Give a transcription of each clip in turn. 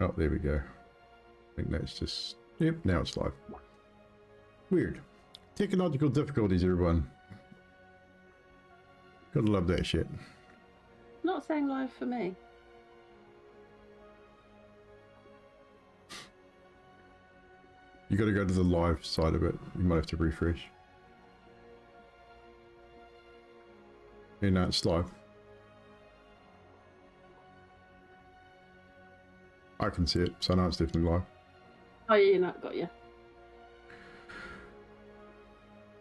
Oh, there we go. I think that's just... Yep, now it's live. Weird. Technological difficulties, everyone. Gotta love that shit. Not saying live for me. You gotta go to the live side of it. You might have to refresh. Yeah, no, it's live. I can see it, so now it's definitely live. Oh, yeah, no, got you.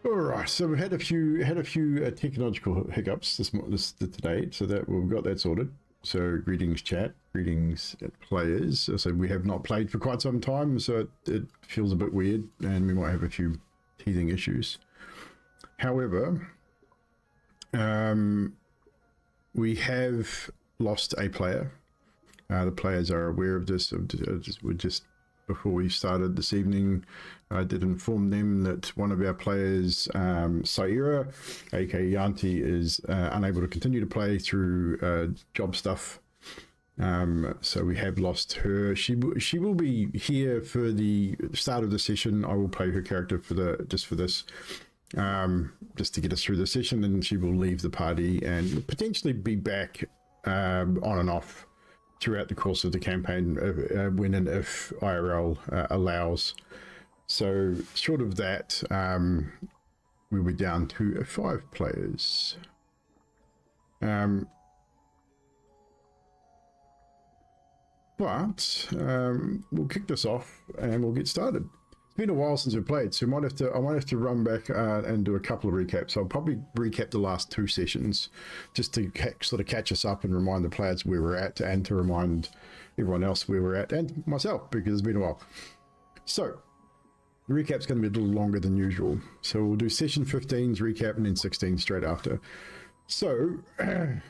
All right, so we had a few technological hiccups today, so that we've got that sorted. So greetings chat, greetings players. So we have not played for quite some time, so it feels a bit weird, and we might have a few teething issues. However, we have lost a player. The players are aware of this. We're just before we started this evening, I did inform them that one of our players, Saira, aka Yanti, is unable to continue to play through job stuff. So we have lost her. She will be here for the start of the session. I will play her character for this, just to get us through the session, and she will leave the party and potentially be back on and off throughout the course of the campaign when and if IRL allows. So short of that, we'll be down to 5 players. But we'll kick this off and we'll get started. It's been a while since we played, so I might have to run back and do a couple of recaps. I'll probably recap the last 2 sessions just to sort of catch us up and remind the players where we're at, and to remind everyone else where we're at, and myself, because it's been a while. So the recap's going to be a little longer than usual. So we'll do session 15's recap and then 16 straight after. So a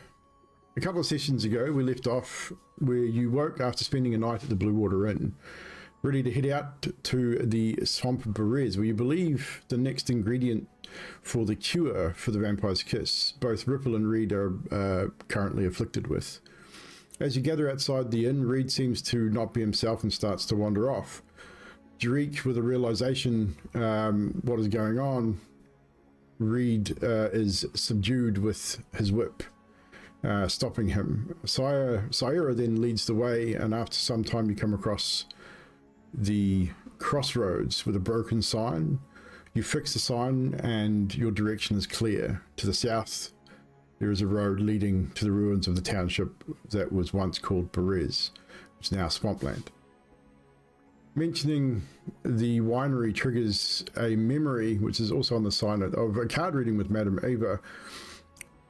couple of sessions ago, we left off where you woke after spending a night at the Blue Water Inn, ready to head out to the swamp of Berez, where you believe the next ingredient for the cure for the vampire's kiss, both Ripple and Reid are currently afflicted with. As you gather outside the inn, Reid seems to not be himself and starts to wander off. Jariq, with a realization what is going on, Reid is subdued with his whip, stopping him. Saira then leads the way, and after some time you come across the crossroads with a broken sign. You fix the sign and your direction is clear. To the south, there is a road leading to the ruins of the township that was once called Berez, which is now swampland. Mentioning the winery triggers a memory, which is also on the sign, of a card reading with Madame Ava.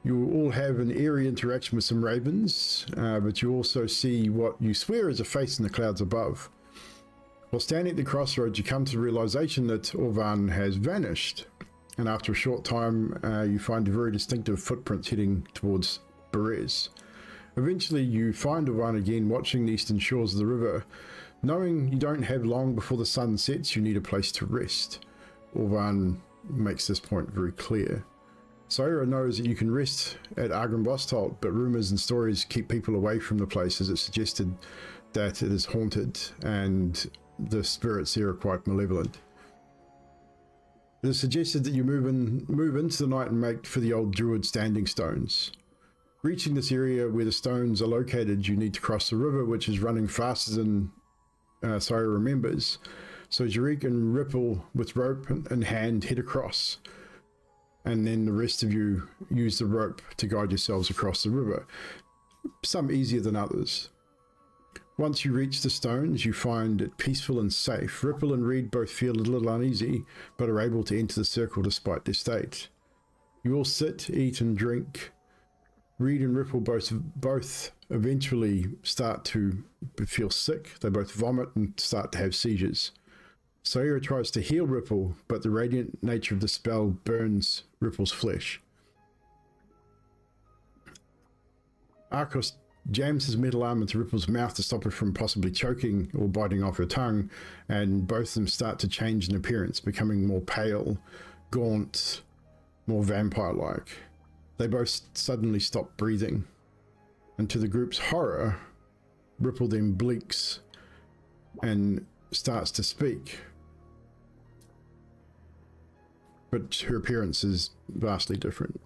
You will all have an eerie interaction with some ravens, but you also see what you swear is a face in the clouds above. While standing at the crossroads, you come to the realization that Orvan has vanished, and after a short time, you find very distinctive footprints heading towards Berez. Eventually, you find Orvan again watching the eastern shores of the river. Knowing you don't have long before the sun sets, you need a place to rest. Orvan makes this point very clear. Saira knows that you can rest at Argrenbostholt, but rumours and stories keep people away from the place, as it suggested that it is haunted and the spirits here are quite malevolent. It is suggested that you move into the night and make for the old druid standing stones. Reaching this area where the stones are located, you need to cross the river, which is running faster than Saira remembers. So Jariq and Ripple, with rope in hand, head across, and then the rest of you use the rope to guide yourselves across the river, some easier than others. Once you reach the stones, you find it peaceful and safe. Ripple and Reid both feel a little uneasy, but are able to enter the circle despite their state. You all sit, eat and drink. Reid and Ripple both eventually start to feel sick. They both vomit and start to have seizures. Saira tries to heal Ripple, but the radiant nature of the spell burns Ripple's flesh. Arcos jams his metal arm into Ripple's mouth to stop her from possibly choking or biting off her tongue, and both of them start to change in appearance, becoming more pale, gaunt, more vampire-like. They both suddenly stop breathing, and to the group's horror, Ripple then blinks and starts to speak. But her appearance is vastly different.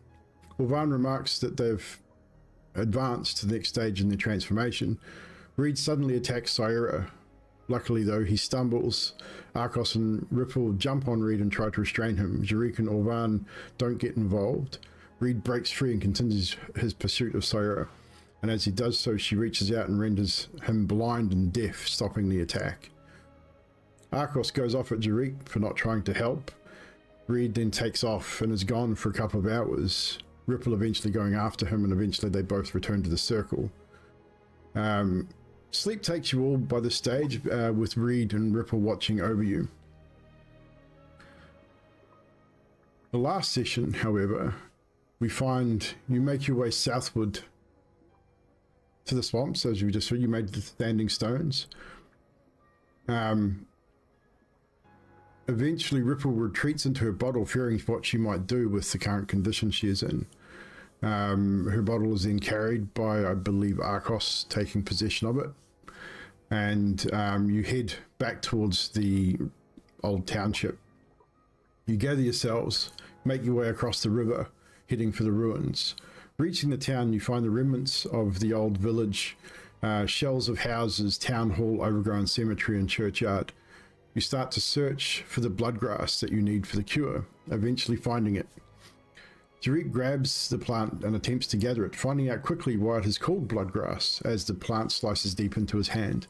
Orvan remarks that they've advanced to the next stage in their transformation. Reid suddenly attacks Saira. Luckily though, he stumbles. Arcos and Ripple jump on Reid and try to restrain him. Jarik and Orvan don't get involved. Reid breaks free and continues his pursuit of Saira. And as he does so, she reaches out and renders him blind and deaf, stopping the attack. Arcos goes off at Jarik for not trying to help. Reid then takes off and is gone for a couple of hours. Ripple eventually going after him, and eventually they both return to the circle. Sleep takes you all by this stage, with Reid and Ripple watching over you. The last session, however, we find you make your way southward to the swamps, as you just said. You made the standing stones. Eventually Ripple retreats into her bottle, fearing what she might do with the current condition she is in. Her bottle is then carried by, I believe, Arcos taking possession of it. And you head back towards the old township. You gather yourselves, make your way across the river, heading for the ruins. Reaching the town, you find the remnants of the old village, shells of houses, town hall, overgrown cemetery and churchyard. You start to search for the bloodgrass that you need for the cure, eventually finding it. Jarik grabs the plant and attempts to gather it, finding out quickly why it is called bloodgrass as the plant slices deep into his hand.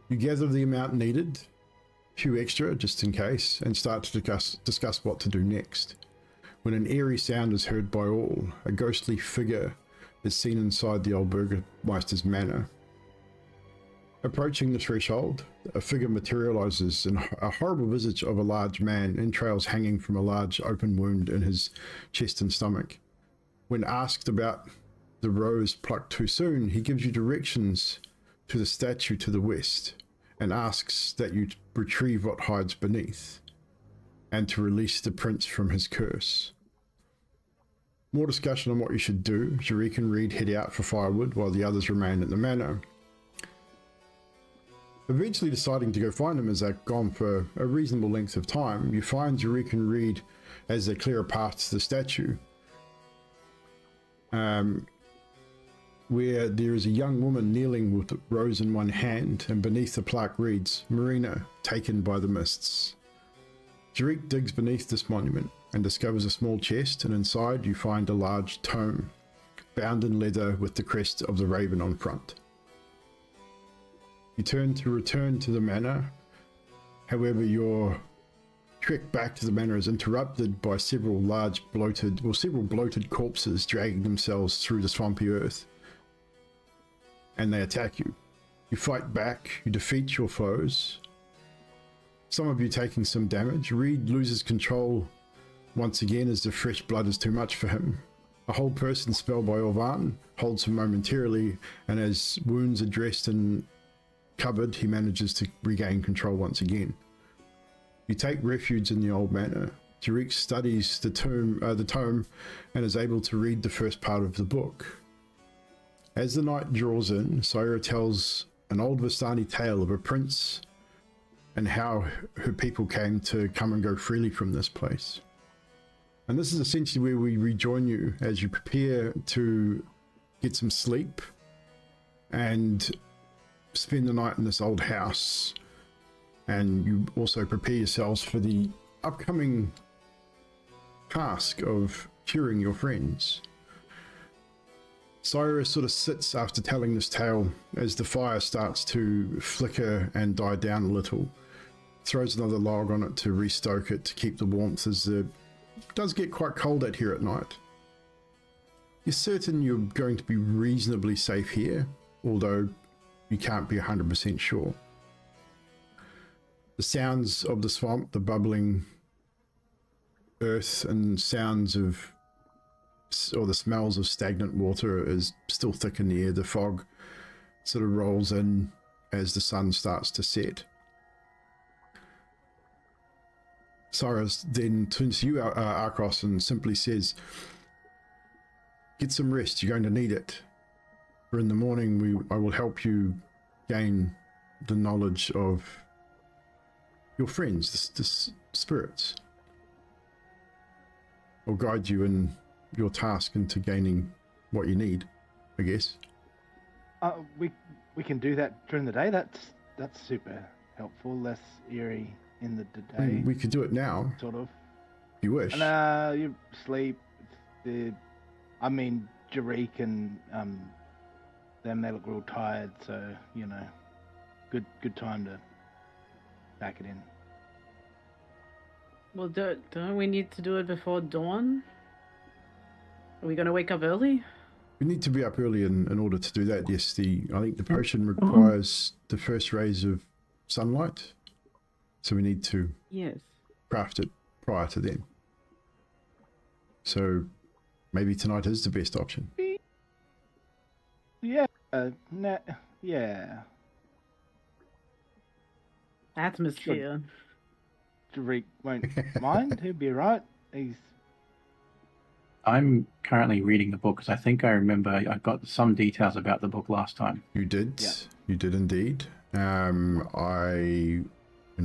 You gather the amount needed, a few extra just in case, and start to discuss what to do next. When an eerie sound is heard by all, a ghostly figure is seen inside the old Burgermeister's manor. Approaching the threshold, a figure materializes in a horrible visage of a large man, entrails hanging from a large open wound in his chest and stomach. When asked about the rose plucked too soon, he gives you directions to the statue to the west and asks that you retrieve what hides beneath and to release the prince from his curse. More discussion on what you should do. Jarik and Reid head out for firewood while the others remain at the manor. Eventually deciding to go find him as they're gone for a reasonable length of time, you find Jarik and Reid as they clear a path to the statue, where there is a young woman kneeling with a rose in one hand, and beneath the plaque reads, "Marina, taken by the mists." Jarik digs beneath this monument and discovers a small chest, and inside you find a large tome, bound in leather with the crest of the raven on front. You return to the manor. However, your trek back to the manor is interrupted by several bloated corpses dragging themselves through the swampy earth. And they attack you. You fight back, you defeat your foes. Some of you taking some damage. Reid loses control once again as the fresh blood is too much for him. A whole person spell by Orvan holds him momentarily, and as wounds are dressed and covered, he manages to regain control once again. You take refuge in the old manor. Jarik studies the tome and is able to read the first part of the book. As the night draws in, Saira tells an old Vistani tale of a prince and how her people came to come and go freely from this place. And this is essentially where we rejoin you as you prepare to get some sleep and spend the night in this old house, and you also prepare yourselves for the upcoming task of curing your friends. Saira sort of sits after telling this tale as the fire starts to flicker and die down a little, throws another log on it to restoke it to keep the warmth, as it does get quite cold out here at night. You're certain you're going to be reasonably safe here, although you can't be 100% sure. The sounds of the swamp, the bubbling earth, and sounds of, or the smells of stagnant water is still thick in the air. The fog sort of rolls in as the sun starts to set. Saira then turns to you, Arcos, and simply says, "Get some rest, you're going to need it. For in the morning I will help you gain the knowledge of your friends, the spirits, or guide you in your task into gaining what you need, I guess. We can do that during the day. That's super helpful. Less eerie in the I mean, day, we could do it now, sort of. if you wish. And you sleep. I mean, Jarik and them, they look real tired. So good time to back it in. Well, don't we need to do it before dawn? Are we going to wake up early? We need to be up early in order to do that. Yes, I think the potion requires the first rays of sunlight, so we need to craft it prior to then. So maybe tonight is the best option. Yeah, yeah. Atmosphere. Jarik won't mind. He'll be right. I'm currently reading the book because I think I remember I got some details about the book last time. You did. Yeah. You did indeed. When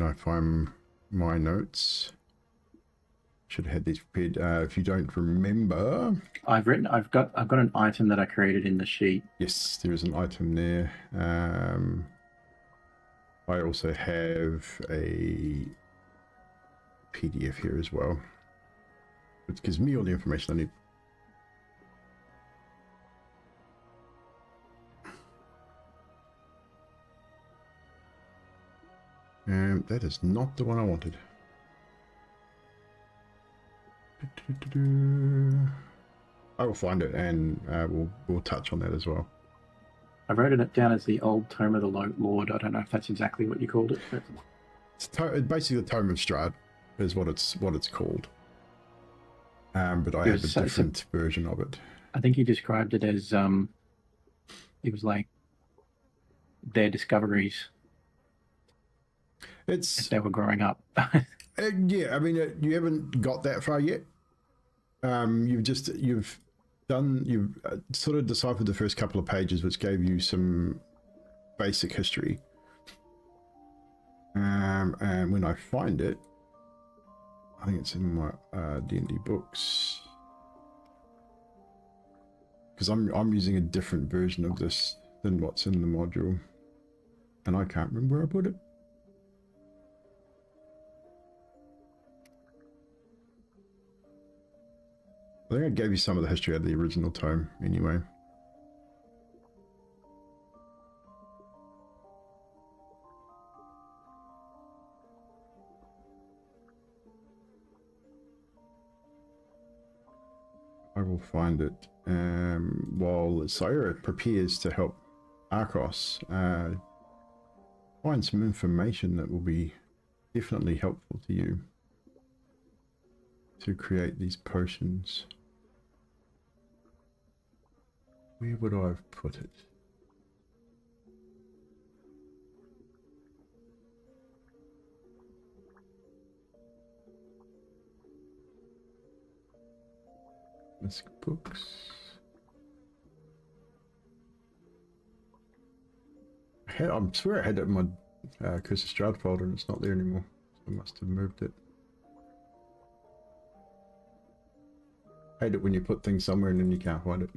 I find my notes, should have had these prepared. If you don't remember, I've got an item that I created in the sheet. yes, there is an item there. I also have a PDF here as well, which gives me all the information I need. That is not the one I wanted. I will find it, and we'll touch on that as well. I wrote it down as the Old Tome of the Lord. I don't know if that's exactly what you called it. But... It's basically the Tome of Strahd is what it's called. But I have a different version of it. I think you described it as it was like their discoveries. It's as they were growing up. yeah, I mean, you haven't got that far yet. You've sort of deciphered the first couple of pages, which gave you some basic history. And when I find it, I think it's in my D&D books, because I'm using a different version of this than what's in the module, and I can't remember where I put it. I think I gave you some of the history out of the original tome anyway. I will find it while Syrah prepares to help Arcos find some information that will be definitely helpful to you to create these potions. Where would I have put it? Let's books. I swear I had it in my Curse of Strahd folder and it's not there anymore. So I must have moved it. I hate it when you put things somewhere and then you can't find it.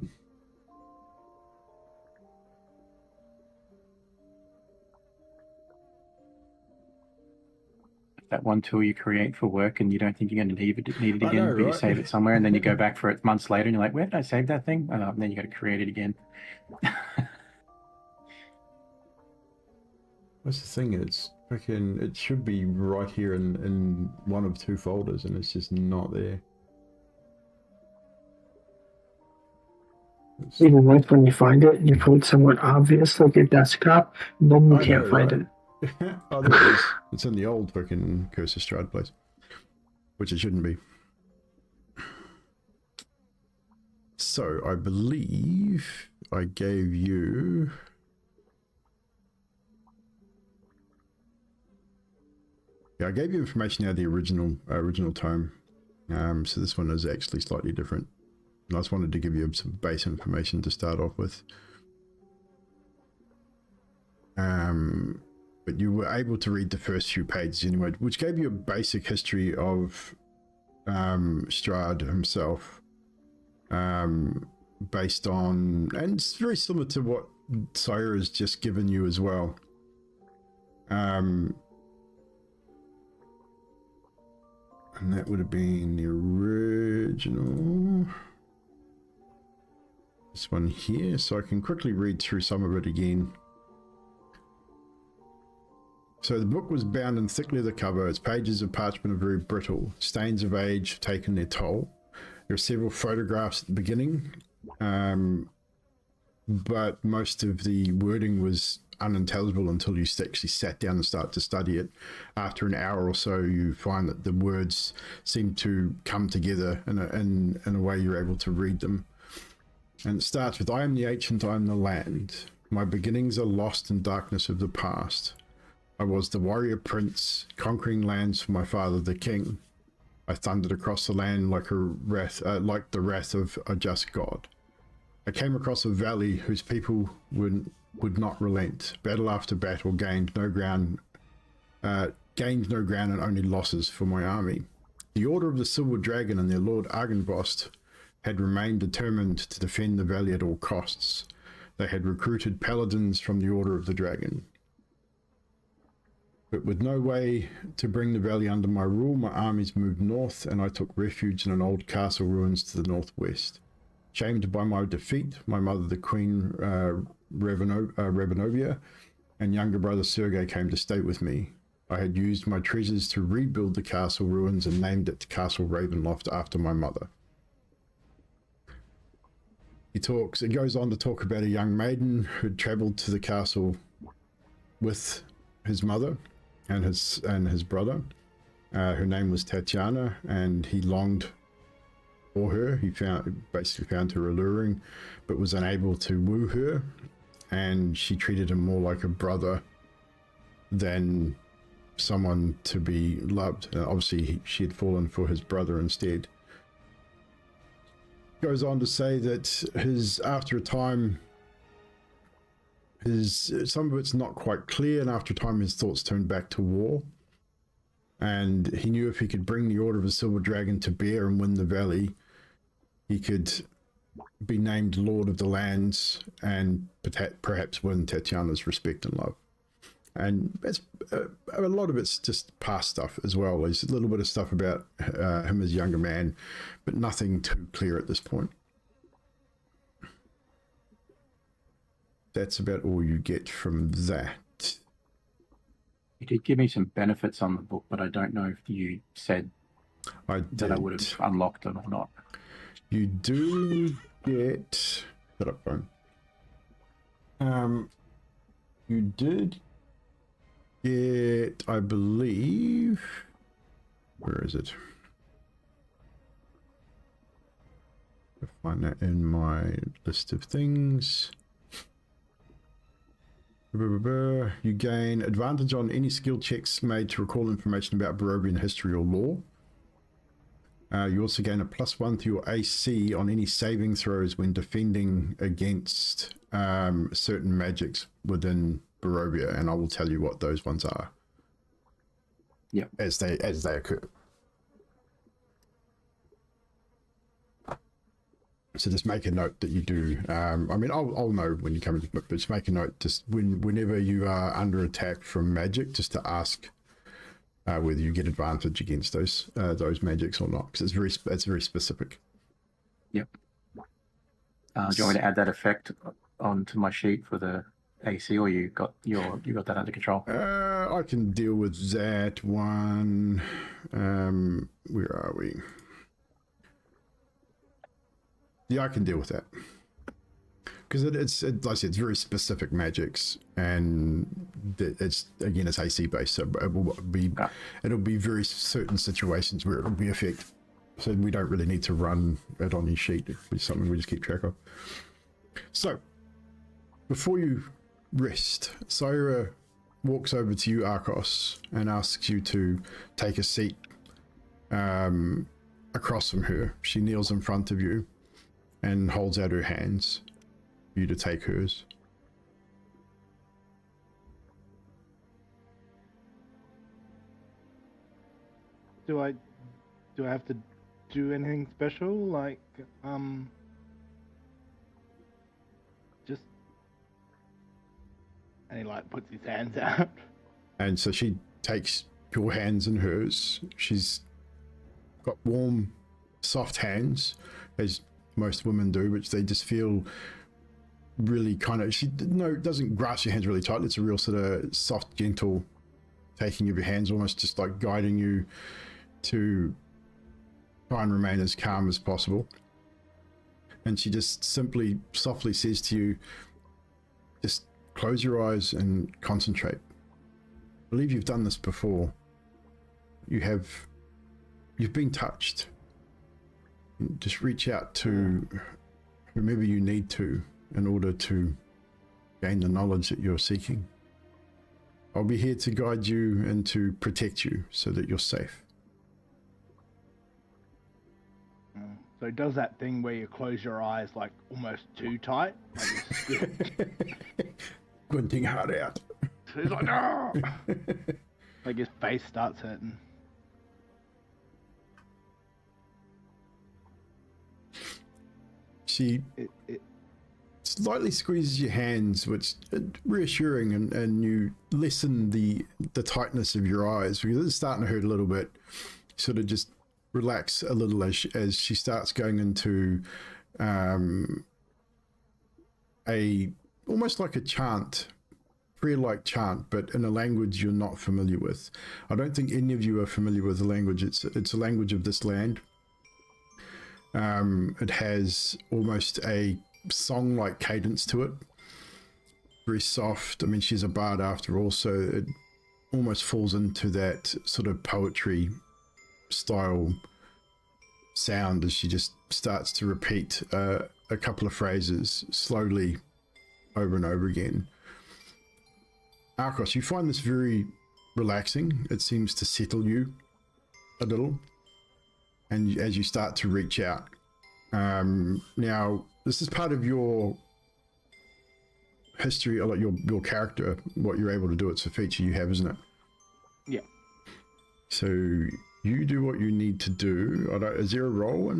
That one tool you create for work and you don't think you're going to need it again, I know, but you right? save it somewhere and then you go back for it months later and you're like, where did I save that thing? And then you got to create it again. What's the thing is, freaking, it should be right here in one of two folders and it's just not there. Even worse when you find it, you put it somewhere obvious like your desktop, then you can't find it. Oh, there it is. It's in the old freaking Curse of Strahd place, which it shouldn't be. So I believe I gave you. Yeah, I gave you information out of the original tome. So this one is actually slightly different. And I just wanted to give you some base information to start off with. but you were able to read the first few pages anyway, which gave you a basic history of Strahd himself, based on, and it's very similar to what Sire has just given you as well. And that would have been the original. This one here, so I can quickly read through some of it again. So the book was bound in thick leather cover. Its pages of parchment are very brittle. Stains of age have taken their toll. There are several photographs at the beginning, but most of the wording was unintelligible until you actually sat down and started to study it. After an hour or so, you find that the words seem to come together in a way you're able to read them. And it starts with, I am the ancient, I am the land. My beginnings are lost in darkness of the past. I was the warrior prince, conquering lands for my father the king. I thundered across the land like the wrath of a just god. I came across a valley whose people would not relent. Battle after battle gained no ground and only losses for my army. The Order of the Silver Dragon and their Lord Argynvost had remained determined to defend the valley at all costs. They had recruited paladins from the Order of the Dragon. But with no way to bring the valley under my rule, my armies moved north, and I took refuge in an old castle ruins to the northwest. Shamed by my defeat, my mother, the Queen Revenovia, and younger brother Sergei came to stay with me. I had used my treasures to rebuild the castle ruins and named it Castle Ravenloft after my mother. It goes on to talk about a young maiden who had travelled to the castle with his mother and his brother. Her name was Tatiana, and he longed for her. He basically found her alluring, but was unable to woo her, and she treated him more like a brother than someone to be loved. Obviously, she had fallen for his brother instead. Goes on to say that after a time, some of it's not quite clear, and after a time his thoughts turned back to war, and he knew if he could bring the Order of the Silver Dragon to bear and win the valley, he could be named Lord of the Lands and perhaps win Tatiana's respect and love. And it's a lot of it's just past stuff as well. There's a little bit of stuff about him as a younger man, but nothing too clear at this point. That's about all you get from that. You did give me some benefits on the book, but I don't know if you said that I would have unlocked them or not. You do get... Shut up, phone. You did get, I believe... Where is it? I'll find that in my list of things. You gain advantage on any skill checks made to recall information about Barovian history or lore. You also gain a +1 to your AC on any saving throws when defending against certain magics within Barovia, and I will tell you what those ones are. Yep. As they occur. So just make a note that you do. I mean, I'll know when you come into it, but just make a note. Just whenever you are under attack from magic, just to ask whether you get advantage against those magics or not, because it's very specific. Yep. Do you want me to add that effect onto my sheet for the AC, or you got that under control? I can deal with that one. Where are we? Yeah, I can deal with that, because like I said, it's very specific magics, and it's AC based, so it'll be very certain situations where it'll be effect. So we don't really need to run it on your sheet. It's something we just keep track of. So before you rest, Syra walks over to you, Arcos, and asks you to take a seat across from her. She kneels in front of you and holds out her hands for you to take hers. do I have to do anything special? Like, just, and he like puts his hands out. And so she takes your hands in hers. She's got warm, soft hands, as most women do, which they just feel really kind of, she doesn't grasp your hands really tightly. It's a real sort of soft, gentle taking of your hands, almost just like guiding you to try and remain as calm as possible. And she just simply, softly says to you, just close your eyes and concentrate. I believe you've done this before. You've been touched. Just reach out to whomever you need to in order to gain the knowledge that you're seeking. I'll be here to guide you and to protect you so that you're safe. So it does that thing where you close your eyes like almost too tight. Squinting hard out. So he's like, no! Like his face starts hurting. She slightly squeezes your hands, which is reassuring, and you lessen the tightness of your eyes because it's starting to hurt a little bit. Sort of just relax a little as she starts going into a almost like a chant, prayer-like chant, but in a language you're not familiar with. I don't think any of you are familiar with the language. It's a language of this land. It has almost a song-like cadence to it, very soft. I mean, she's a bard after all, so it almost falls into that sort of poetry style sound as she just starts to repeat a couple of phrases slowly over and over again. Arcos, you find this very relaxing. It seems to settle you a little, and as you start to reach out. Now, this is part of your history, like your character, what you're able to do. It's a feature you have, isn't it? Yeah. So you do what you need to do. Is there a role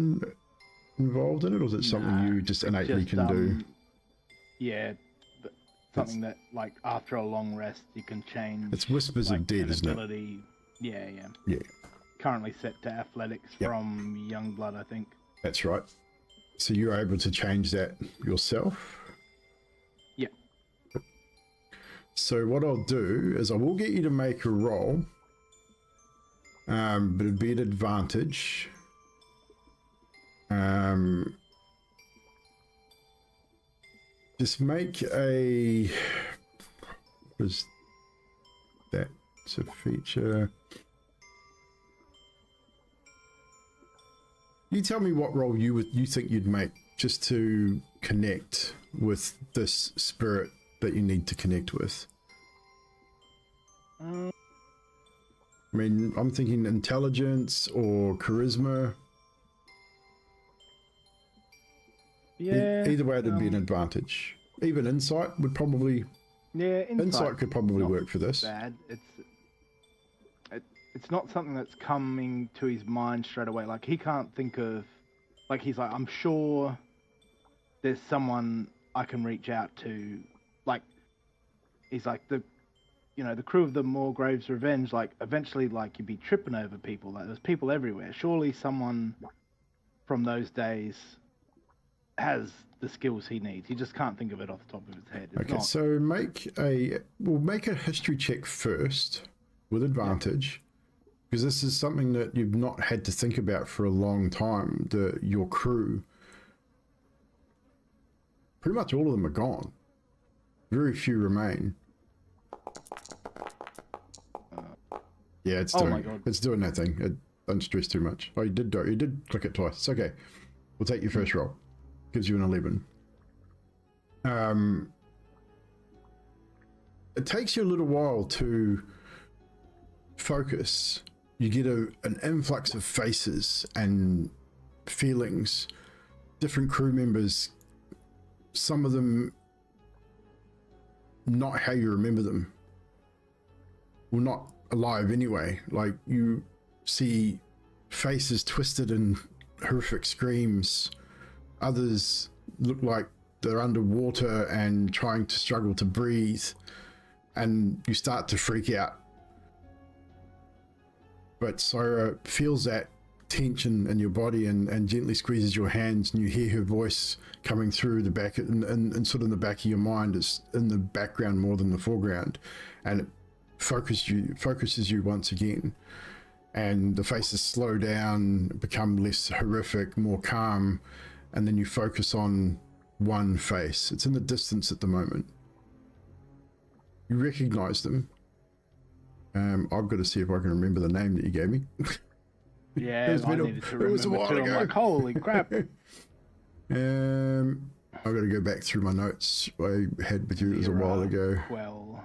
involved in it, or is it something you just innately can do? Yeah, something that, like, after a long rest, you can change. It's Whispers of Dead, isn't it? Yeah. Yeah. Currently set to athletics from Youngblood, I think. That's right. So you're able to change that yourself? Yeah. So what I'll do is I will get you to make a roll, but it'd be an advantage. Just make a... What is that? It's a feature... You tell me what role you think you'd make just to connect with this spirit that you need to connect with. I mean, I'm thinking intelligence or charisma. Yeah. Either way, it'd be an advantage. Even insight would probably. Yeah, insight could probably work for this. Bad. It's not something that's coming to his mind straight away. Like, he can't think of, like, he's like, I'm sure there's someone I can reach out to. Like, he's like, the crew of the Moorgraves Revenge, like, eventually, like, you'd be tripping over people. Like, there's people everywhere. Surely someone from those days has the skills he needs. He just can't think of it off the top of his head. So we'll make a history check first with advantage. Because this is something that you've not had to think about for a long time. Your crew, pretty much all of them are gone. Very few remain. Yeah, it's doing that thing. Don't stress too much. Oh, you did click it twice. It's okay. We'll take your first roll. Gives you an 11. It takes you a little while to focus. You get an influx of faces and feelings, different crew members, some of them not how you remember them, well, not alive anyway. Like, you see faces twisted in horrific screams. Others look like they're underwater and trying to struggle to breathe, and you start to freak out. But Sora feels that tension in your body and gently squeezes your hands, and you hear her voice coming through the back and sort of in the back of your mind. It's in the background more than the foreground, and it focuses you once again, and the faces slow down, become less horrific, more calm, and then you focus on one face. It's in the distance at the moment. You recognize them. I've got to see if I can remember the name that you gave me. Yeah, It was I been a- needed to it was a remember while too. I'm ago. like, holy crap. I've got to go back through my notes I had with you. It was a while ago. Well,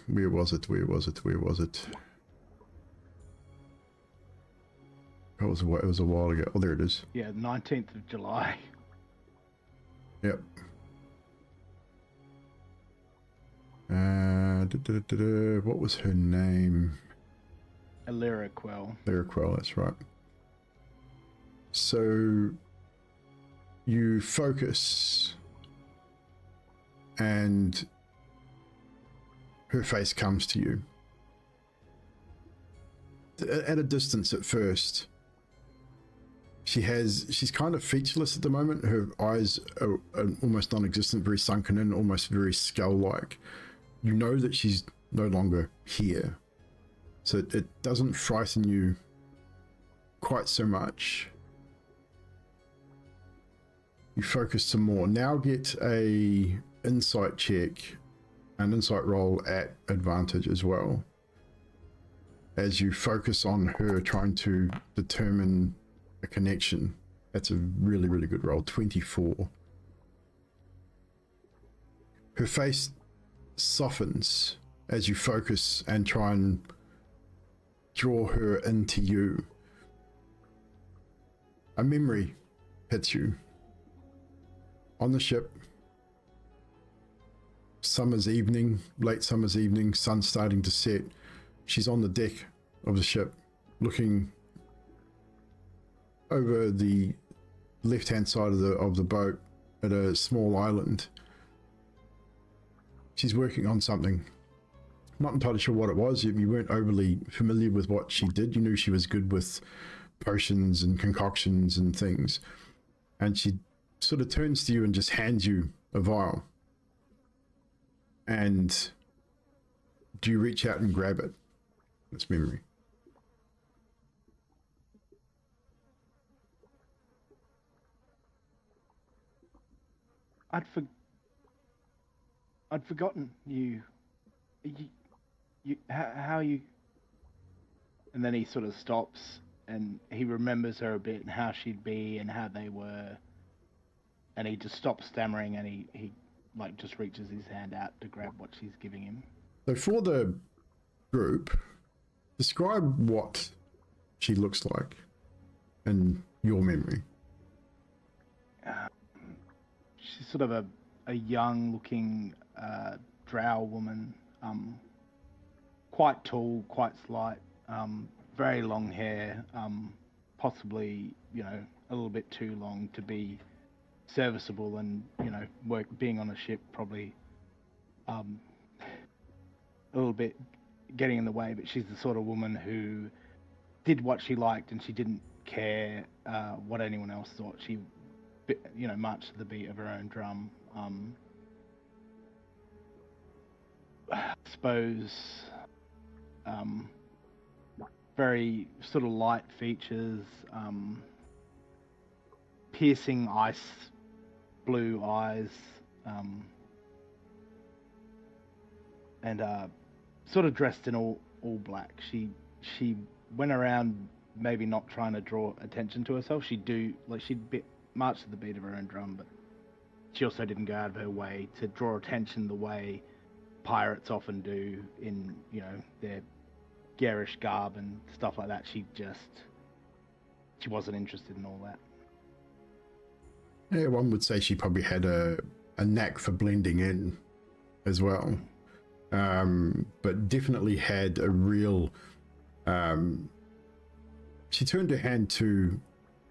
Where was it? It was a while ago. Oh, there it is. yeah, 19th of July. Yep. What was her name? Alira Quell. Lyriquel, that's right. So you focus, and her face comes to you at a distance at first. She's kind of featureless at the moment. Her eyes are almost non-existent, very sunken in, almost very skull-like. You know that she's no longer here, so it doesn't frighten you quite so much. You focus some more. Now get a insight check, an insight roll at advantage as well, as you focus on her, trying to determine a connection. That's a really, really good roll. 24. Her face softens as you focus and try and draw her into you. A memory hits you. On the ship, summer's evening, late summer's evening, sun starting to set. She's on the deck of the ship, looking over the left-hand side of the boat at a small island. She's working on something. Not entirely sure what it was. You weren't overly familiar with what she did. You knew she was good with potions and concoctions and things. And she sort of turns to you and just hands you a vial. And do you reach out and grab it? It's memory. I'd forgotten you, how you. And then he sort of stops, and he remembers her a bit and how she'd be and how they were. And he just stops stammering, and he like just reaches his hand out to grab what she's giving him. So for the group, describe what she looks like in your memory. She's sort of a young-looking drow woman, quite tall, quite slight, very long hair, possibly, a little bit too long to be serviceable, and, being on a ship probably a little bit getting in the way, but she's the sort of woman who did what she liked, and she didn't care what anyone else thought. She marched to the beat of her own drum. I suppose very sort of light features, piercing ice blue eyes, and sort of dressed in all black. She went around maybe not trying to draw attention to herself. She'd march to the beat of her own drum, but she also didn't go out of her way to draw attention the way pirates often do in, their garish garb and stuff like that. She wasn't interested in all that. Yeah, one would say she probably had a knack for blending in as well. But definitely had a real... she turned her hand to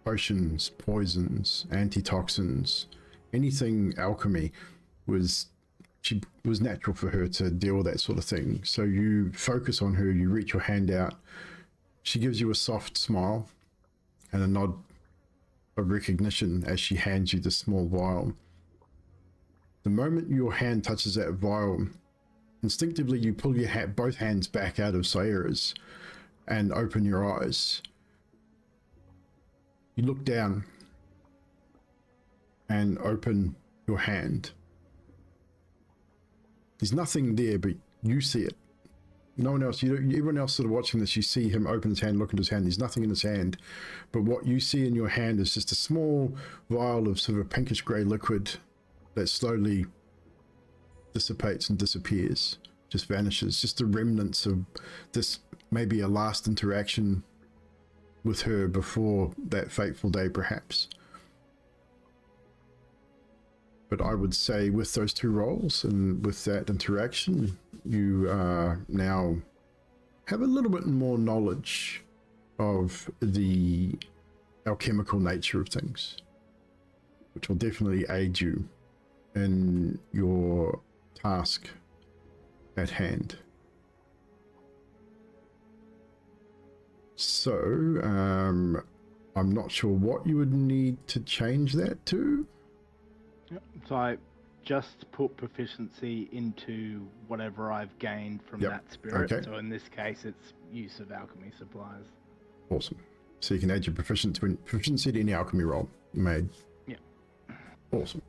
potions, poisons, antitoxins, anything alchemy was natural for her to deal with that sort of thing. So you focus on her, you reach your hand out, she gives you a soft smile and a nod of recognition as she hands you the small vial. The moment your hand touches that vial, instinctively you pull your both hands back out of Sayra's and open your eyes. You look down and open your hand. There's nothing there, but you see it. No one else, everyone else sort of watching this, you see him open his hand, look into his hand. There's nothing in his hand, but what you see in your hand is just a small vial of sort of a pinkish grey liquid that slowly dissipates and disappears, just vanishes. Just the remnants of this, maybe a last interaction with her before that fateful day, perhaps. But I would say with those two roles and with that interaction, you now have a little bit more knowledge of the alchemical nature of things, which will definitely aid you in your task at hand. So, I'm not sure what you would need to change that to. So I just put proficiency into whatever I've gained from that spirit. Okay. So in this case, it's use of alchemy supplies. Awesome. So you can add your proficiency to any alchemy roll you made. Yeah. Awesome.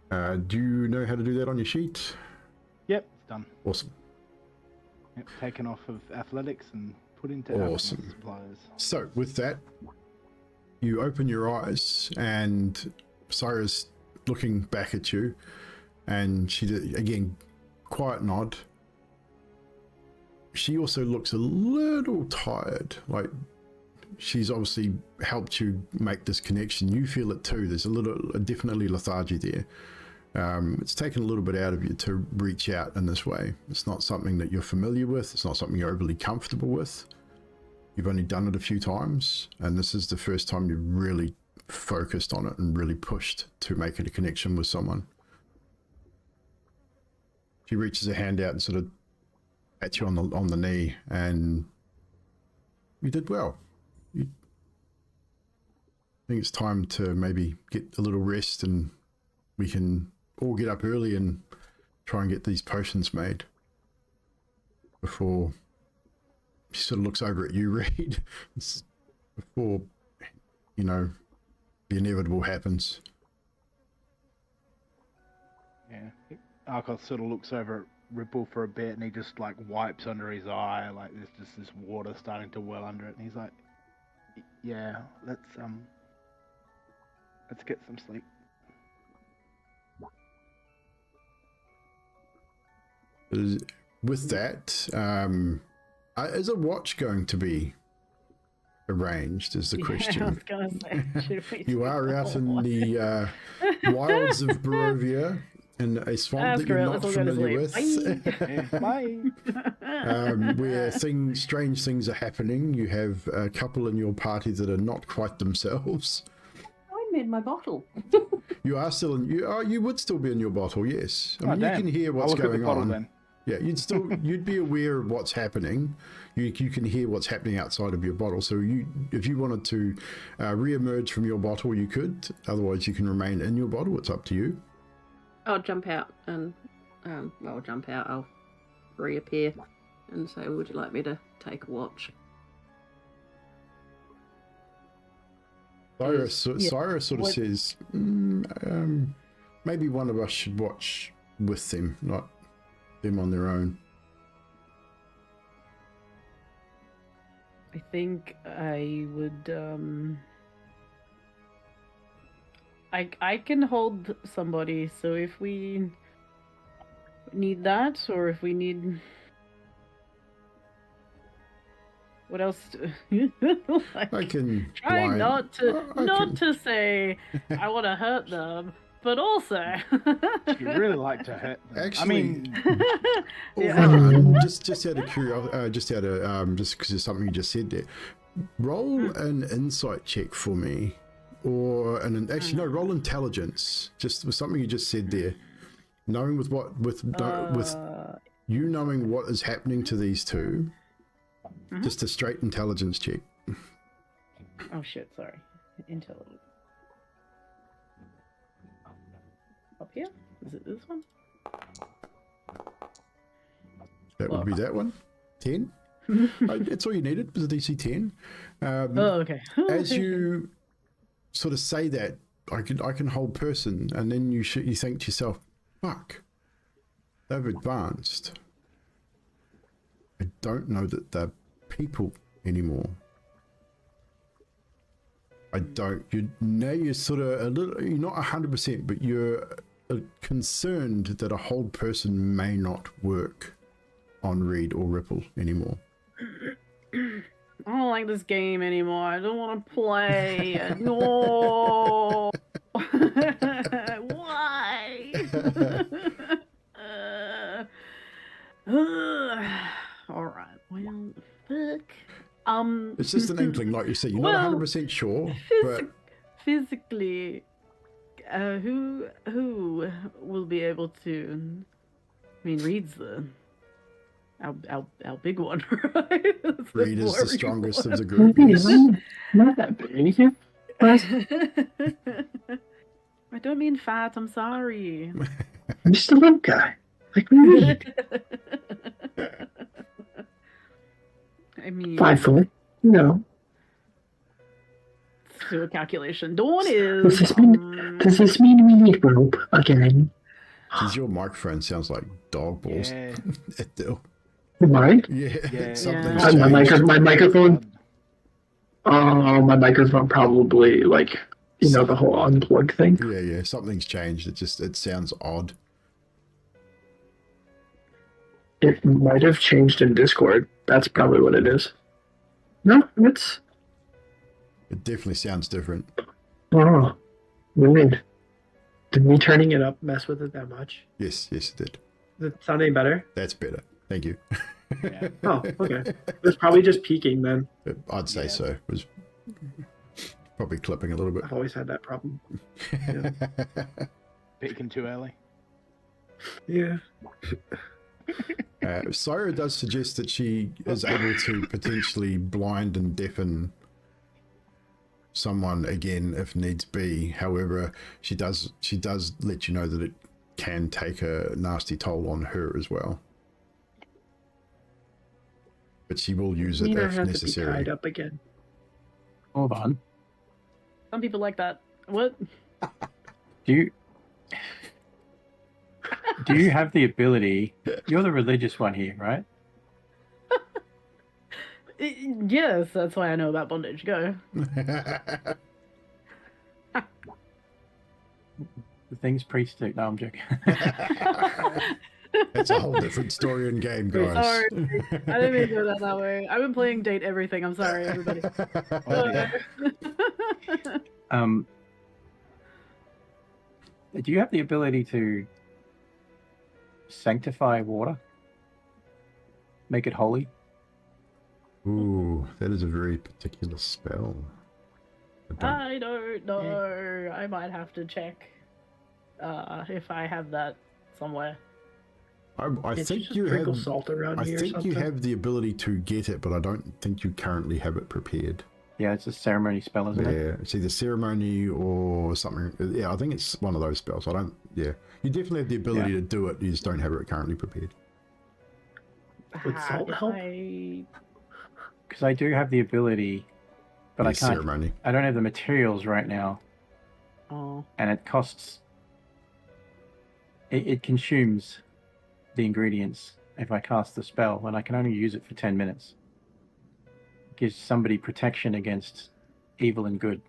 Do you know how to do that on your sheet? Yep, it's done. Awesome. Yep, taken off of athletics and put into Awesome. alchemy supplies. So with that, you open your eyes and Cyrus looking back at you, and she did, again, quiet nod. She also looks a little tired, like she's obviously helped you make this connection. You feel it too. There's definitely lethargy there. It's taken a little bit out of you to reach out in this way. It's not something that you're familiar with. It's not something you're overly comfortable with. You've only done it a few times, and this is the first time you've really focused on it and really pushed to make it a connection with someone. She reaches her hand out and sort of pats you on the knee, and you did well. I think it's time to maybe get a little rest, and we can all get up early and try and get these potions made before... She sort of looks over at you, Reid, before, you know, the inevitable happens. Yeah. Arcos sort of looks over at Ripple for a bit, and he just like wipes under his eye, like there's just this water starting to well under it, and he's like, "Yeah, let's get some sleep." With that, is a watch going to be arranged is the question. I was gonna say, should we You are out in the wilds of Barovia, in a swamp that you're not familiar with, Bye. where strange things are happening. You have a couple in your party that are not quite themselves. I'm in my bottle. You are still in. You would still be in your bottle, yes. I mean, damn. you can hear what's I'll look at the going bottle on. then. Yeah, you'd be aware of what's happening. You can hear what's happening outside of your bottle. So if you wanted to re-emerge from your bottle, you could. Otherwise, you can remain in your bottle. It's up to you. I'll jump out and, I'll reappear and say, would you like me to take a watch? Cyrus sort of says, maybe one of us should watch with them, not them on their own. I think I would I can hold somebody, so if we need that, or if we need... What else? I can try blind. not to say I want to hurt them, but also. You really like to hurt them. Actually- I mean, Ryan, just out of curiosity, just because there's something you just said there, roll an insight check for me, or roll intelligence. Just with something you just said there, knowing with you knowing what is happening to these two, just a straight intelligence check. Oh shit! Sorry, intelligence. Up here? Is it this one? That would be that one. 10. That's all you needed was a DC 10. Oh, okay. As you sort of say that, I can hold person, and then you think to yourself, fuck, they've advanced. I don't know that they're people anymore. I don't. You're sort of a little. You're not 100%, but you're concerned that a hold person may not work on Reid or Ripple anymore. I don't like this game anymore. I don't want to play. No. Why? All right. Well, fuck. It's just an inkling, like you said. You're not 100% sure, but physically, who will be able to? I mean, Reid's our big one, right? Reid is the strongest of the group. Maybe Yes. not that big. But I don't mean fat. I'm sorry. I'm just a little guy. Like me. I mean, 5 foot. No. let's do a calculation. Dawn is. Does this mean we need rope again? Because your microphone sounds like dog balls. yeah, Mine? Yeah, something's Yeah. changed. My microphone. Oh, my microphone probably the whole unplug thing. Yeah, something's changed. It sounds odd. It might have changed in Discord. That's probably what it is. No, it's It definitely sounds different. weird. Did me turning it up mess with it that much? Yes, it did. Does it sound any better? That's better. Thank you. yeah. Oh, okay. It was probably just peaking then. I'd say so. It was probably clipping a little bit. I've always had that problem. Peaking too early. Yeah. Syra does suggest that she is able to potentially blind and deafen someone again if needs be. However, she does let you know that it can take a nasty toll on her as well. But she will use it Nina if has to be necessary. tied up again. Hold on. Some people like that. What? Do you have the ability? You're the religious one here, right? Yes, that's why I know about bondage. Go. The things priests do. No, I'm joking. That's a whole different story and game, guys. Sorry, I didn't mean to go that way. I've been playing Date Everything. I'm sorry, everybody. Do you have the ability to sanctify water? Make it holy? Ooh, that is a very particular spell. I don't know. I might have to check if I have that somewhere. I Can't think just you sprinkle have. salt around I here or think you something? have the ability to get it, but I don't think you currently have it prepared. Yeah, it's a ceremony spell, isn't it? Yeah, it's either ceremony or something. Yeah, I think it's one of those spells. You definitely have the ability to do it. You just don't have it currently prepared. Would salt help? Because I do have the ability, but Yeah, I can't. ceremony. I don't have the materials right now, Oh. and it costs. It consumes the ingredients if I cast the spell, and I can only use it for 10 minutes. It gives somebody protection against evil and good.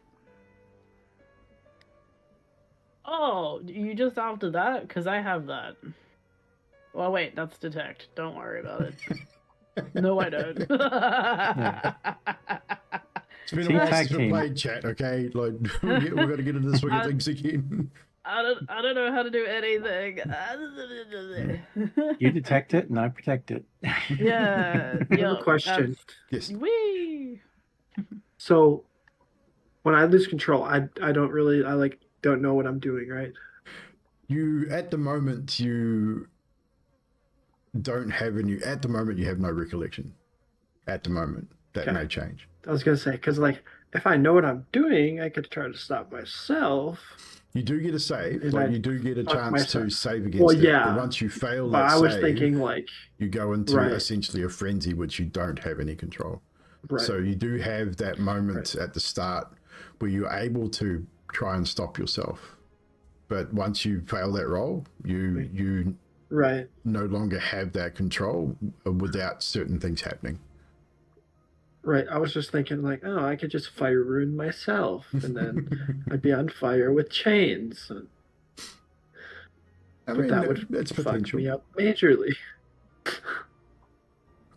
Oh, you just after that? Because I have that. Well, wait, that's detect. Don't worry about it. No, I don't. It's been See, a while tag since we team. played chat, okay? Like, we've got to get into the swing of things again. I don't know how to do anything. You detect it, and I protect it. Yeah. I have a question. Yes. Wee. So when I lose control, I don't really don't know what I'm doing, right? You at the moment you don't have any. At the moment you have no recollection. At the moment that Okay. may change. I was gonna say because if I know what I'm doing, I could try to stop myself. You do get a save. And Like I you do get a fuck chance to myself. save against Well, it. yeah, But once you fail But that I was save, thinking you go into right. essentially a frenzy which you don't have any control. right. So you do have that moment at the start where you're able to try and stop yourself. But once you fail that roll, you Right. no longer have that control without certain things happening. Right. I was just thinking I could just fire ruin myself, and then I'd be on fire with chains. I But mean, that would it's fuck potential. me up majorly.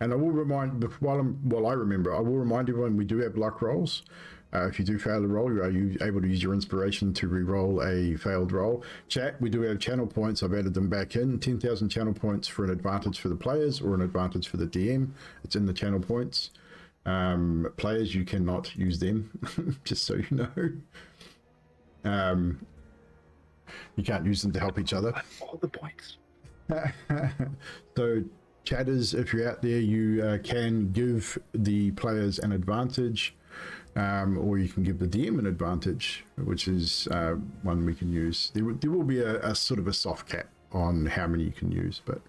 And I will remind, while I remember, I will remind everyone we do have luck rolls. If you do fail a roll, are you able to use your inspiration to re-roll a failed roll? Chat, we do have channel points. I've added them back in. 10,000 channel points for an advantage for the players or an advantage for the DM. It's in the channel points. Players, you cannot use them, just so you know. You can't use them to help each other. All the points. So chatters, if you're out there, you can give the players an advantage, or you can give the DM an advantage, which is one we can use. There will be a sort of a soft cap on how many you can use, but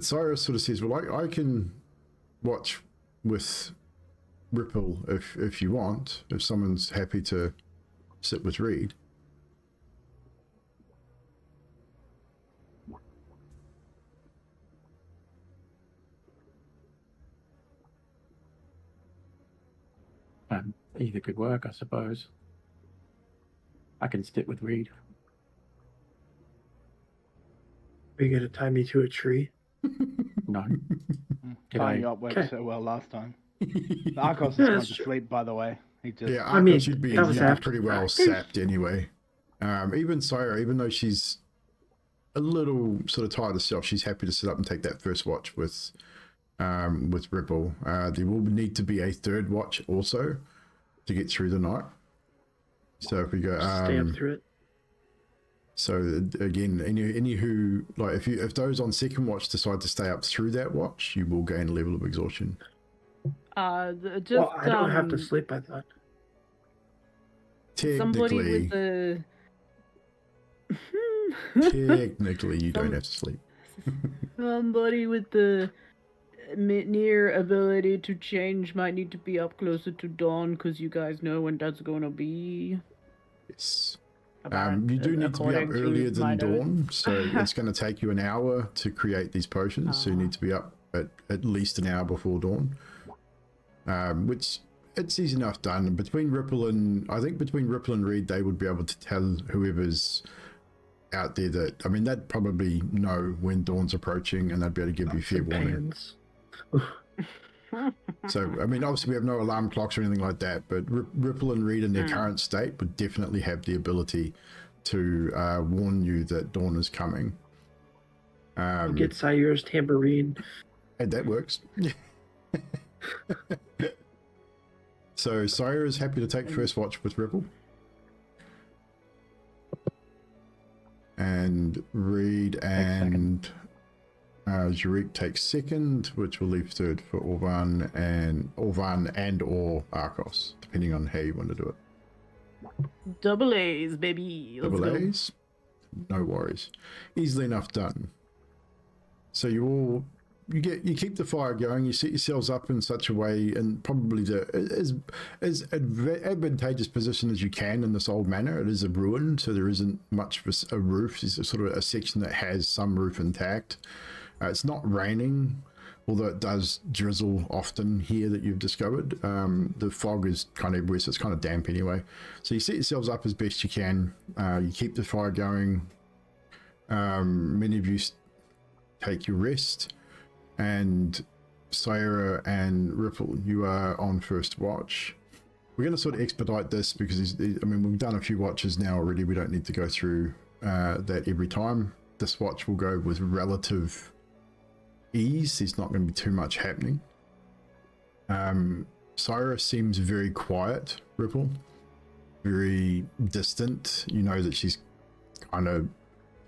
Cyrus sort of says, well, I can watch with Ripple if you want, if someone's happy to sit with Reid. Either could work, I suppose. I can stick with Reid. Are you gonna tie me to a tree? No. Tying I- you up worked Okay. so well last time. Arcos Yeah, has gone that's to true. sleep, by the way. He just Yeah, I mean, Arcos, you'd be that was after pretty the well fact. sapped anyway. Even Syrah, even though she's a little sort of tired herself, she's happy to sit up and take that first watch with Ripple. There will need to be a third watch also to get through the night. So if we go, Stay up through it. so again, any who like if those on second watch decide to stay up through that watch, you will gain a level of exhaustion. Just Well, I don't have to sleep. I thought. somebody Technically, with the technically, you don't have to sleep. somebody with the near ability to change might need to be up closer to dawn because you guys know when that's going to be. Yes. About- You do need to be up according to earlier my than notes. dawn, so it's going to take you an hour to create these potions. So you need to be up at least an hour before dawn, which it's easy enough done. Between Ripple and Reid, they would be able to tell whoever's out there that, I mean, they'd probably know when dawn's approaching, and they'd be able to give you fair warning. Pans. So, I mean, obviously we have no alarm clocks or anything like that, but Ripple and Reid in their current state would definitely have the ability to warn you that dawn is coming. I'll get Sayur's tambourine. And that works. So, Sire is happy to take first watch with Ripple. And Reid and Jarek takes second, which will leave third for Orvan and or Arcos, depending on how you want to do it. Double A's, baby. Let's Double go. A's, no worries, easily enough done. So you keep the fire going. You set yourselves up in such a way, and probably as advantageous position as you can in this old manor. It is a ruin, so there isn't much of a roof. It's sort of a section that has some roof intact. It's not raining, although it does drizzle often here that you've discovered. The fog is kind of everywhere, so it's kind of damp anyway. So you set yourselves up as best you can. You keep the fire going. Many of you take your rest. And Syrah and Ripple, you are on first watch. we're going to sort of expedite this because I mean, we've done a few watches now already. We don't need to go through that every time. This watch will go with relative ease. There's not going to be too much happening. Syra seems very quiet, Ripple. Very distant. You know that she's kind of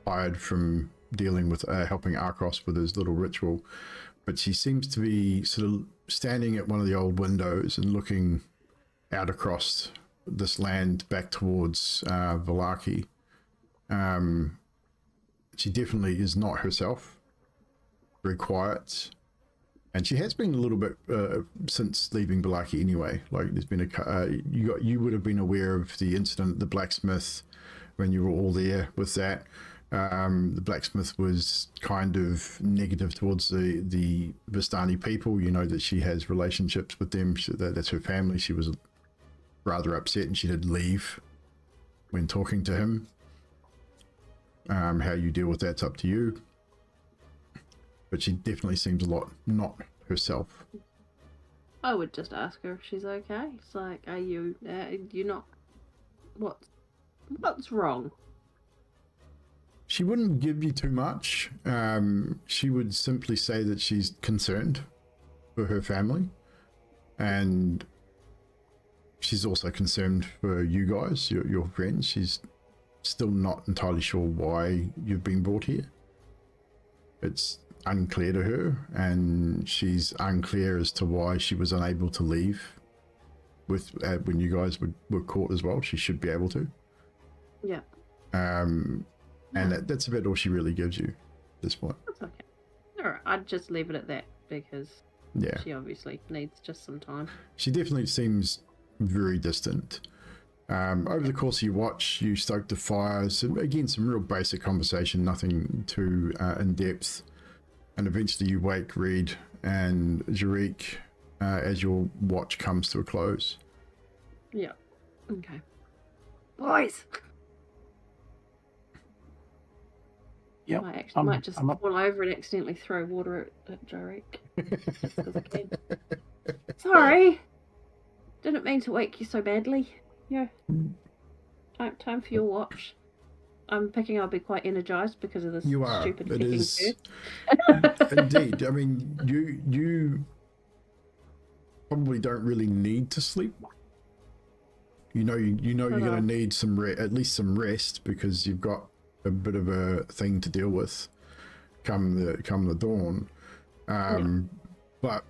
tired from dealing with helping Arcos with his little ritual. But she seems to be sort of standing at one of the old windows and looking out across this land back towards Vallaki. She definitely is not herself. Very quiet. And she has been a little bit since leaving Vallaki anyway. Like there's been you would have been aware of the incident at the blacksmith when you were all there with that. The blacksmith was kind of negative towards the Vistani people. You know that she has relationships with them. That's her family. She was rather upset and she did leave when talking to him. How you deal with that's up to you. But she definitely seems a lot not herself. I would just ask her if she's okay. It's like, are you not... What's wrong? She wouldn't give you too much. She would simply say that she's concerned for her family. And she's also concerned for you guys, your friends. She's still not entirely sure why you've been brought here. It's unclear to her, and she's unclear as to why she was unable to leave with when you guys were caught as well. She should be able to. Yeah. And that's about all she really gives you at this point. That's okay. Alright, I'd just leave it at that because she obviously needs just some time. She definitely seems very distant. Over the course of your watch, you stoke the fire. So again, some real basic conversation, nothing too in depth. And eventually you wake Reid and Jariq as your watch comes to a close. Yeah. Okay. Boys! Yep. I might just fall over and accidentally throw water at Jariq. Just 'cause I can. Sorry! Didn't mean to wake you so badly. Yeah. Time for your watch. I'm picking I'll be quite energized because of this stupid it kicking is curve. indeed. I mean, you probably don't really need to sleep. You know you're going to need at least some rest because you've got a bit of a thing to deal with come the dawn. But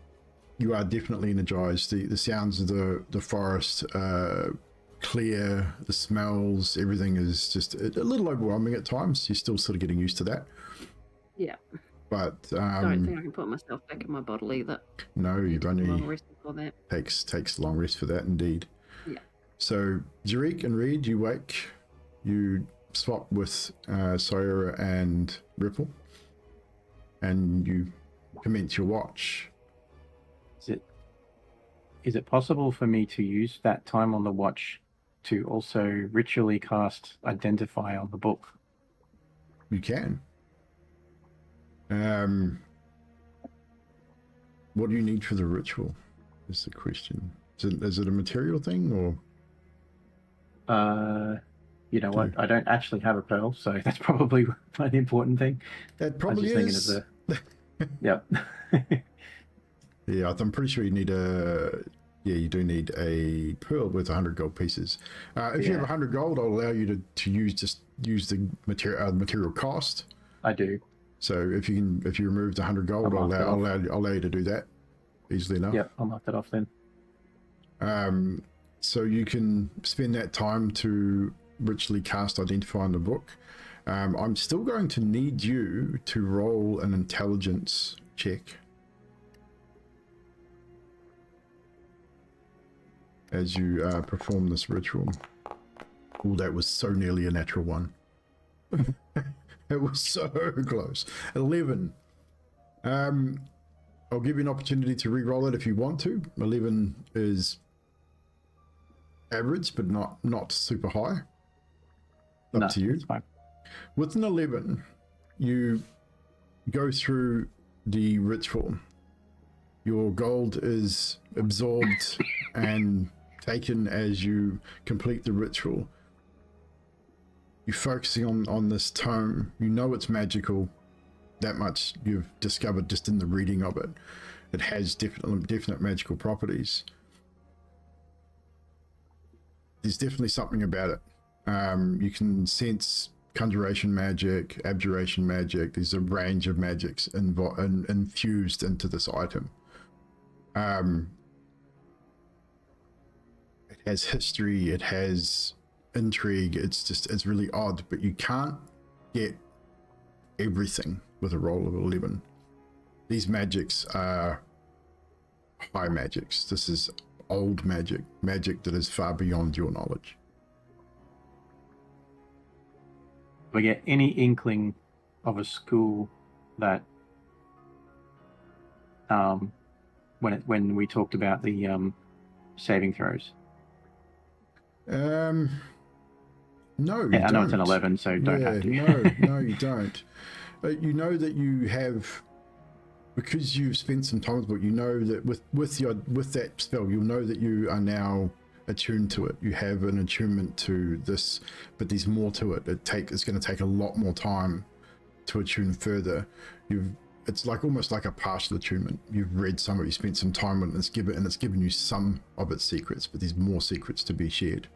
you are definitely energized. The sounds of the forest clear, the smells, everything is just a little overwhelming at times. You're still sort of getting used to that. Yeah. But I don't think I can put myself back in my bottle either. No, you've only long rest before that. Takes a long rest for that indeed. Yeah. So Jariq and Reid, you wake, you swap with Sawyer and Ripple, and you commence your watch. Is it possible for me to use that time on the watch to also ritually cast Identify on the book? You can. What do you need for the ritual? Is the question. Is it a material thing or? You know what? I don't actually have a pearl, so that's probably an important thing. That probably is. Yep. Yeah, I'm pretty sure you need you do need a pearl worth 100 gold pieces. If you have 100 gold, I'll allow you to use the material cost. I do. So if you remove the 100 gold, I'll allow you to do that easily enough. Yep, I'll mark that off then. So you can spend that time to ritually cast Identify on the book. I'm still going to need you to roll an intelligence check as you perform this ritual. Oh, that was so nearly a natural one. It was so close. 11. I'll give you an opportunity to re-roll it if you want to. 11 is average, but not super high. Up to you. That's fine. With an 11, you go through the ritual. Your gold is absorbed and take in as you complete the ritual. You're focusing on this tome. You know it's magical. That much you've discovered just in the reading of it. It has definite magical properties. There's definitely something about it. You can sense conjuration magic, abjuration magic. There's a range of magics infused into this item. It has history, it has intrigue. It's really odd, but you can't get everything with a roll of 11. These magics are high magics. This is old magic that is far beyond your knowledge. Do I get any inkling of a school that when we talked about the saving throws? No, you Yeah, I know it's an don't. 11, so don't have to. No, you don't. You know that you have, because you've spent some time with the book, you know that with that spell, you'll know that you are now attuned to it. You have an attunement to this, but there's more to it. It's going to take a lot more time to attune further. It's like almost like a partial attunement. You've read some of it, you spent some time with it, and it's given you some of its secrets, but there's more secrets to be shared.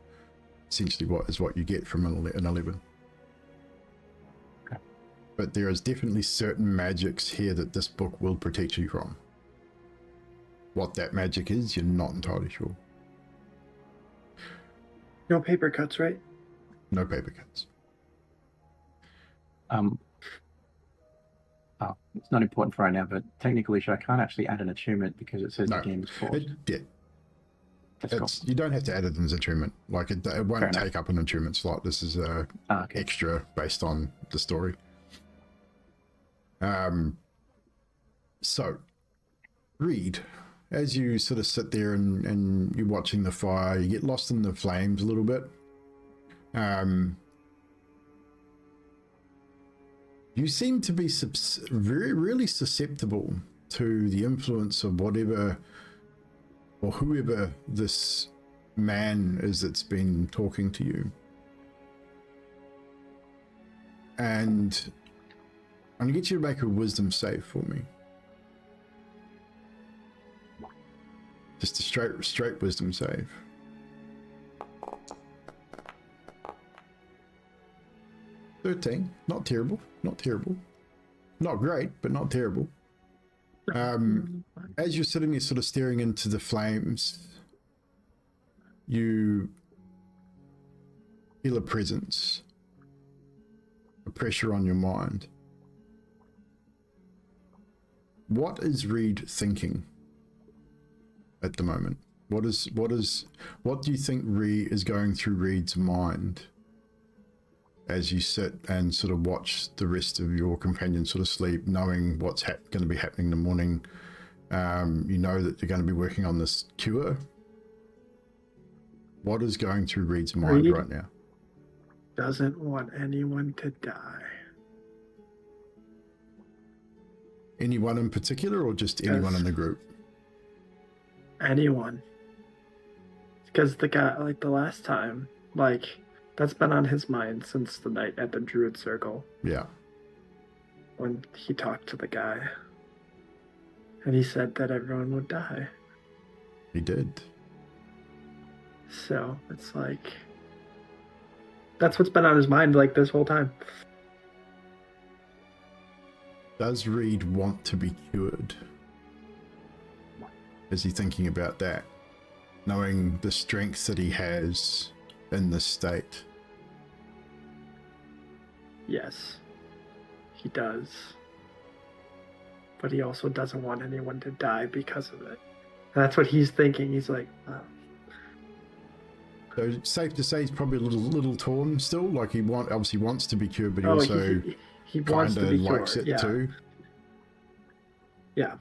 Essentially, what you get from an 11. Okay. But there is definitely certain magics here that this book will protect you from. What that magic is, you're not entirely sure. No paper cuts, right? No paper cuts. It's not important for right now, but technically, I can't actually add an attunement because it says No. the game is paused. That's cool. You don't have to add it as an attunement. Like it won't Fair take up an attunement slot. This is Okay. extra based on the story. So, Reid, as you sort of sit there and you're watching the fire, you get lost in the flames a little bit. You seem to be really susceptible to the influence of whatever or whoever this man is that's been talking to you. And I'm going to get you to make a wisdom save for me. Just a straight wisdom save. 13. Not terrible. Not terrible. Not great, but not terrible. As you're sitting there sort of staring into the flames, you feel a presence, a pressure on your mind. What is Reid thinking at the moment? What do you think Reid is going through Reid's mind as you sit and sort of watch the rest of your companions sort of sleep, knowing what's going to be happening in the morning? You know that they're going to be working on this cure. What is going through Reid's mind Reid right now? Doesn't want anyone to die. Anyone in particular, or just anyone in the group? Anyone. Because the guy, like the last time, like that's been on his mind since the night at the Druid Circle Yeah. when he talked to the guy. And he said that everyone would die. He did. So it's like that's what's been on his mind like this whole time. Does Reid want to be cured? Is he thinking about that? Knowing the strength that he has in this state? Yes, he does. But he also doesn't want anyone to die because of it. And that's what he's thinking. He's like, oh. So safe to say he's probably a little torn still. Like he obviously wants to be cured, but he Oh, also he wants kind to of be likes cured. it Yeah. too. Yeah.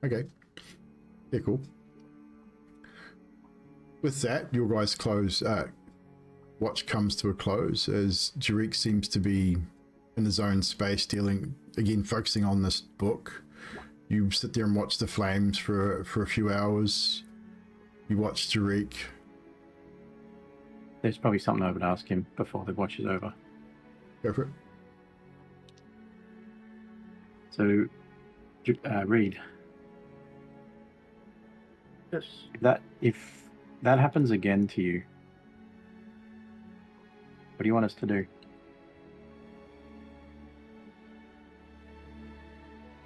Okay. Yeah, cool. With that, your guys' watch comes to a close as Jarek seems to be in his own space, focusing on this book. You sit there and watch the flames for a few hours. You watch Tariq. There's probably something I would ask him before the watch is over. Go for it. So, Reed, Yes. if that happens again to you, what do you want us to do?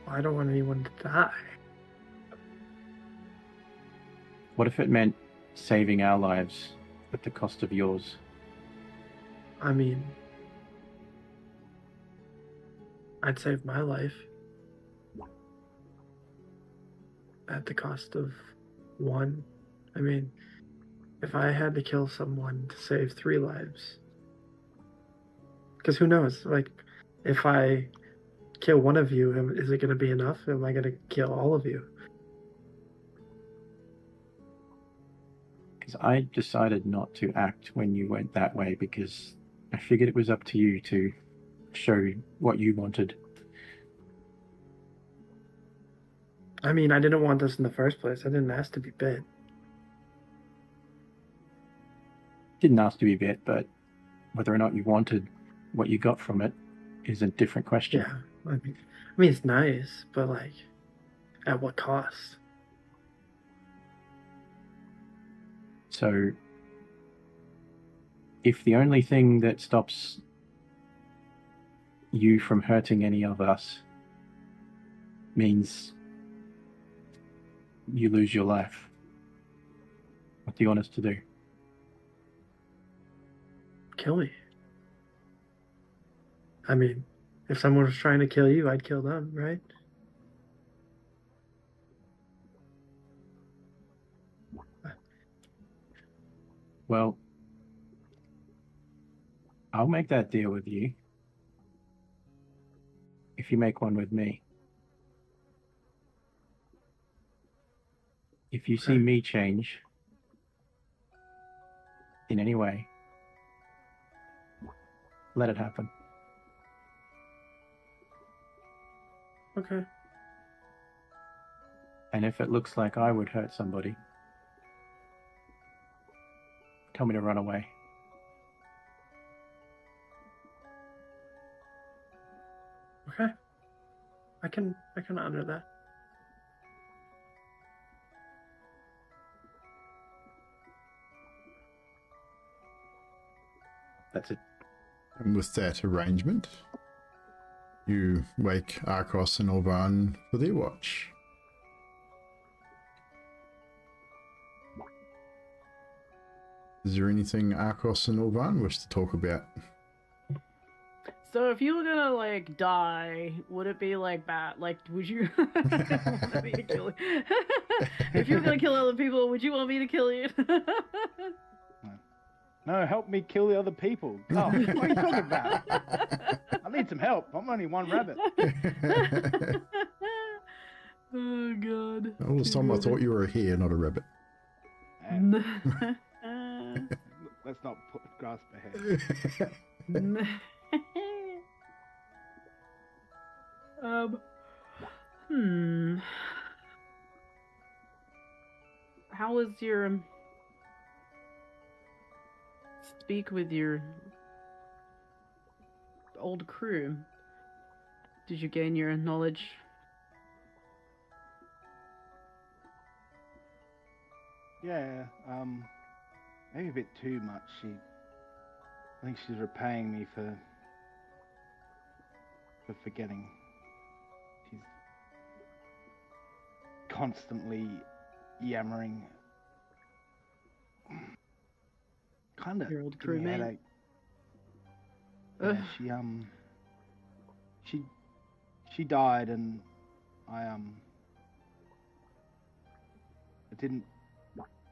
I don't want anyone to die. What if it meant saving our lives at the cost of yours? I mean, I'd save my life at the cost of one. I mean, if I had to kill someone to save 3 lives, because who knows? Like, if I kill one of you, is it going to be enough? Am I going to kill all of you? Because I decided not to act when you went that way because I figured it was up to you to show what you wanted. I mean, I didn't want this in the first place. I didn't ask to be bit. Didn't ask to be bit, but whether or not you wanted what you got from it is a different question. Yeah, I mean, it's nice, but like, at what cost? So, if the only thing that stops you from hurting any of us means you lose your life, what do you want us to do? Kill me. I mean, if someone was trying to kill you, I'd kill them, right? Well, I'll make that deal with you if you make one with me. If you see Okay. me change in any way, let it happen. Okay. And if it looks like I would hurt somebody, tell me to run away. Okay. I can honor that. That's it. And with that arrangement, you wake Arcos and Orvan for their watch. Is there anything Arcos and Orvan wish to talk about? So if you were gonna like die, would it be like bad? Like, would you want me to kill you? If you were gonna kill other people, would you want me to kill you? No, help me kill the other people. Oh, what are you talking about? I need some help. I'm only one rabbit. Oh god. All this time I thought you were a hare, not a rabbit. Let's not grasp ahead. How was your speak with your old crew? Did you gain your knowledge? Yeah, maybe a bit too much. I think she's repaying me for forgetting. She's constantly yammering. Kind of Your old crewmate? headache. Ugh. Yeah, she died, and I didn't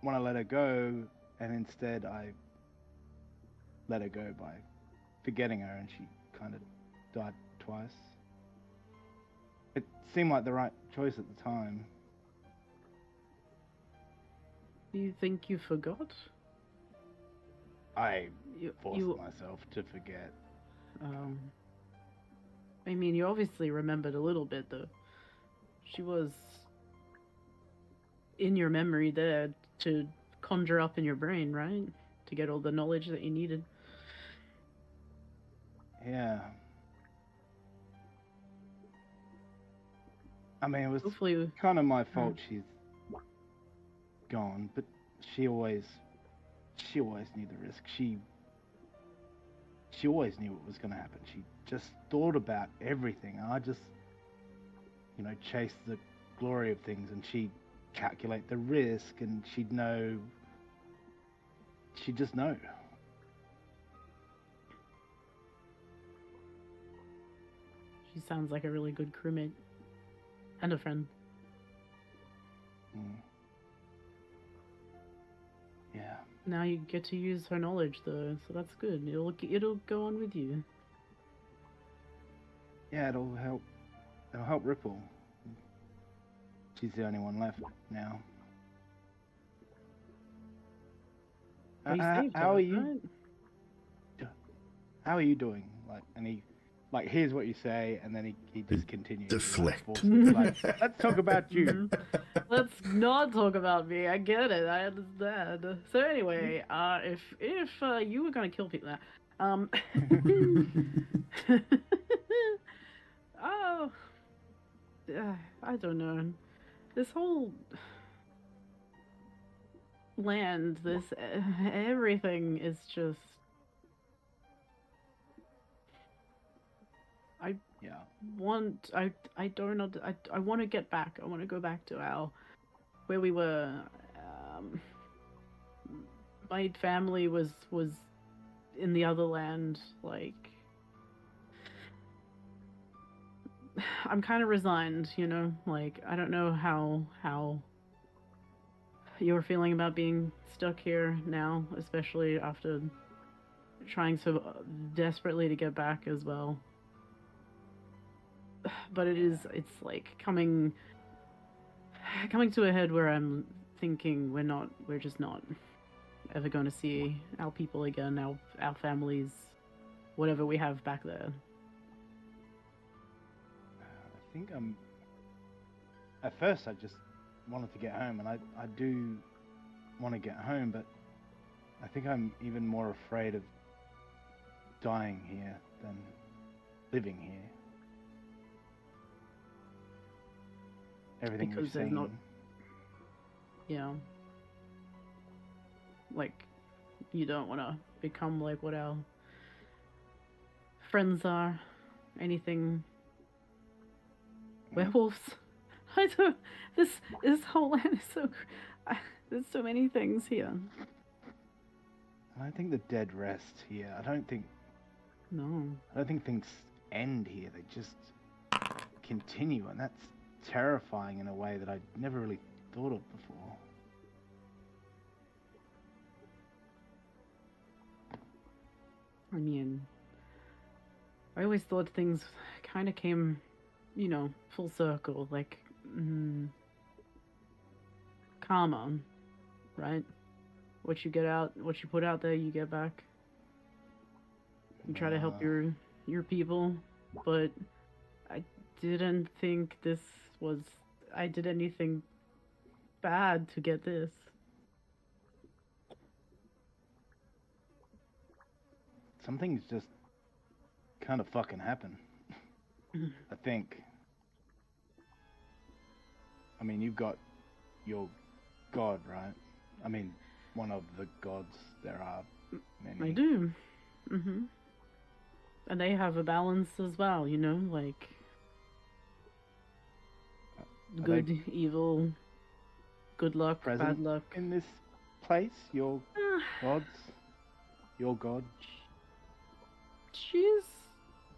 want to let her go, and instead I let her go by forgetting her, and she kind of died twice. It seemed like the right choice at the time. Do you think you forgot? I You, forced you myself to forget. I mean, you obviously remembered a little bit, though. She was in your memory there to conjure up in your brain, right? To get all the knowledge that you needed. Yeah. I mean, it was Hopefully, kind of my fault she's gone, but she always knew the risk. She always knew what was going to happen. She just thought about everything. I just, chased the glory of things, and she'd calculate the risk, and she'd know. She'd just know. she sounds like a really good crewmate and a friend. Mm. Yeah. Now you get to use her knowledge, though, so that's good. It'll go on with you. Yeah, it'll help. It'll help Ripple. She's the only one left now. But you saved How her, are you? right? How are you doing? And he, here's what you say, and then he just continues. Deflect. Let's talk about you. Mhm. Let's not talk about me. I get it. I understand. So anyway, if you were gonna kill people, oh, I don't know. This whole land, everything is just. Yeah. I don't know. I want to get back. I want to go back to where we were. My family was in the other land. Like, I'm kind of resigned, Like, I don't know how you're feeling about being stuck here now, especially after trying so desperately to get back as well. But it's like coming to a head where I'm thinking we're just not ever going to see our people again, our families, whatever we have back there. I think at first I just wanted to get home, and I do want to get home, but I think I'm even more afraid of dying here than living here. Everything Because we've there's seen. not- Yeah. Like, you don't want to become like what our friends are. Anything. Werewolves. I don't. This whole land is so. There's so many things here. I don't think the dead rest here. I don't think things end here. They just continue, and that's terrifying in a way that I never really thought of before. I mean, I always thought things kind of came, full circle. Like, karma, right? What you put out there, you get back. You try to help your people, but I didn't think I did anything bad to get this. Some things just kind of fucking happen. I think. I mean, you've got your god, right? I mean, one of the gods. There are many. I do. Mm-hmm. And they have a balance as well, like good, evil, good luck, bad present luck. in this place? Your gods? Your god? She's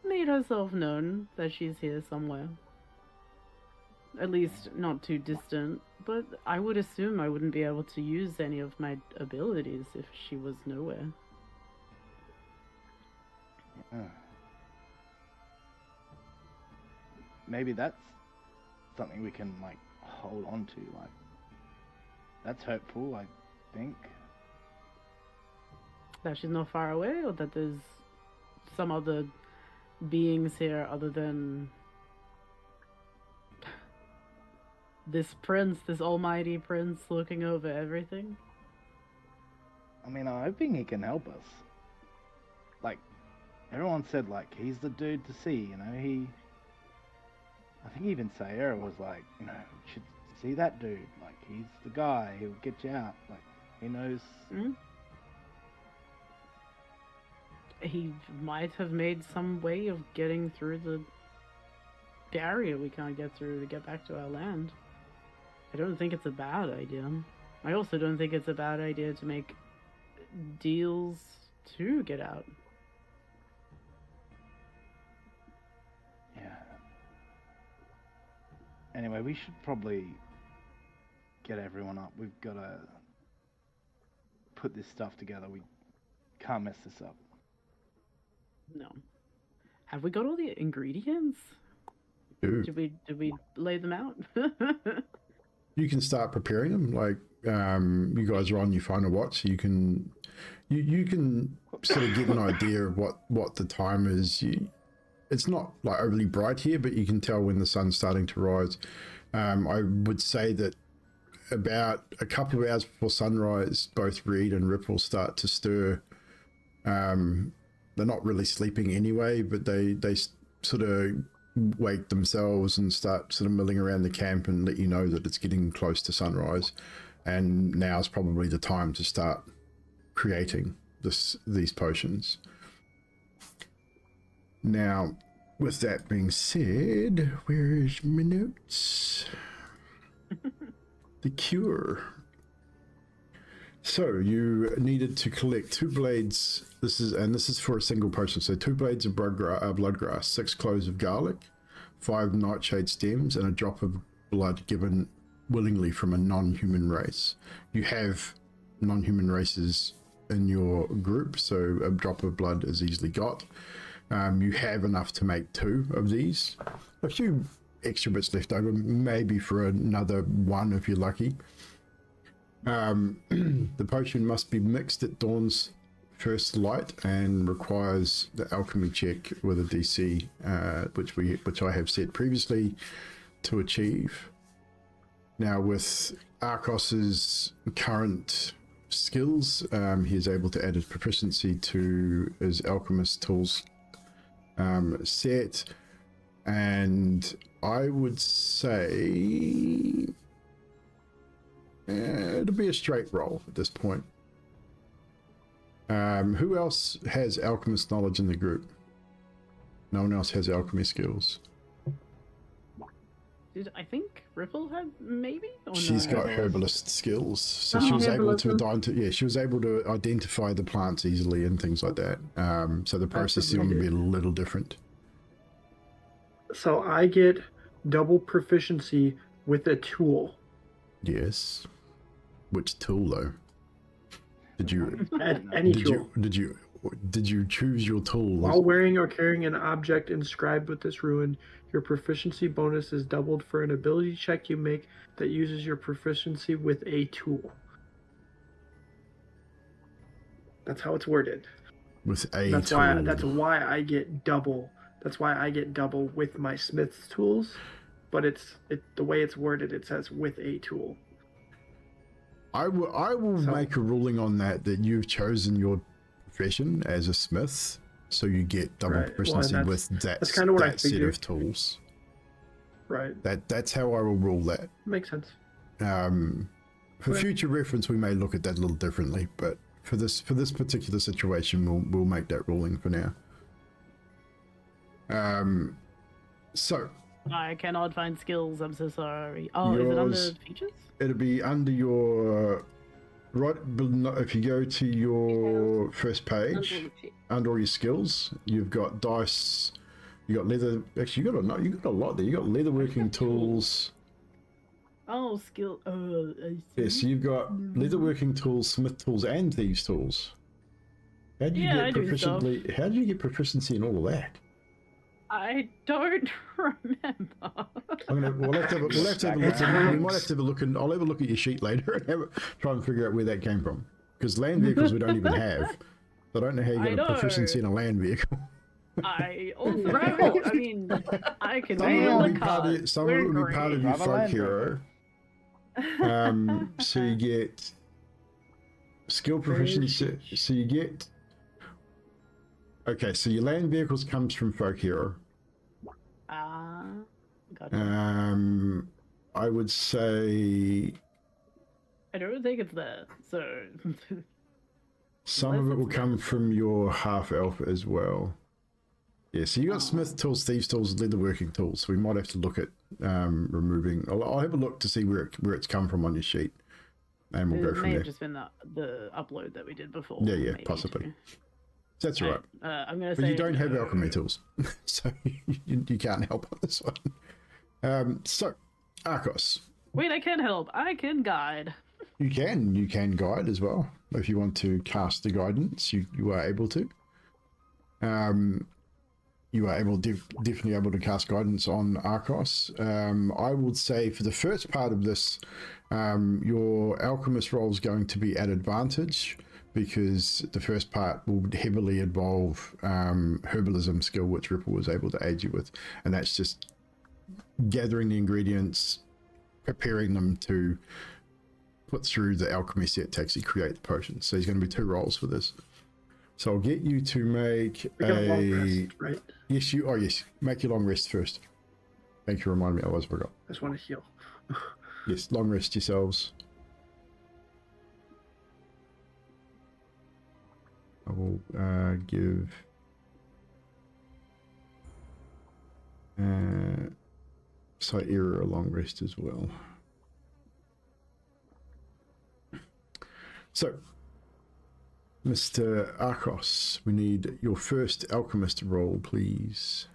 made herself known that she's here somewhere. At least not too distant, but I would assume I wouldn't be able to use any of my abilities if she was nowhere. Yeah. Maybe that's something we can hold on to. That's hopeful, I think. That she's not far away, or that there's some other beings here other than this prince, this almighty prince looking over everything. I mean, I'm hoping he can help us. Like, everyone said, like, he's the dude to see, you know, I think even Sayera was like, you know, you should see that dude, like, he's the guy, he'll get you out, like, he knows. Mm-hmm. He might have made some way of getting through the barrier we can't get through to get back to our land. I don't think it's a bad idea. I also don't think it's a bad idea to make deals to get out. Yeah. Anyway, we should probably get everyone up. We've got to put this stuff together. We can't mess this up. No. Have we got all the ingredients? Dude. Did we lay them out? You can start preparing them. Like, you guys are on your final watch, so you can sort of get an idea of what the time is. It's not like overly bright here, but you can tell when the sun's starting to rise. I would say that about a couple of hours before sunrise, both Reid and Ripple start to stir. They're not really sleeping anyway, but they sort of wake themselves and start sort of milling around the camp and let you know that it's getting close to sunrise, and now's probably the time to start creating these potions. Now, with that being said, where is my notes? The cure. So you needed to collect 2 blades. This is for a single potion. So 2 blades of bloodgrass, 6 cloves of garlic, 5 nightshade stems, and a drop of blood given willingly from a non-human race. You have non-human races in your group, so a drop of blood is easily got. You have enough to make 2 of these. A few extra bits left over, maybe for another 1 if you're lucky. The potion must be mixed at dawn's first light and requires the alchemy check with a DC, which I have set previously to achieve. Now, with Arcos's current skills, he is able to add his proficiency to his alchemist tools set, and I would say it'll be a straight roll at this point. Who else has alchemist knowledge in the group? No one else has alchemy skills. I think Ripple had maybe? Or She's no? got herbalist skills, so she was able to she was able to identify the plants easily and things like that. So the process is going to be a little different. So I get double proficiency with a tool. Yes. Which tool though? Did you Any tool. Did you choose your tool? While wearing or carrying an object inscribed with this rune, your proficiency bonus is doubled for an ability check you make that uses your proficiency with a tool. That's how it's worded. With a that's tool. That's why I get double. That's why I get double with my smith's tools, but the way it's worded, it says with a tool. I will make a ruling on that you've chosen your profession as a smith, so you get double proficiency with that's kind of what I set figured. of tools. Right. That's how I will rule that. Makes sense. For future reference, we may look at that a little differently, but for this particular situation, we'll make that ruling for now. So I cannot find skills. I'm so sorry. Oh, is it under features? It'll be under your right. If you go to your first page, under all your skills, you've got dice. You got leather. Actually, you got a lot there. You got leatherworking tools. Oh, skill. Oh, I see. Yes, so you've got leatherworking tools, smith tools, and thieves tools. How did you get proficiency in all of that? I don't remember. We'll have to have a look. We might have to have a look, and I'll have a look at your sheet later and try and figure out where that came from. Because land vehicles we don't even have. I don't know how you got a proficiency in a land vehicle. I also don't. I mean, I can Some of it wheel will a be car. part of your folk hero. So you get skill proficiency. So you get. Okay, so your land vehicles comes from folk hero. Gotcha. I would say I don't think it's that. So. some of it will come from your half elf as well. Yeah, so you got smith tools, thieves tools, leatherworking tools. So we might have to look at removing. I'll have a look to see where it's come from on your sheet, and we'll go It from may there. have just been the upload that we did before. Yeah, maybe, possibly. too. That's all right. I'm gonna But say you don't have alchemy tools, so you can't help on this one. So, Arcos, Wait, I can help. I can guide. you can guide as well if you want to cast the guidance. You are able to. You are definitely able to cast guidance on Arcos. I would say for the first part of this, your alchemist role is going to be at advantage, because the first part will heavily involve herbalism skill, which Ripple was able to aid you with, and that's just gathering the ingredients, preparing them to put through the alchemy set to actually create the potion. So there's going to be 2 roles for this. So I'll get you to make We got a long rest, right? Yes, yes. Make your long rest first. Thank you for reminding me. Otherwise, I forgot. I just want to heal. Yes, long rest yourselves. I will give Site Error a long rest as well. So, Mr. Arcos, we need your first alchemist roll, please.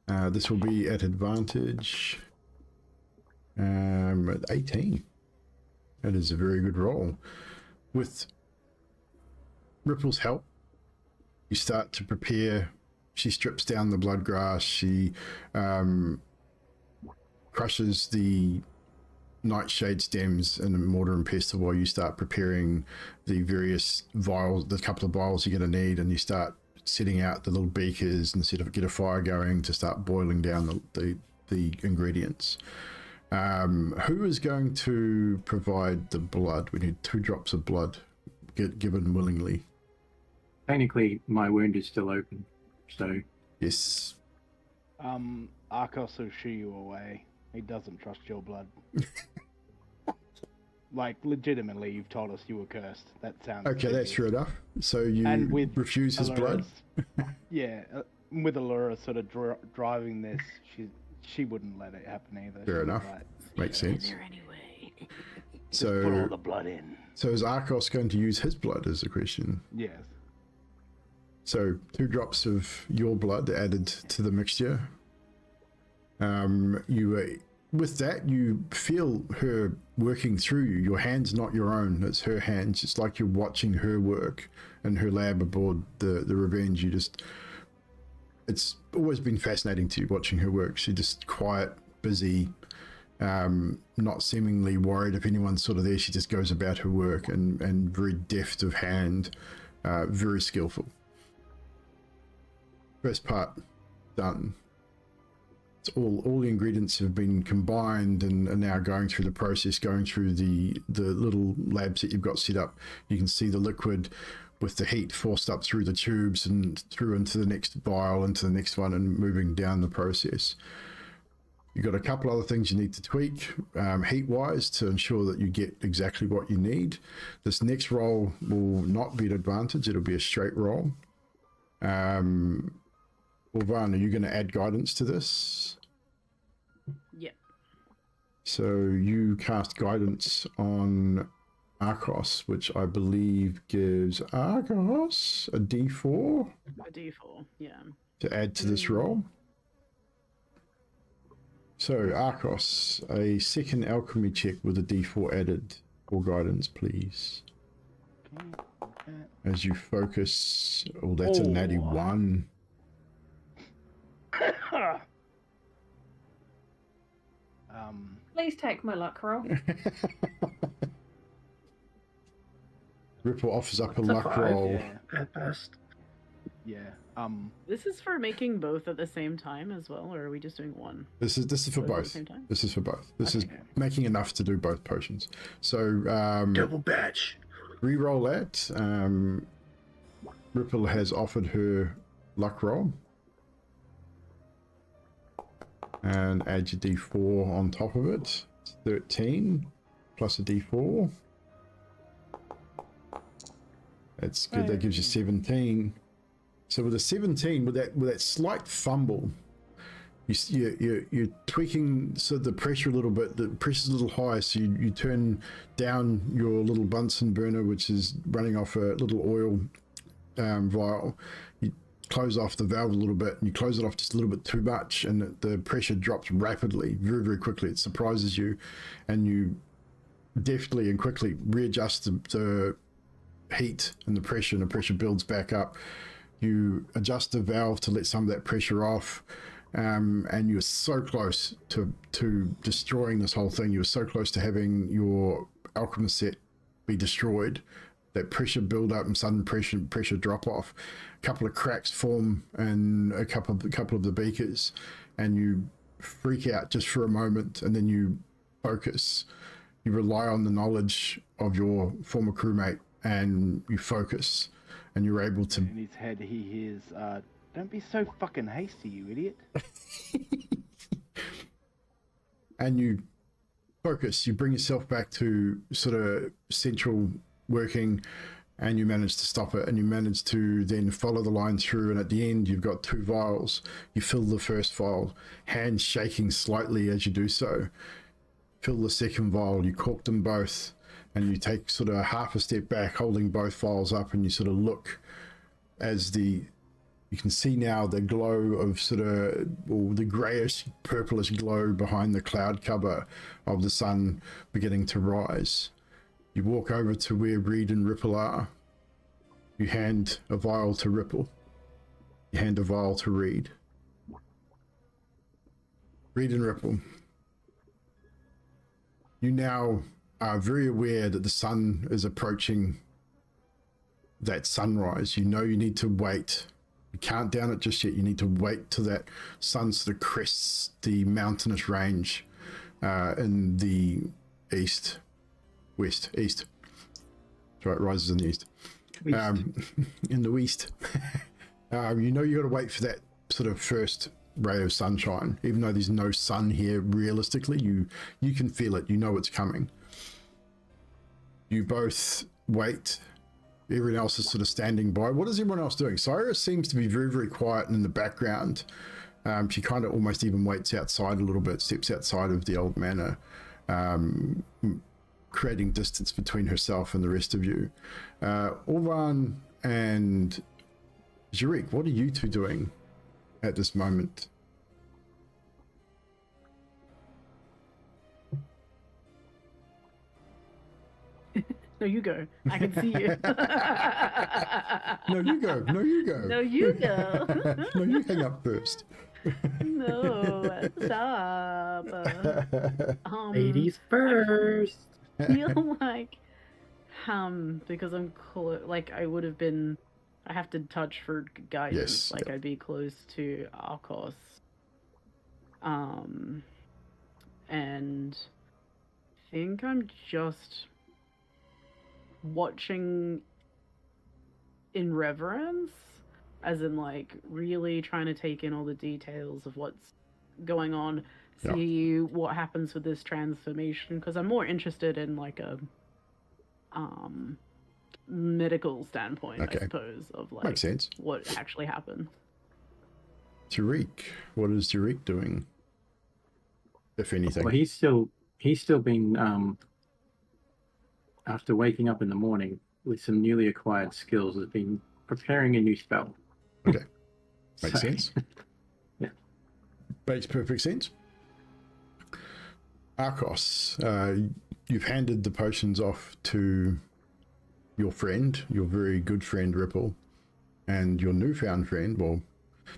This will be at advantage. At 18. That is a very good roll. With Ripple's help, you start to prepare. She strips down the blood grass. She crushes the nightshade stems in a mortar and pestle while you start preparing the various vials, the couple of vials you're going to need, and you start setting out the little beakers and get a fire going to start boiling down the ingredients. Who is going to provide the blood? We need 2 drops of blood given willingly. Technically, my wound is still open, so Yes. Arcos will shoo you away. He doesn't trust your blood. Like, legitimately, you've told us you were cursed. That sounds Okay, that's fair enough. So you And with refuse his blood? Yeah, with Allura sort of driving this, she wouldn't let it happen either. Fair She was enough. like, Makes sense. There anyway. put all So, the blood in. so is Arcos going to use his blood is the question. Yes. So 2 drops of your blood added to the mixture. With that, you feel her working through you. Your hand's not your own. It's her hands. It's like you're watching her work in her lab aboard the Revenge. It's always been fascinating to you watching her work. She's just quiet, busy, not seemingly worried if anyone's sort of there. She just goes about her work and very deft of hand, very skillful. First part done. It's all the ingredients have been combined and are now going through the process, going through the little labs that you've got set up. You can see the liquid with the heat forced up through the tubes and through into the next vial, into the next one, and moving down the process. You've got a couple other things you need to tweak heat-wise to ensure that you get exactly what you need. This next roll will not be an advantage. It'll be a straight roll. Ulvan, are you going to add guidance to this? Yep. So you cast guidance on Arcos, which I believe gives Arcos a D4 A D4, yeah. to add to this roll. So Arcos, a second alchemy check with a D4 added for guidance, please. As you focus, oh, that's a natty 1. Please take my luck roll. Ripple offers up a It's a luck 5. roll. Yeah. At best. Yeah. This is for making both at the same time as well, or are we just doing one? This is for Both at the both. same time? This is for both. This is Okay. making enough to do both potions. So Double batch. re-roll that. Ripple has offered her luck roll. And add your d4 on top of it. It's 13 plus a d4. That's good. That gives you 17. So with a 17, with that slight fumble, you're tweaking the pressure a little bit. The pressure's a little high, so you turn down your little Bunsen burner, which is running off a little oil vial. You close off the valve a little bit, and you close it off just a little bit too much, and the pressure drops rapidly, very, very quickly. It surprises you, and you deftly and quickly readjust the heat and the pressure builds back up. You adjust the valve to let some of that pressure off, and you're so close to destroying this whole thing. You're so close to having your alchemist set be destroyed. That pressure build up and sudden pressure drop off. A couple of cracks form in a couple of the beakers, and you freak out just for a moment, and then you focus. You rely on the knowledge of your former crewmate, and you focus, and you're able to. In his head, he hears, "Don't be so fucking hasty, you idiot." And you focus. You bring yourself back to sort of central working, and you manage to stop it, and you manage to then follow the line through, and at the end you've got 2 vials. You fill the first vial, hands shaking slightly as you do so. Fill the second vial, you cork them both, and you take sort of half a step back, holding both vials up, and you sort of look as you can see now the glow of the grayish purplish glow behind the cloud cover of the sun beginning to rise. You walk over to where Reid and Ripple are. You hand a vial to Ripple. You hand a vial to Reid. Reid and Ripple, you now are very aware that the sun is approaching that sunrise. You know you need to wait. You can't down it just yet. You need to wait till that sun sort of crests the mountainous range in the east. That's right, rises in the east. In the west. You know you got to wait for that sort of first ray of sunshine, even though there's no sun here realistically. You can feel it. You know it's coming. You both wait. Everyone else is sort of standing by. What is everyone else doing? Cyrus seems to be very, very quiet in the background. She kind of almost even waits outside a little bit, steps outside of the old manor, creating distance between herself and the rest of you. Orvan and Jarek, what are you two doing at this moment? No, you go. I can see you. No, you go. No, you go. No, you go. No, you hang up first. No, stop. Ladies first. I feel like, because I'm like I would have been, I have to touch for guidance. Yes, Like yeah. I'd be close to Arcos. And I think I'm just watching in reverence, as in like really trying to take in all the details of what's going on, see what happens with this transformation, because I'm more interested in like a medical standpoint, I Okay. suppose, of like Makes sense. what actually happened. Jarek, what is Jarek doing? If anything. Well, he's still been after waking up in the morning with some newly acquired skills, has been preparing a new spell. Okay. Makes So- sense. Yeah. Makes perfect sense. Arcos, you've handed the potions off to your friend, your very good friend Ripple, and your newfound friend, well,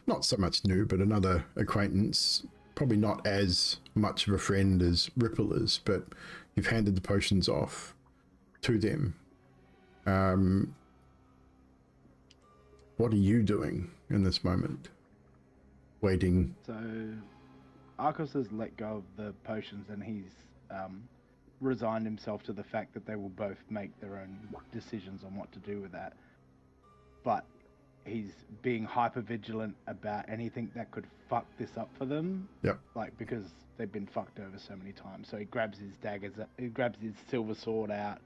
not so much new, but another acquaintance, probably not as much of a friend as Ripple is, but you've handed the potions off to them. What are you doing in this moment, waiting. So Arcos has let go of the potions and he's resigned himself to the fact that they will both make their own decisions on what to do with that. But he's being hyper vigilant about anything that could fuck this up for them. Yep. Like, because they've been fucked over so many times. So he grabs his daggers, he grabs his silver sword out,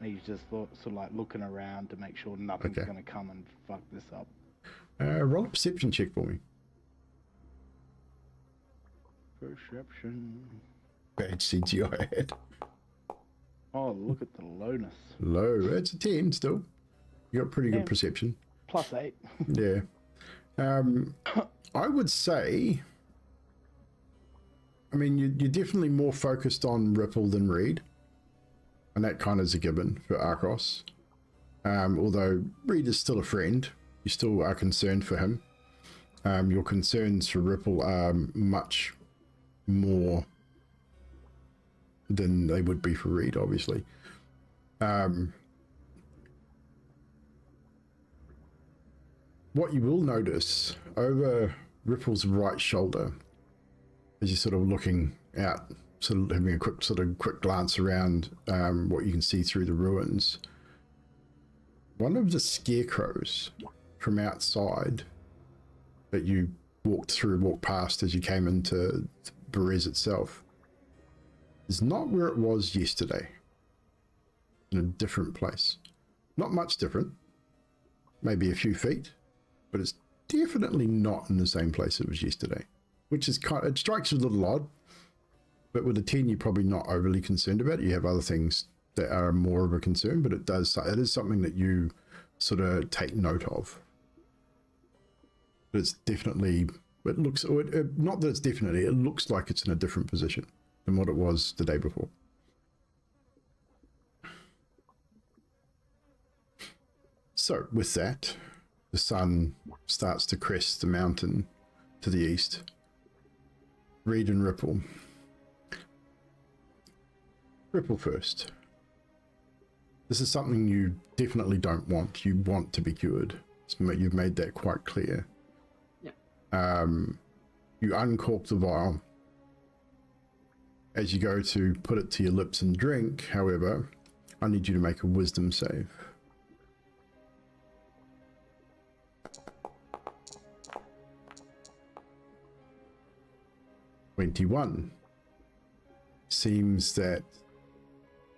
and he's just sort of like looking around to make sure nothing's going to come and fuck this up. Roll a perception check for me. Perception. Bad CGI head. Oh, look at the lowness. Low. It's a 10 still. You got pretty good Yeah. perception. +8. Yeah. I would say, I mean, you're definitely more focused on Ripple than Reid. And that kind of is a given for Arcos. Although Reid is still a friend. You still are concerned for him. Your concerns for Ripple are much more than they would be for Reid, obviously. What you will notice over Ripple's right shoulder, as you're sort of looking out, sort of having a quick glance around what you can see through the ruins, one of the scarecrows from outside that you walked past as you came into Berez itself is not where it was yesterday. In a different place. Not much different. Maybe a few feet. But it's definitely not in the same place it was yesterday. Which is it strikes you a little odd. But with a 10, you're probably not overly concerned about it. You have other things that are more of a concern, but it is something that you sort of take note of. But it's definitely, it looks like it's in a different position than what it was the day before. So with that, the sun starts to crest the mountain to the east. Reid and Ripple. Ripple first. This is something you definitely don't want. You want to be cured. You've made that quite clear. Yeah. You uncork the vial. As you go to put it to your lips and drink, however, I need you to make a wisdom save. (21). Seems that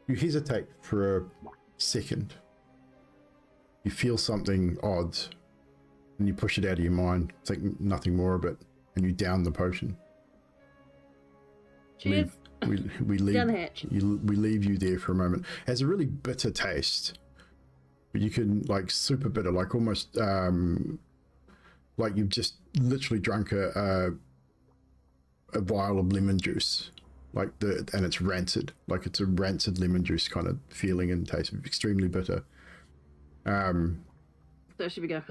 you hesitate for a second. You feel something odd, and you push it out of your mind, think nothing more of it, and you down the potion. Cheers. We leave Down the hatch. we leave you there for a moment. It has a really bitter taste, but you can, like, super bitter, like almost like you've just literally drunk a vial of lemon juice, and it's rancid, like it's a rancid lemon juice kind of feeling and taste, extremely bitter. So should we go?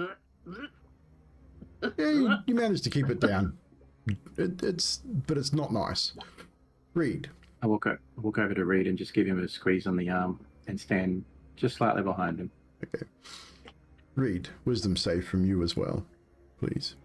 Yeah, you managed to keep it down. But it's not nice. Reid. I walk over to Reid and just give him a squeeze on the arm and stand just slightly behind him. Okay. Reid, wisdom save from you as well, please.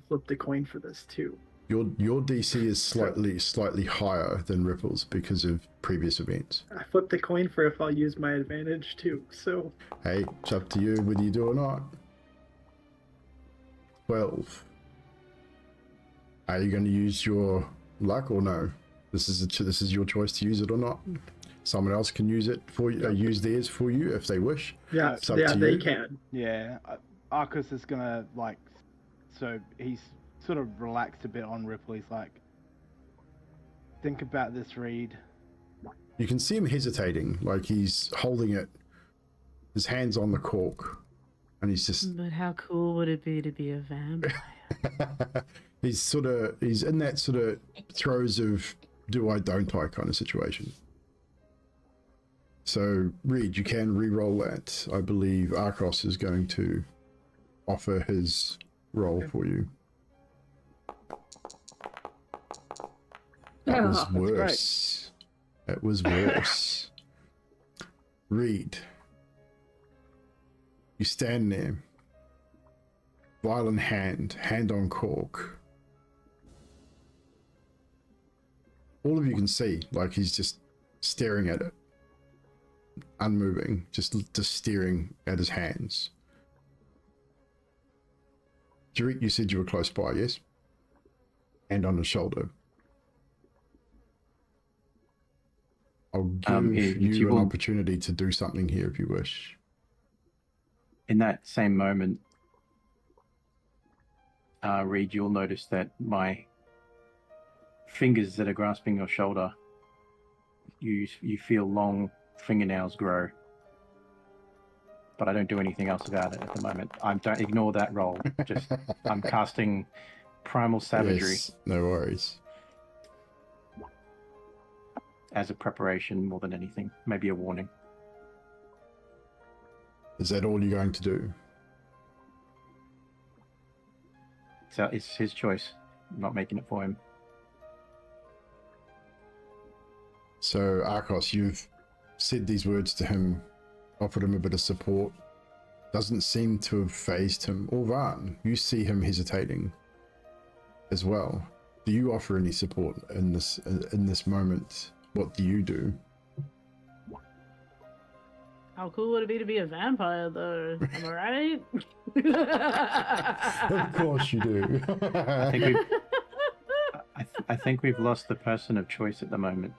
Flip the coin for this too. Your DC is slightly higher than Ripple's because of previous events. I flipped the coin for if I'll use my advantage too. So Hey, it's up to you whether you do or not. 12. Are you going to use your luck or no? This is your choice to use it or not. Someone else can use it for you. Use theirs for you if they wish. yeah, It's up yeah, to they you. can. Yeah, Arcos is gonna, like, so he's sort of relaxed a bit on Ripple. He's like, think about this, Reid. You can see him hesitating, like he's holding it, his hands on the cork, and he's just. But how cool would it be to be a vampire? he's in that sort of throes of do I, don't I kind of situation. So, Reid, you can re-roll that. I believe Arcos is going to offer his roll for you. That was Oh, worse. That was worse. Reid, You stand there, vial in hand, hand on cork. All of you can see, like, he's just staring at it, unmoving, just staring at his hands. Jarek, you said you were close by, yes? Hand on his shoulder. I'll give you an opportunity to do something here if you wish. In that same moment, Reid, you'll notice that my fingers that are grasping your shoulder, you feel long fingernails grow. But I don't do anything else about it at the moment. Don't ignore that roll. Just I'm casting primal savagery. Yes, no worries. As a preparation more than anything. Maybe a warning. Is that all you're going to do? So it's his choice. I'm not making it for him. So, Arcos, you've said these words to him, offered him a bit of support. Doesn't seem to have phased him. Or Van, you see him hesitating as well. Do you offer any support in this moment? What do you do? How cool would it be to be a vampire, though? Am I right? Of course you do. I think we've lost the person of choice at the moment.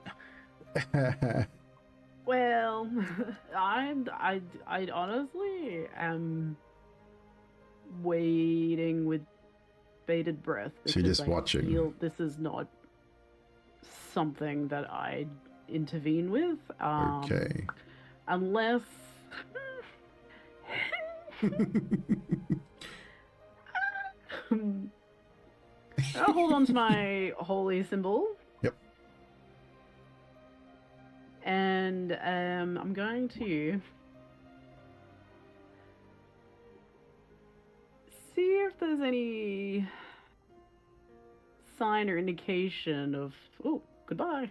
Well, I honestly am waiting with bated breath. So you're just I watching. feel this is not something that I intervene with. Okay. Unless. I'll hold on to my holy symbol. Yep. And I'm going to see if there's any sign or indication of. Oh, goodbye.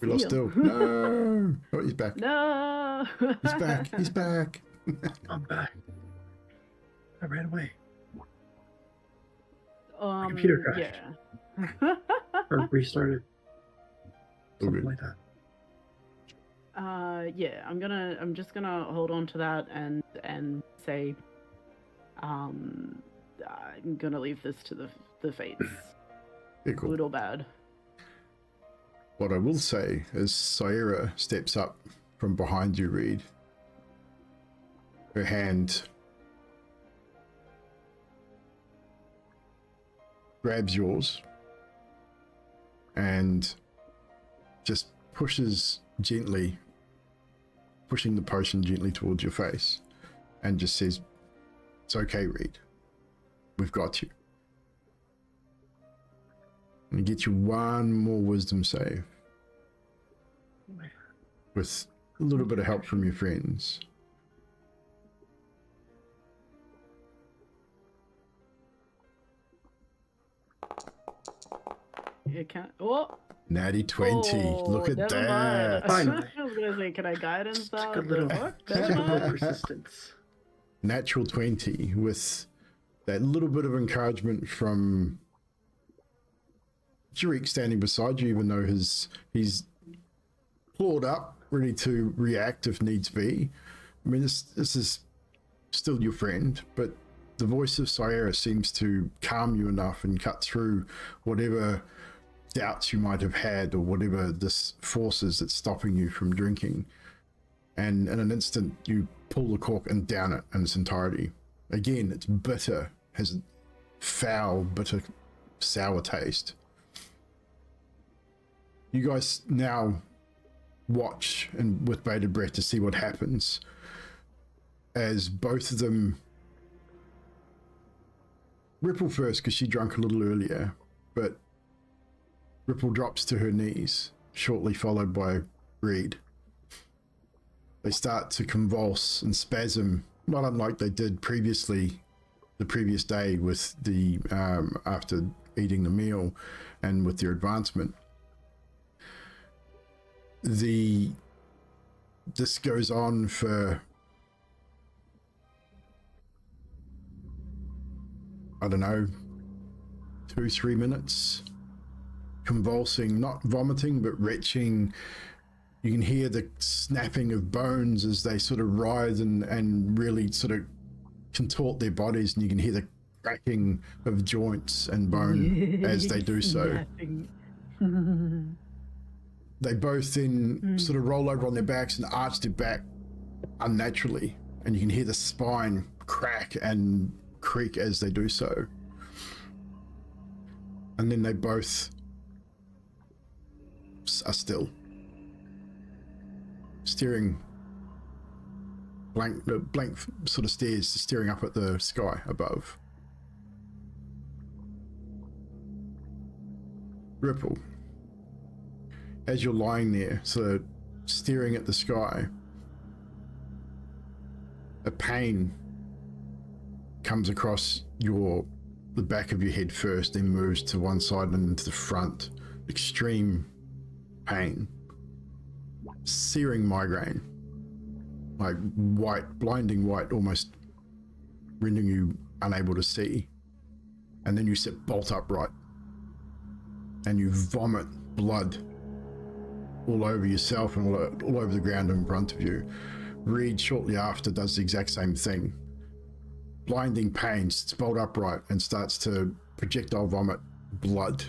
We lost See ya. Dill. No. Oh, he's back. No. He's back. He's back. I'm back. I ran away. Computer crashed. Yeah. Or restarted. All Something good. like that. Yeah, I'm just gonna hold on to that and say, I'm gonna leave this to the fates, Yeah, cool. good or bad. What I will say is Saira steps up from behind you, Reid. Her hand grabs yours and just pushes gently, pushing the potion gently towards your face, and just says, "It's okay, Reid. We've got you." And get you one more wisdom save with a little bit of help from your friends. You can't. Oh, Natty 20. Look at never that. mind. Finally. I was gonna say, can I guidance that? Good little, Fuck, just never a little mind. persistence. Natural 20 with that little bit of encouragement from Jarek standing beside you, even though he's clawed up, ready to react if needs be. I mean, this is still your friend, but the voice of Saira seems to calm you enough and cut through whatever doubts you might have had or whatever this force is that's stopping you from drinking. And in an instant, you pull the cork and down it in its entirety. Again, it's bitter, has a foul, bitter, sour taste. You guys now watch and with bated breath to see what happens as both of them. Ripple first because she drank a little earlier, but Ripple drops to her knees, shortly followed by Reid. They start to convulse and spasm, not unlike they did previously, the previous day with the after eating the meal and with their advancement. This goes on for I don't know, 2-3 minutes, convulsing, not vomiting, but retching. You can hear the snapping of bones as they sort of writhe and really sort of contort their bodies, and you can hear the cracking of joints and bone as they do so. They both then sort of roll over on their backs and arch their back unnaturally, and you can hear the spine crack and creak as they do so. And then they both are still, staring blank sort of stares, staring up at the sky above. Ripple, as you're lying there, sort of staring at the sky, a pain comes across the back of your head first, then moves to one side and to the front. Extreme pain, searing migraine, like white, blinding white, almost rendering you unable to see. And then you sit bolt upright and you vomit blood all over yourself and all over the ground in front of you. Reid shortly after does the exact same thing. Blinding pain, sits bolt upright and starts to projectile vomit blood.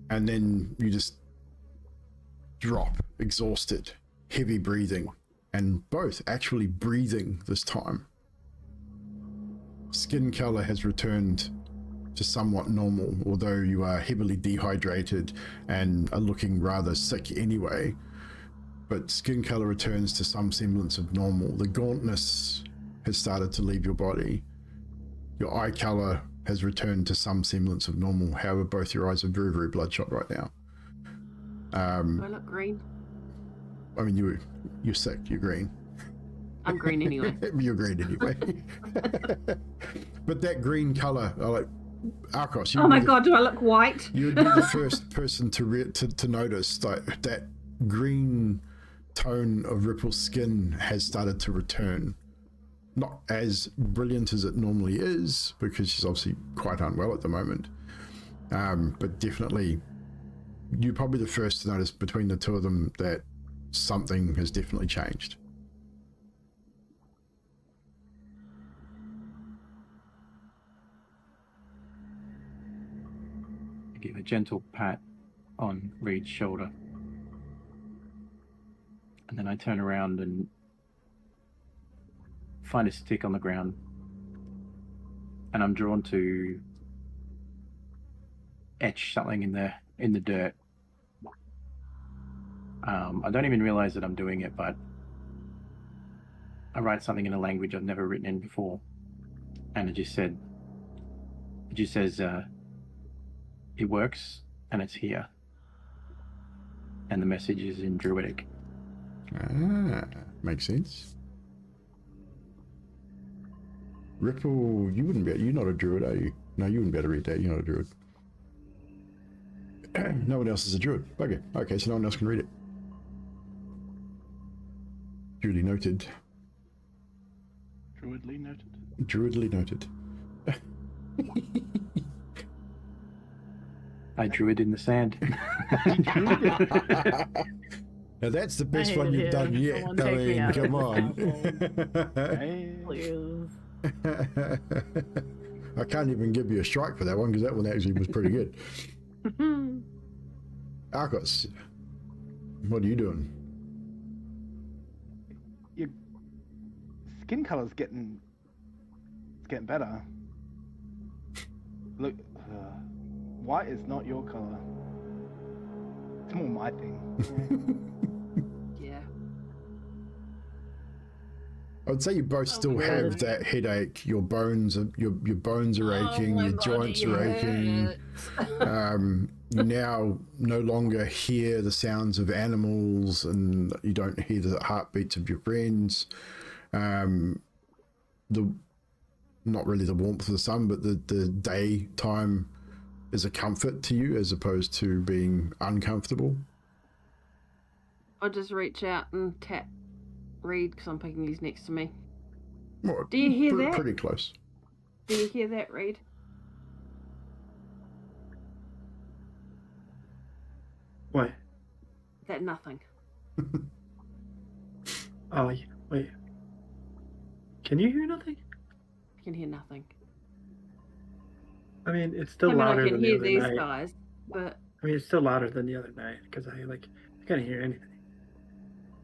And then you just drop, exhausted, heavy breathing, and both actually breathing this time. Skin color has returned to somewhat normal, although you are heavily dehydrated and are looking rather sick anyway. But skin color returns to some semblance of normal. The gauntness has started to leave your body. Your eye color has returned to some semblance of normal. However, both your eyes are very, very bloodshot right now. Do I look green? I mean, you're sick. You're green. I'm green anyway. You're green anyway. But that green color, like Arcos. Oh my god, do I look white? You would be the first person to notice that green tone of Ripple's skin has started to return. Not as brilliant as it normally is, because she's obviously quite unwell at the moment. But definitely, you're probably the first to notice between the two of them that something has definitely changed. I give a gentle pat on Reid's shoulder. And then I turn around and find a stick on the ground. And I'm drawn to etch something in the dirt. I don't even realize that I'm doing it, but I write something in a language I've never written in before. And it just says, it works and it's here. And the message is in Druidic. Ah, makes sense. Ripple, you're not a druid, are you? No, you wouldn't be able to read that. You're not a druid. No one else is a druid. Okay, so no one else can read it. Duly noted. Druidly noted. Druidly noted. I drew it in the sand. Now that's the best one you've done yet. Someone take me out Come of on. Please. I can't even give you a strike for that one because that one actually was pretty good. Arcos, what are you doing? Your skin color's getting better. Look, white is not your color. It's more my thing. Yeah. I would say you both still have that headache. Your bones are aching. Your joints are aching. You now no longer hear the sounds of animals, and you don't hear the heartbeats of your friends. Not really the warmth of the sun, but the daytime is a comfort to you as opposed to being uncomfortable. I'll just reach out and tap Reid because I'm thinking he's next to me. Well, Do you hear that? Pretty close. Do you hear that, Reid? What? That nothing. Oh, wait. Can you hear nothing? I can hear nothing. I mean, it's still I mean, I louder can than the hear other these night. guys, but I mean, it's still louder than the other night because I can't hear anything.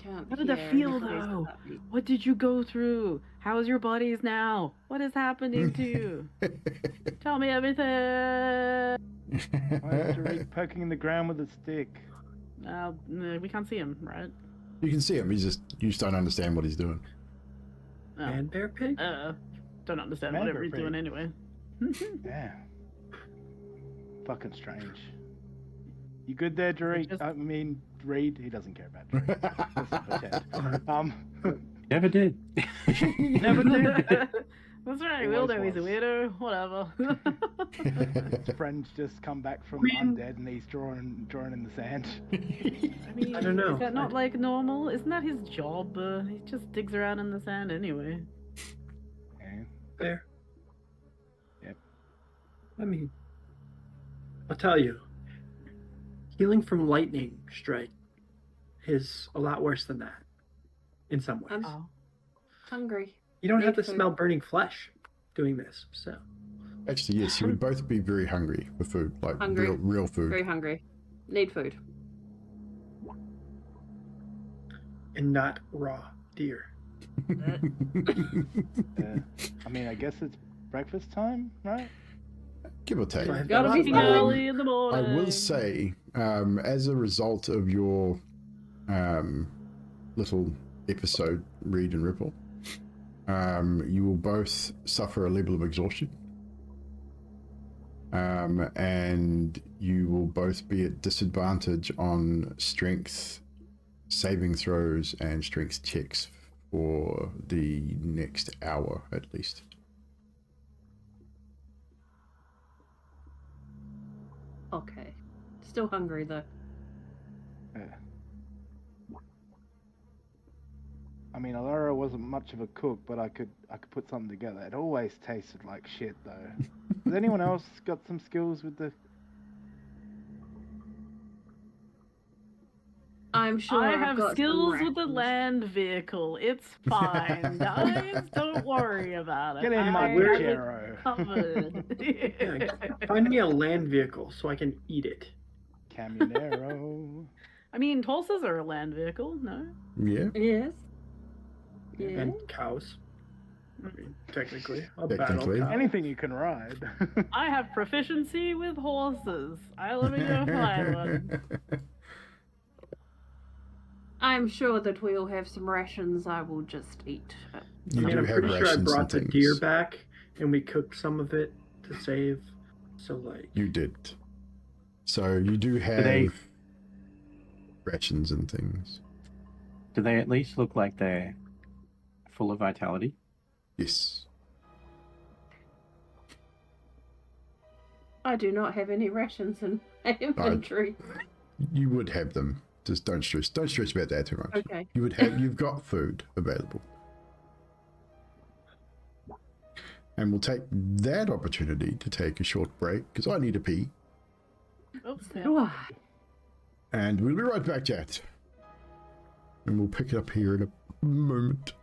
can't How did that hear feel, anybody's though? heartbeat. What did you go through? How is your bodies now? What is happening to you? Tell me everything. Why is Jarek poking in the ground with a stick? We can't see him, right? You can see him. You just don't understand what he's doing. Oh. Man, bear, pig. Don't understand Man, whatever bear, he's doing pig. anyway. Yeah. Fucking strange. You good there, Jarek? just- I mean, Reid. He doesn't care about Jarek. Let's not pretend. Never did. Never did. That's right, we'll Always know he's a was. weirdo. Whatever. His friend's just come back from mean- undead and he's drawing in the sand. I mean, I don't know. is that not like normal? Isn't that his job? He just digs around in the sand anyway. Yeah. Fair. Yep. I mean, I'll tell you, healing from lightning strike is a lot worse than that. In some ways, I'm Oh. hungry. you don't have need to food. smell burning flesh doing this. So Actually, yes, you would both be very hungry for food, like Hungry. real food. Very hungry. Need food. and not raw deer. Yeah. I mean, I guess it's breakfast time, right? Give or take. I've Gotta got be some- Fucking early in the I morning. will say, as a result of your little episode, Reid and Ripple, you will both suffer a level of exhaustion. And you will both be at disadvantage on strength saving throws and strength checks for the next hour at least. Okay. Still hungry though. Yeah. I mean, Alara wasn't much of a cook, but I could put something together. It always tasted like shit, though. Has anyone else got some skills with the? I'm sure I I've have got some skills with the rations. land vehicle. It's fine, guys. Don't worry about it. Get in my I have it Jero. covered. Yeah, find me a land vehicle so I can eat it. Camionero. I mean, Tulsas are a land vehicle, no? Yeah. Yes. Yeah. And cows. I mean, technically, a Technically. battle cow. Anything you can ride. I have proficiency with horses. Let me go find one. I'm sure that we'll have some rations I will just eat. You I mean, do I'm have pretty sure I rations brought and the things. deer back, and we cooked some of it to save. So like, You did. So you do have they- rations and things. Do they at least look like they're full of vitality? Yes. I do not have any rations in my inventory. You would have them. Just don't stress. Don't stress about that too much. Okay. You would have. You've got food available. And we'll take that opportunity to take a short break because I need a pee. Oh, snap. Do I? And we'll be right back, chat. And we'll pick it up here in a moment.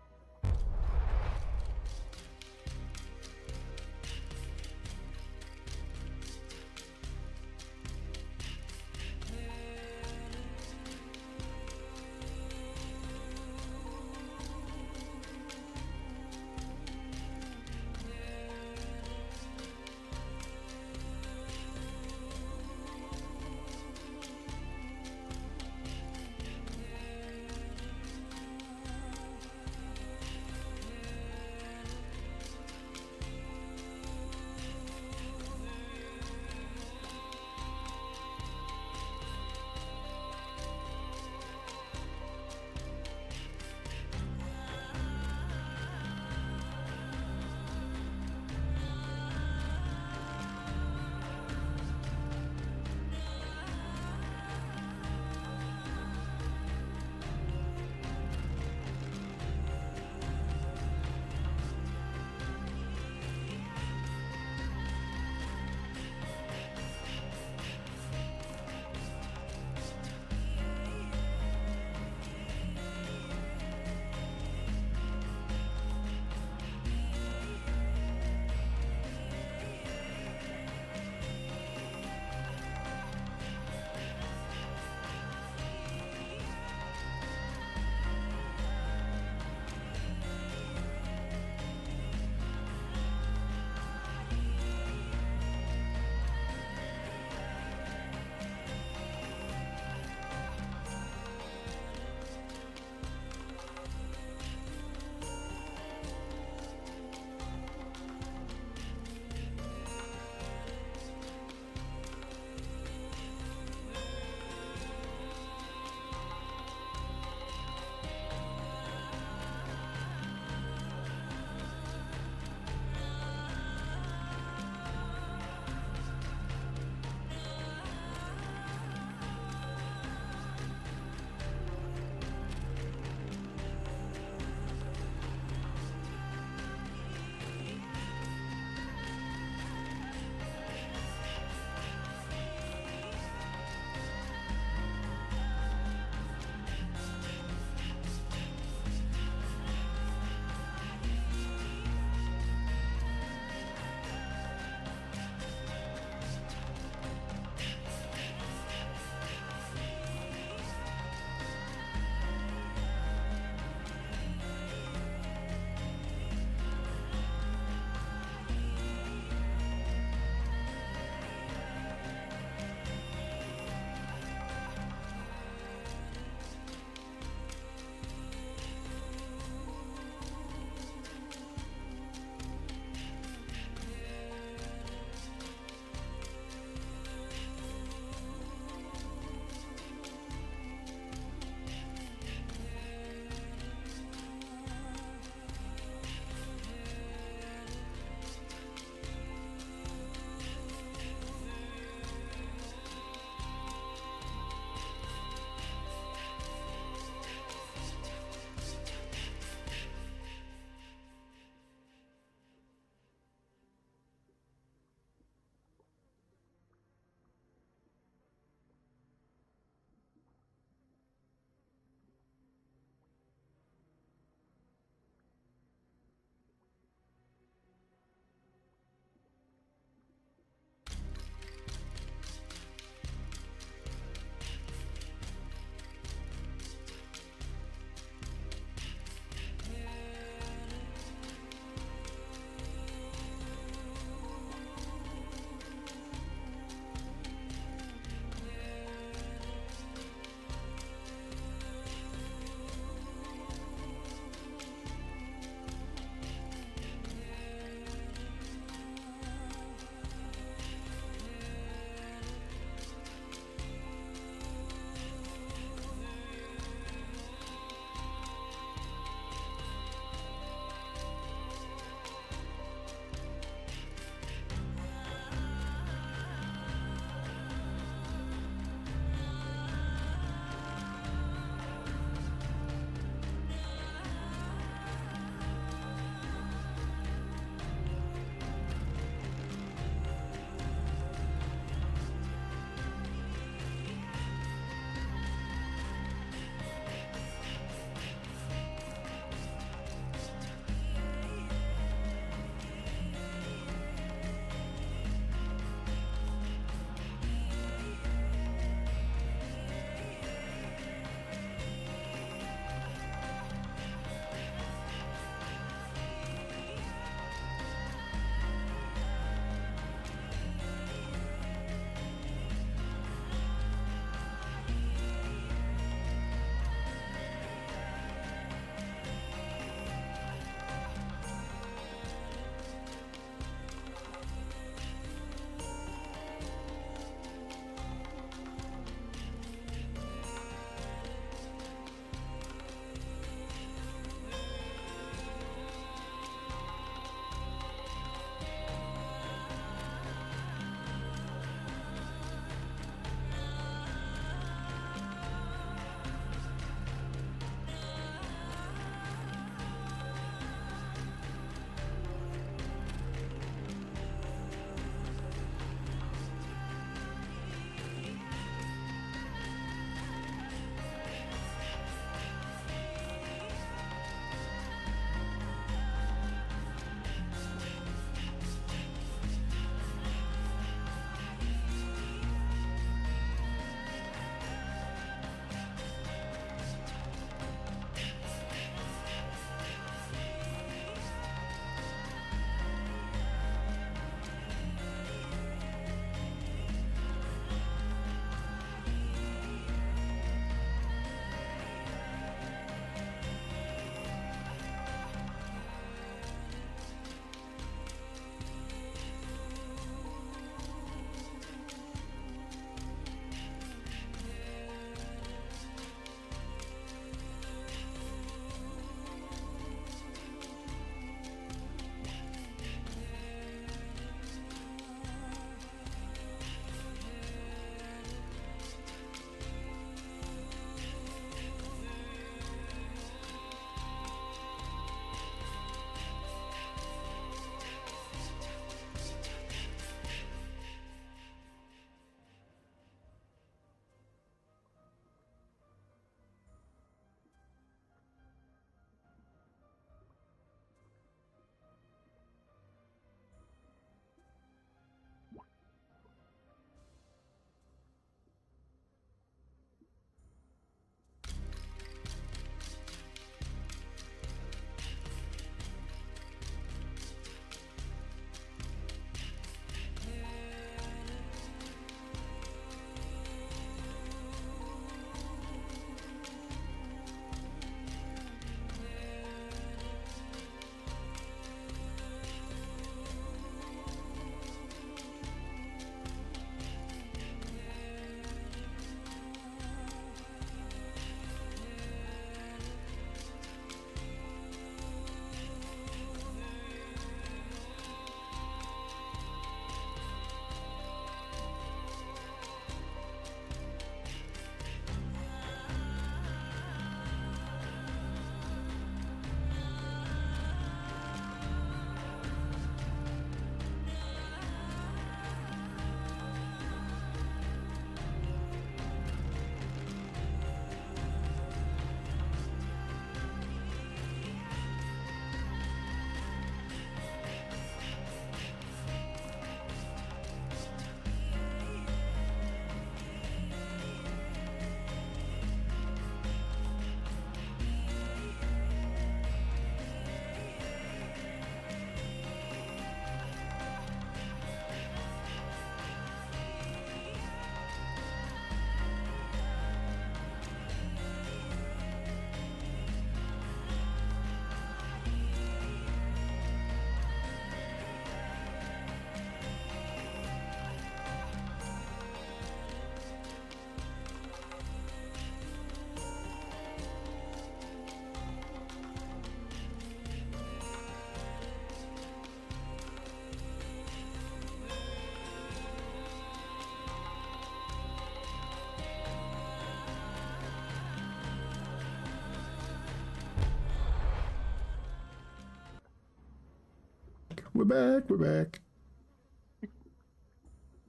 We're back. We're back.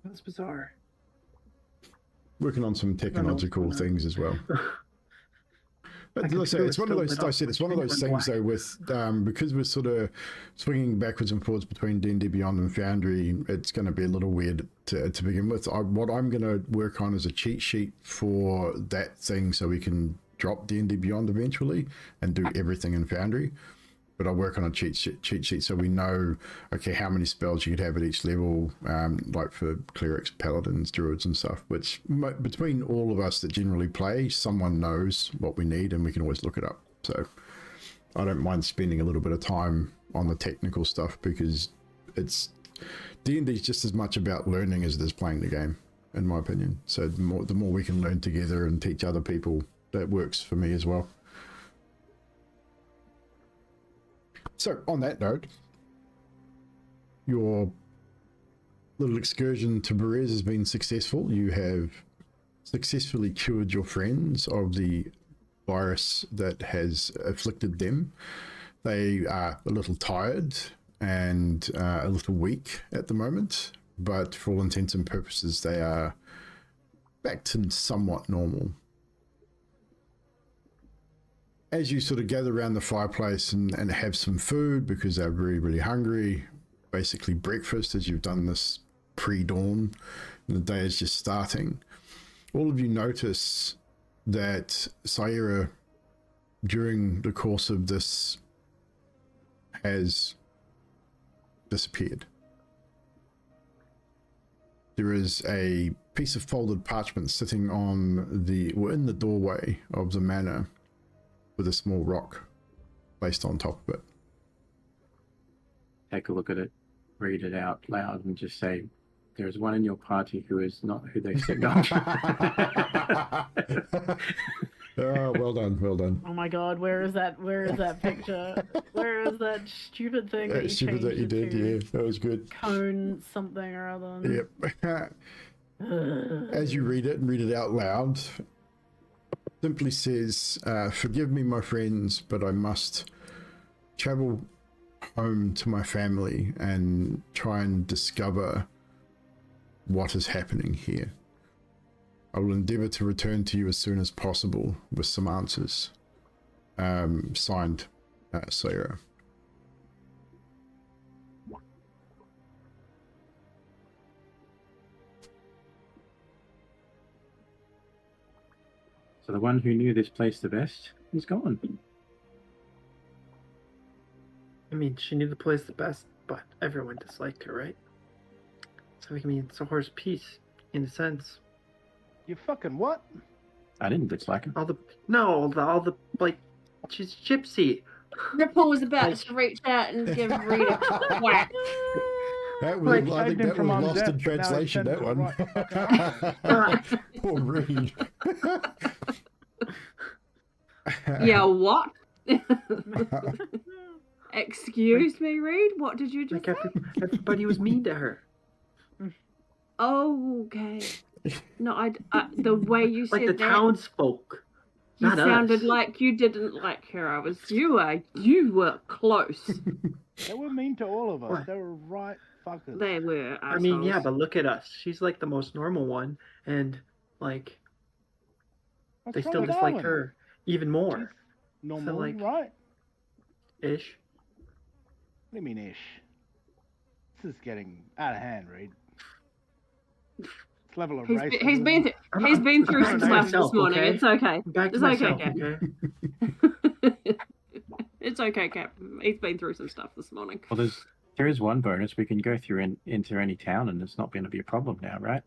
That's bizarre. Working on some technological things as well. But as I say, it's one of those. Like I said, it's one of those things though. With because we're sort of swinging backwards and forwards between D&D Beyond and Foundry, it's going to be a little weird to begin with. What I'm going to work on is a cheat sheet for that thing, so we can drop D&D Beyond eventually and do everything in Foundry. But I'll work on a cheat sheet so we know, okay, how many spells you could have at each level, like for clerics, paladins, druids and stuff, which between all of us that generally play, someone knows what we need and we can always look it up. So I don't mind spending a little bit of time on the technical stuff, because it's D&D is just as much about learning as it is playing the game, in my opinion. So the more we can learn together and teach other people, that works for me as well. So, on that note, your little excursion to Berez has been successful. You have successfully cured your friends of the virus that has afflicted them. They are a little tired and a little weak at the moment, but for all intents and purposes, they are back to somewhat normal. As you sort of gather around the fireplace and have some food, because they're really, really hungry, basically breakfast, as you've done this pre-dawn, and the day is just starting, all of you notice that Saira, during the course of this, has disappeared. There is a piece of folded parchment sitting in the doorway of the manor, with a small rock placed on top of it. Take a look at it, read it out loud, and just say, "There's one in your party who is not who they said." Oh, well done, well done. Oh my God, where is that picture? Where is that stupid thing that you Stupid that you did, yeah, that was good. Cone something or other. Yep. As you read it and read it out loud, simply says, "Forgive me, my friends, but I must travel home to my family and try and discover what is happening here. I will endeavor to return to you as soon as possible with some answers." Signed, Sarah. So the one who knew this place the best is gone. I mean, she knew the place the best, but everyone disliked her, right? So, I mean, it's a horse piece, in a sense. You fucking what? I didn't dislike him. All the like, she's gypsy. Ripple was about to reach out and give Reid a whack. That was, Like, I think that was lost in translation, that one. Poor Reid. Yeah, what? Excuse me, Reid? What did you just Like, everybody was mean to her. Oh, okay. No, I the way you said Like the that, townsfolk. you Not sounded us. like you didn't like her. You were close. They were mean to all of us. What? They were right fuckers. They were assholes. I mean, yeah, but look at us. She's like the most normal one, and like What's they wrong still with dislike Darwin? her even more. Normal, like- right? Ish. What do you mean ish? This is getting out of hand, Reid. This level of racism. He's been through some I'm stuff myself, this morning. okay? It's okay. Back to It's okay, myself, Cap. okay? It's okay, Cap. He's been through some stuff this morning. Well, there is one bonus. We can go through into any town, and it's not going to be a problem now, right?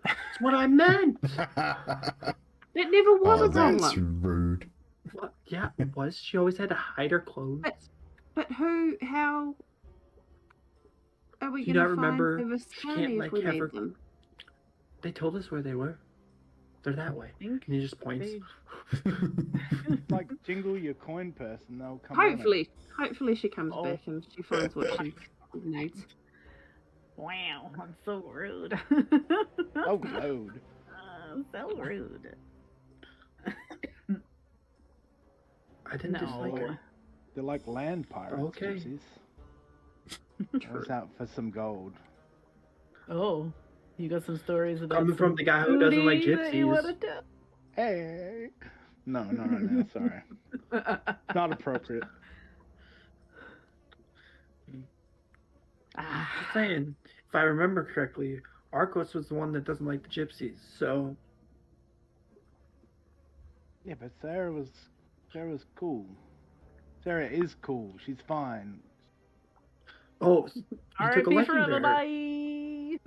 That's what I meant. It never was Oh, a that's problem. rude. What? Yeah, it was. She always had to hide her clothes. But how are we Do you going not to remember find the she can't, Vistani like, if we have need her- them? They told us where they were. They're that way. think And he just points. Like Jingle, your coin person, they'll come on it. Hopefully she comes Oh. back and she finds what she needs. Wow, I'm so rude. Oh, load. So rude. I didn't dislike her. They're like land pirates, Okay. gypsies. I was out for some gold. Oh, you got some stories about Coming from some the guy who doesn't like booty that you gypsies. wanna tell? Hey. No, sorry. Not appropriate. Ah, Just saying, if I remember correctly, Arcos was the one that doesn't like the gypsies. So Yeah, but Sarah was cool. Sarah is cool. She's fine. oh, you took a R.I.P. liking to forever, her. bye.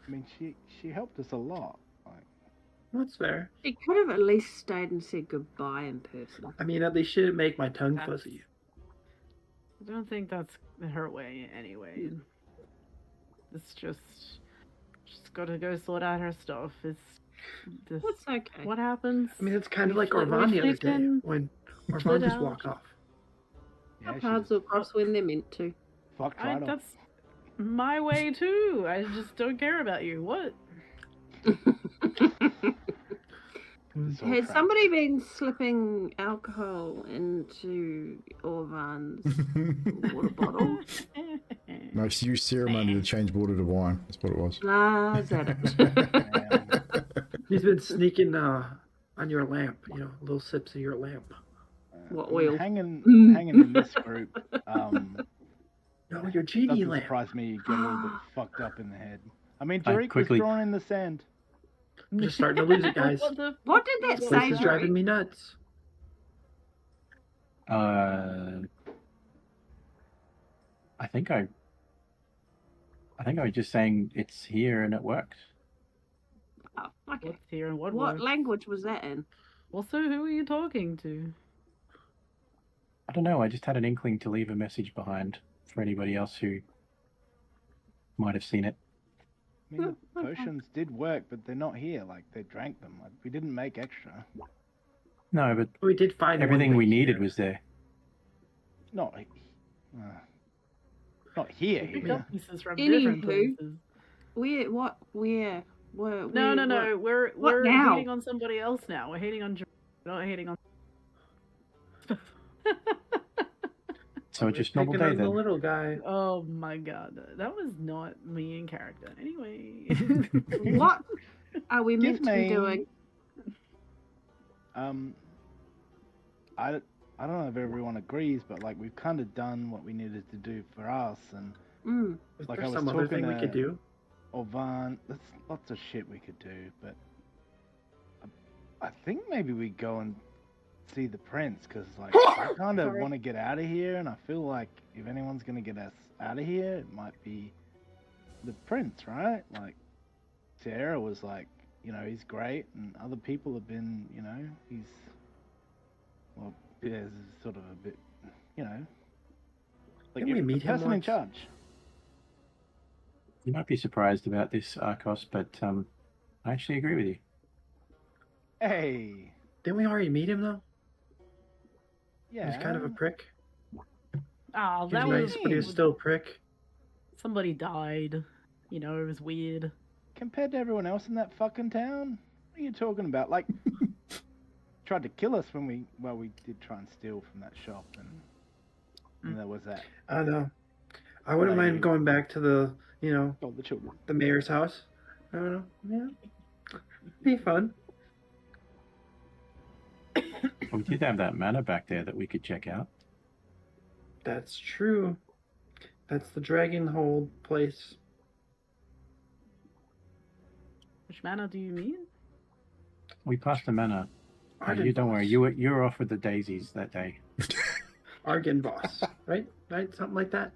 I mean, she helped us a lot. Like, That's fair. She could have at least stayed and said goodbye in person. I mean, at least she didn't make my tongue That's- fuzzy. I don't think that's her way anyway. It's just she's got to go sort out her stuff. It's this, That's okay. what happens. I mean, it's kind of We like flipped- Orvan we the other flipped day in, when Orvan split just out. walked off. yeah, Our she paths will cross when they're meant to. fucked right off. That's my way too. I just don't care about you. What? It's all Has crap. somebody been slipping alcohol into Orvan's water bottle? Most used ceremony to change water to wine. That's what it was. Nah, is that it? Yeah. He's been sneaking on your lamp, little sips of your lamp. What I mean, oil? hanging Mm. in this group No, your genie doesn't lamp. surprise me. You get a little bit fucked up in the head. I mean, I Jarek quickly- was drawn in the sand. I'm just starting to lose it, guys. What the? What did that This say, is driving Drake? me nuts. I think I was just saying it's here and it works. Oh, okay. What's here and what? What works? language was that in? Well, so who are you talking to? I don't know. I just had an inkling to leave a message behind for anybody else who might have seen it. I mean, the Okay. potions did work, but they're not here. Like, they drank them. Like, we didn't make extra. No, but We did find everything one we thing needed here. was there. Not here. We picked Here. up pieces from different Anywho. places. Where? What? Where? No. what? We're What now? hating on somebody else now. We're hating on. We're not hating on. So We're just normal picking day on the then. little guy. Oh my god, that was not me in character. Anyway. What are we meant Excuse to be me. doing? I don't know if everyone agrees, but like we've kind of done what we needed to do for us, and Mm. Was Like, there I was some other thing we talking could to- do? Orvan. There's lots of shit we could do, but I think maybe we go and see the prince, because like I kind of Sorry. want to get out of here, and I feel like if anyone's gonna get us out of here, it might be the prince, right? Like Sarah was like, he's great, and other people have been, he's Berez is sort of a bit, like Can we you're meet the him person in once? charge. You might be surprised about this, Arcos, but I actually agree with you. Hey, Didn't we already meet him though? yeah, He was kind of a prick. Oh, He that was was nice, but he was still a prick. somebody died. It was weird. compared to everyone else in that fucking town. What are you talking about? Like, tried to kill us when we did try and steal from that shop, and there was that. I don't know. I wouldn't Like- mind going back to the, Oh, the children. the mayor's house. I don't know. Yeah. Be fun. We did have that manor back there that we could check out. That's true. That's the dragon hold place. Which manor do you mean? We passed the manor. Arden You don't worry. boss. You were off with the daisies that day. Argon boss. Right? Something like that.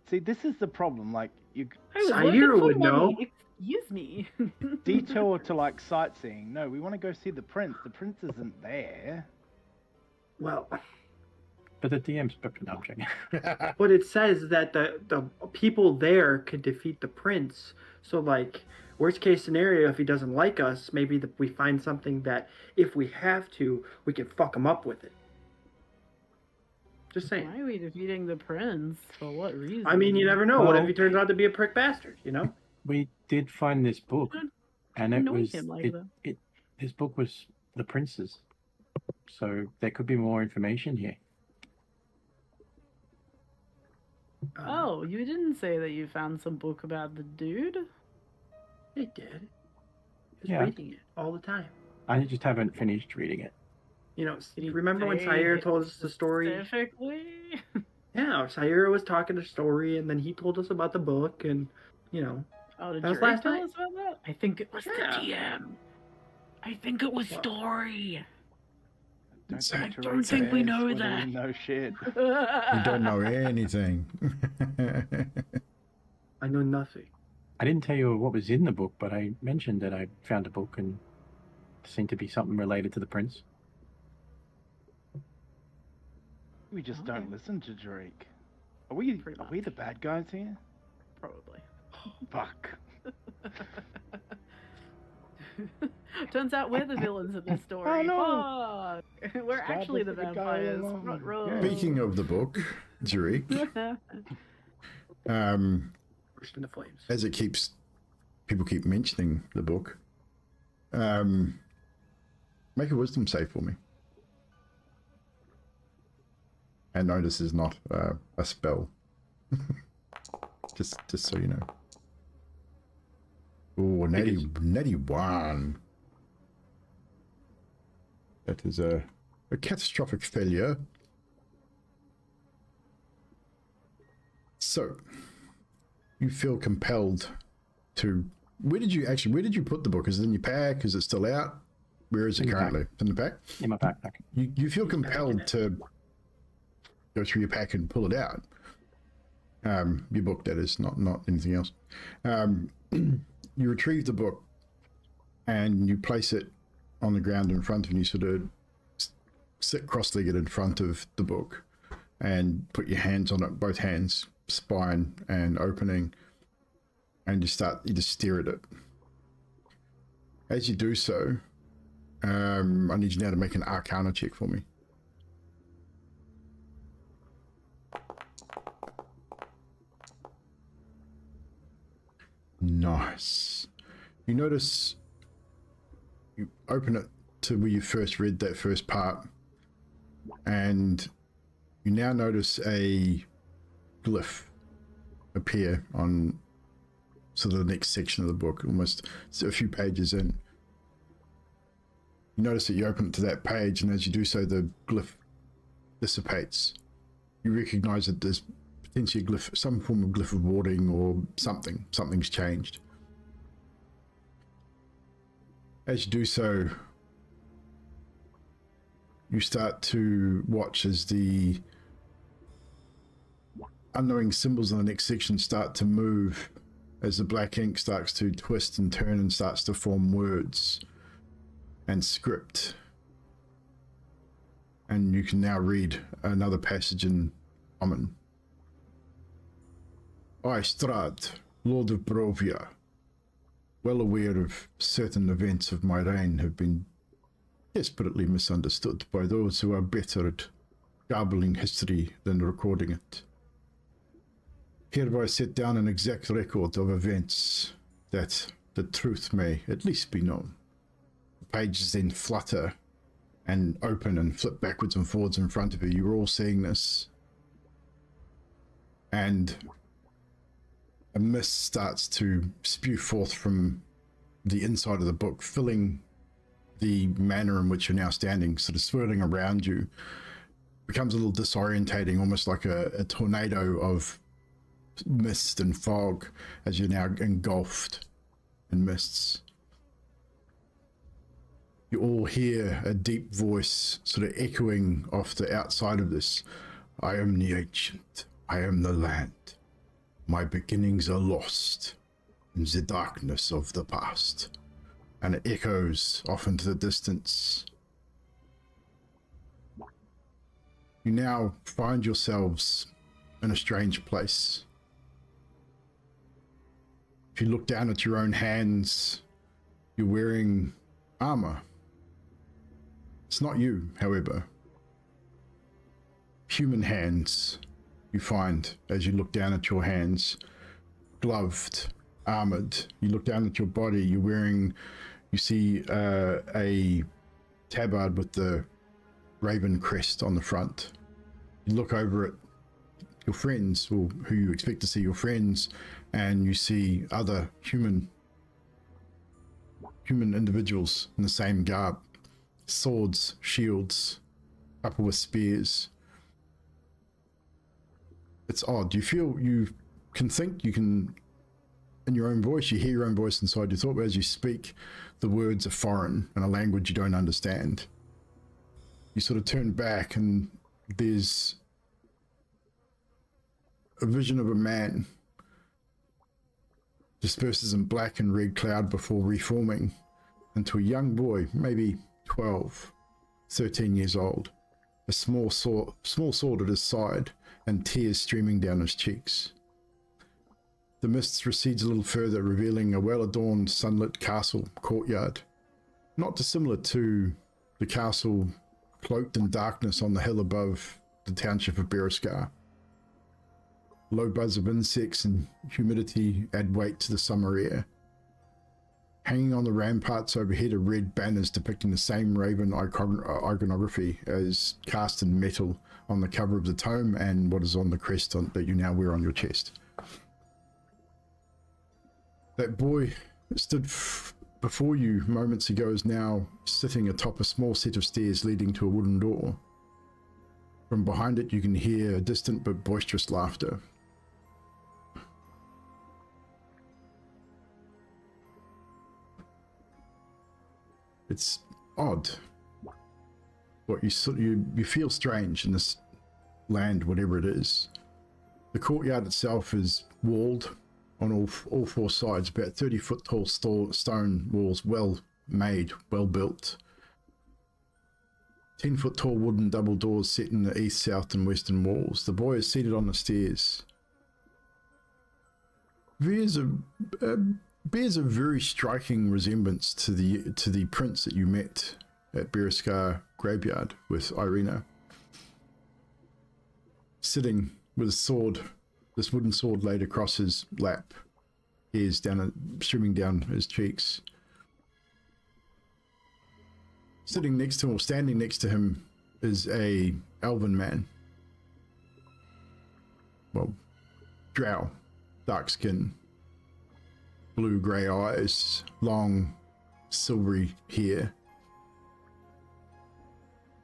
See, this is the problem. Like, you I was looking Saira for would know. money. Excuse me. detour to like sightseeing. No, we want to go see the prince. The prince isn't there. Well, But the DM's... No, I'm joking. but it says that the people there could defeat the prince. So, like, worst case scenario, if he doesn't like us, maybe we find something that, if we have to, we can fuck him up with it. Just saying. Why are we defeating the prince? For what reason? I mean, you never know. What if Well- he turns out to be a prick bastard, We did find this book, and it Annoy was... him like that. This book was the prince's. So there could be more information here. Oh, you didn't say that you found some book about the dude? It did. He was Yeah. reading it all the time. I just haven't finished reading it. You know, Did he remember when say Sire told us the story? Specifically? Yeah, Sire was talking the story, and then he told us about the book, and, you know. Oh, did That was Drake last tell night. us about that? I think it was Yeah. the DM. I think it was Well- story. Don't I think don't think we know that. No shit. You don't know anything. I know nothing. I didn't tell you what was in the book, but I mentioned that I found a book and it seemed to be something related to the prince. We just Okay. don't listen to Drake. Are we Pretty the bad guys here? Probably. Fuck. Turns out we're the villains of this story. Oh, no. Fuck. We're Stab actually the the fucking guy vampires. along. Front row. Yeah. Speaking of the book, Jurek, Burst into flames. as people keep mentioning the book, make a wisdom save for me. And no, this is not a spell. just so you know. Oh, natty one. That is a catastrophic failure. So, you feel compelled to. Where did you put the book? Is it in your pack? Is it still out? Where is it In the currently? It's in the pack? In my backpack. You feel compelled to go through your pack and pull it out. Your book, that is, not anything else. You retrieve the book and you place it on the ground in front of you. You sort of sit cross-legged in front of the book and put your hands on it, both hands, spine and opening, and you just stare at it. As you do so, I need you now to make an Arcana check for me. Nice. You notice, you open it to where you first read that first part, and you now notice a glyph appear on sort of the next section of the book, almost a few pages in. You notice that you open it to that page, and as you do so, the glyph dissipates. You recognize that there's potentially a glyph, some form of glyph of warding or something's changed. As you do so, you start to watch as the unknowing symbols in the next section start to move, as the black ink starts to twist and turn and starts to form words and script. And you can now read another passage in common. I, Strahd, Lord of Barovia, well aware of certain events of my reign have been desperately misunderstood by those who are better at garbling history than recording it. Hereby set down an exact record of events that the truth may at least be known. The pages then flutter and open and flip backwards and forwards in front of you. You're all seeing this. And a mist starts to spew forth from the inside of the book, filling the manner in which you're now standing, sort of swirling around you. Becomes a little disorientating, almost like a tornado of mist and fog as you're now engulfed in mists. You all hear a deep voice sort of echoing off the outside of this. I am the ancient. I am the land. My beginnings are lost in the darkness of the past. And it echoes off into the distance. You now find yourselves in a strange place. If you look down at your own hands, you're wearing armor. It's not you, however. Human hands, you find as you look down at your hands, gloved, armored. You look down at your body, you see a tabard with the raven crest on the front. You look over it, your friends, or who you expect to see your friends, and you see other human individuals in the same garb, swords, shields, couple with spears. It's odd. You feel you can think, you can, in your own voice, you hear your own voice inside your thought, but as you speak, the words are foreign in a language you don't understand. You sort of turn back and there's a vision of a man disperses in black and red cloud before reforming into a young boy, maybe 12, 13 years old, a small sword at his side and tears streaming down his cheeks. The mist recedes a little further, revealing a well-adorned, sunlit castle courtyard, not dissimilar to the castle cloaked in darkness on the hill above the township of Berez. Low buzz of insects and humidity add weight to the summer air. Hanging on the ramparts overhead are red banners depicting the same raven iconography as cast in metal on the cover of the tome and what is on the crest that you now wear on your chest. That boy stood before you moments ago is now sitting atop a small set of stairs leading to a wooden door. From behind it you can hear distant but boisterous laughter. It's odd. What you feel strange in this land, whatever it is. The courtyard itself is walled on all four sides, about 30-foot tall stone walls, well made, well built. 10-foot tall wooden double doors set in the east, south, and western walls. The boy is seated on the stairs. Bears a very striking resemblance to the prince that you met at Berez graveyard with Irina. Sitting with a sword, this wooden sword laid across his lap, hairs streaming down his cheeks. Sitting next to him, or standing next to him, is a elven man. Well, drow, dark skin, blue-grey eyes, long, silvery hair.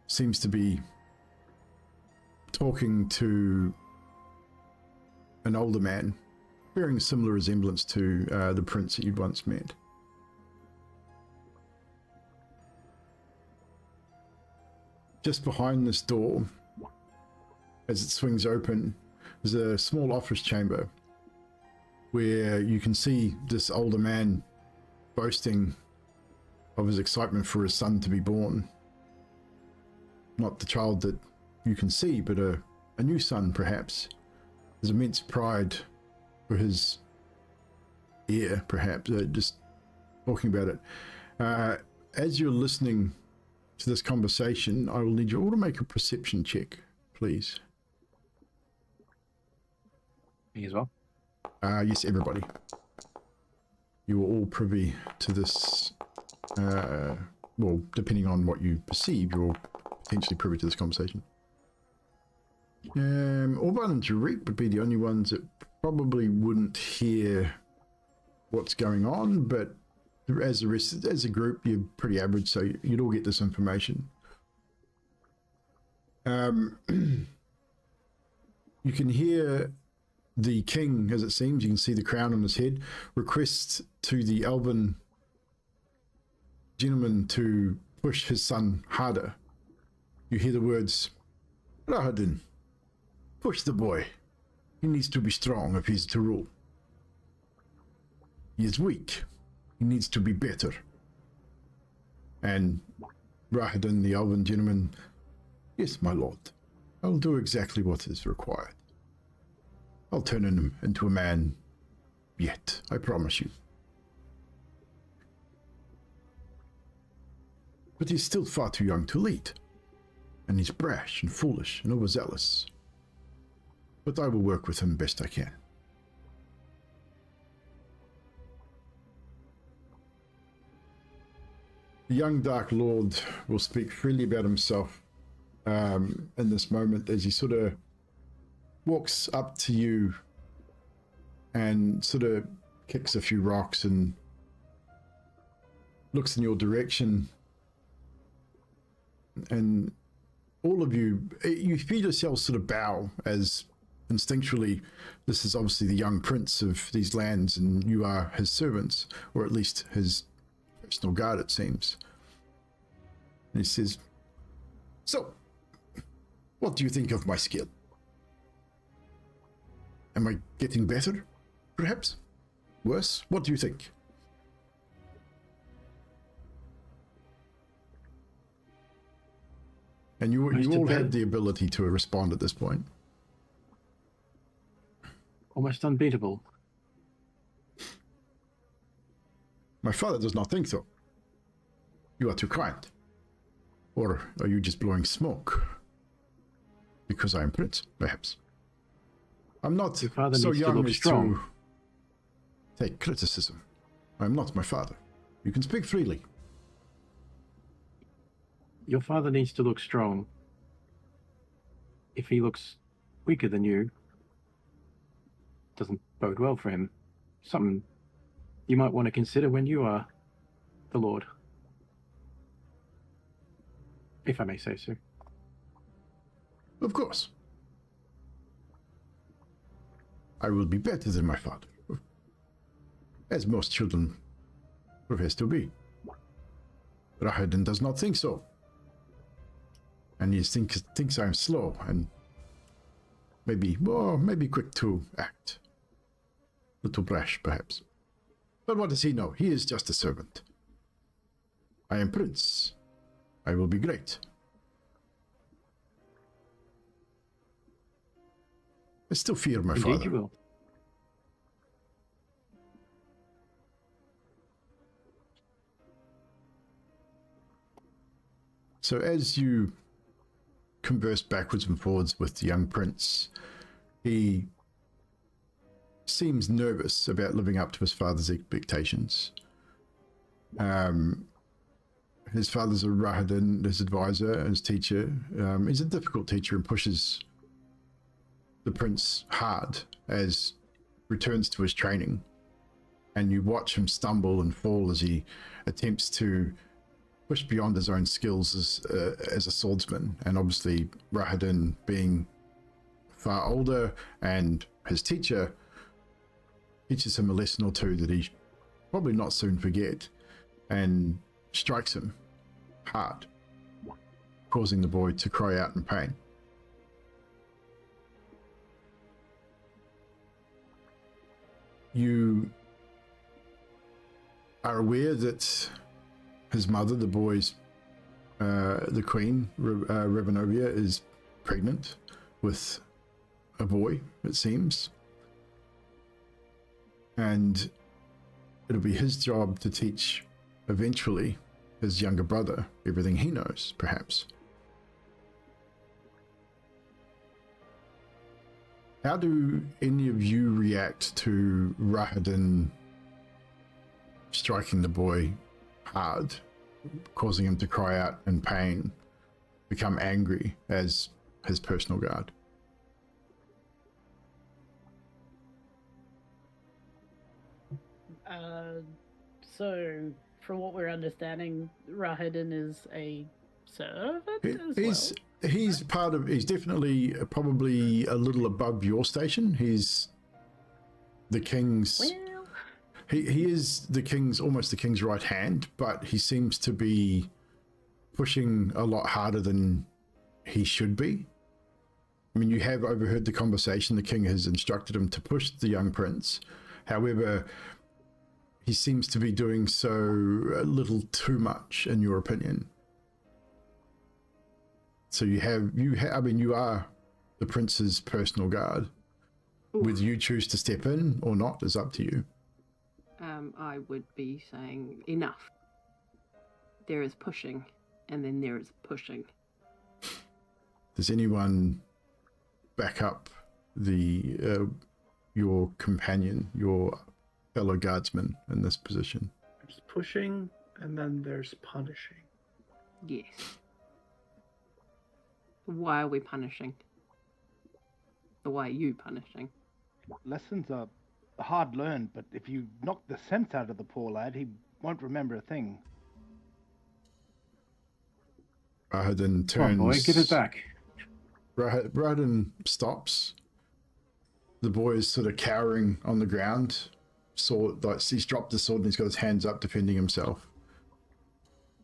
Seems to be talking to an older man, bearing a similar resemblance to the prince that you'd once met. Just behind this door, as it swings open, is a small office chamber where you can see this older man boasting of his excitement for his son to be born. Not the child that you can see, but a new son, perhaps. There's immense pride for his heir, perhaps, just talking about it. As you're listening to this conversation, I will need you all to make a perception check, please. Me as well. Yes, everybody. You are all privy to this. Well, depending on what you perceive, you're potentially privy to this conversation. Orban and Jarek would be the only ones that probably wouldn't hear what's going on, but as a group, you're pretty average, so you'd all get this information. You can hear the king, as it seems, you can see the crown on his head, requests to the elven gentleman to push his son harder. You hear the words, Rahadin, push the boy. He needs to be strong if he's to rule. He is weak. He needs to be better. And Rahadin, the elven gentleman, yes, my lord, I'll do exactly what is required. I'll turn him into a man yet, I promise you. But he's still far too young to lead, and he's brash and foolish and overzealous. But I will work with him best I can. The young Dark Lord will speak freely about himself in this moment as he sort of walks up to you and sort of kicks a few rocks and looks in your direction. And all of you feel yourselves sort of bow, as instinctually this is obviously the young prince of these lands and you are his servants, or at least his personal guard, it seems. And he says, "So, what do you think of my skill? Am I getting better? Perhaps? Worse? What do you think?" And you all have the ability to respond at this point. Almost unbeatable. My father does not think so. You are too kind. Or are you just blowing smoke? Because I am prince, perhaps. I'm not Your father so needs to young look as strong. to take criticism. I'm not my father. You can speak freely. Your father needs to look strong. If he looks weaker than you, doesn't bode well for him. Something you might want to consider when you are the Lord. If I may say so. Of course. I will be better than my father, as most children profess to be. Rahadin does not think so. And he thinks I'm slow and maybe quick to act. Little brash, perhaps. But what does he know? He is just a servant. I am prince. I will be great. I still fear my Indeed father. you will. So as you converse backwards and forwards with the young prince, he seems nervous about living up to his father's expectations. His father's a Rahadin, his advisor, his teacher. He's a difficult teacher and pushes the prince hard as returns to his training. And you watch him stumble and fall as he attempts to push beyond his own skills as a swordsman. And obviously Rahadin being far older and his teacher teaches him a lesson or two that he probably not soon forget, and strikes him hard, causing the boy to cry out in pain. You are aware that his mother, the boy's, the queen, Revenovia, is pregnant with a boy, it seems. And it'll be his job to teach, eventually, his younger brother everything he knows, perhaps. How do any of you react to Rahadin striking the boy hard, causing him to cry out in pain, become angry as his personal guard? So, from what we're understanding, Rahadin is a servant as He's definitely probably a little above your station. He's the king's... Well, He is almost the king's right hand, but he seems to be pushing a lot harder than he should be. I mean, you have overheard the conversation. The king has instructed him to push the young prince. However, he seems to be doing so a little too much, in your opinion. So you are the prince's personal guard. Ooh. Whether you choose to step in or not is up to you. I would be saying enough. There is pushing, and then there is pushing. Does anyone back up your companion, your fellow guardsman in this position? There's pushing, and then there's punishing. Yes. Why are we punishing? the way you punishing. Lessons are hard learned, but if you knock the sense out of the poor lad, he won't remember a thing. Rahadin Come on, turns. boy, give it back. Rahadin stops. The boy is sort of cowering on the ground. Sword, like he's dropped the sword and he's got his hands up defending himself.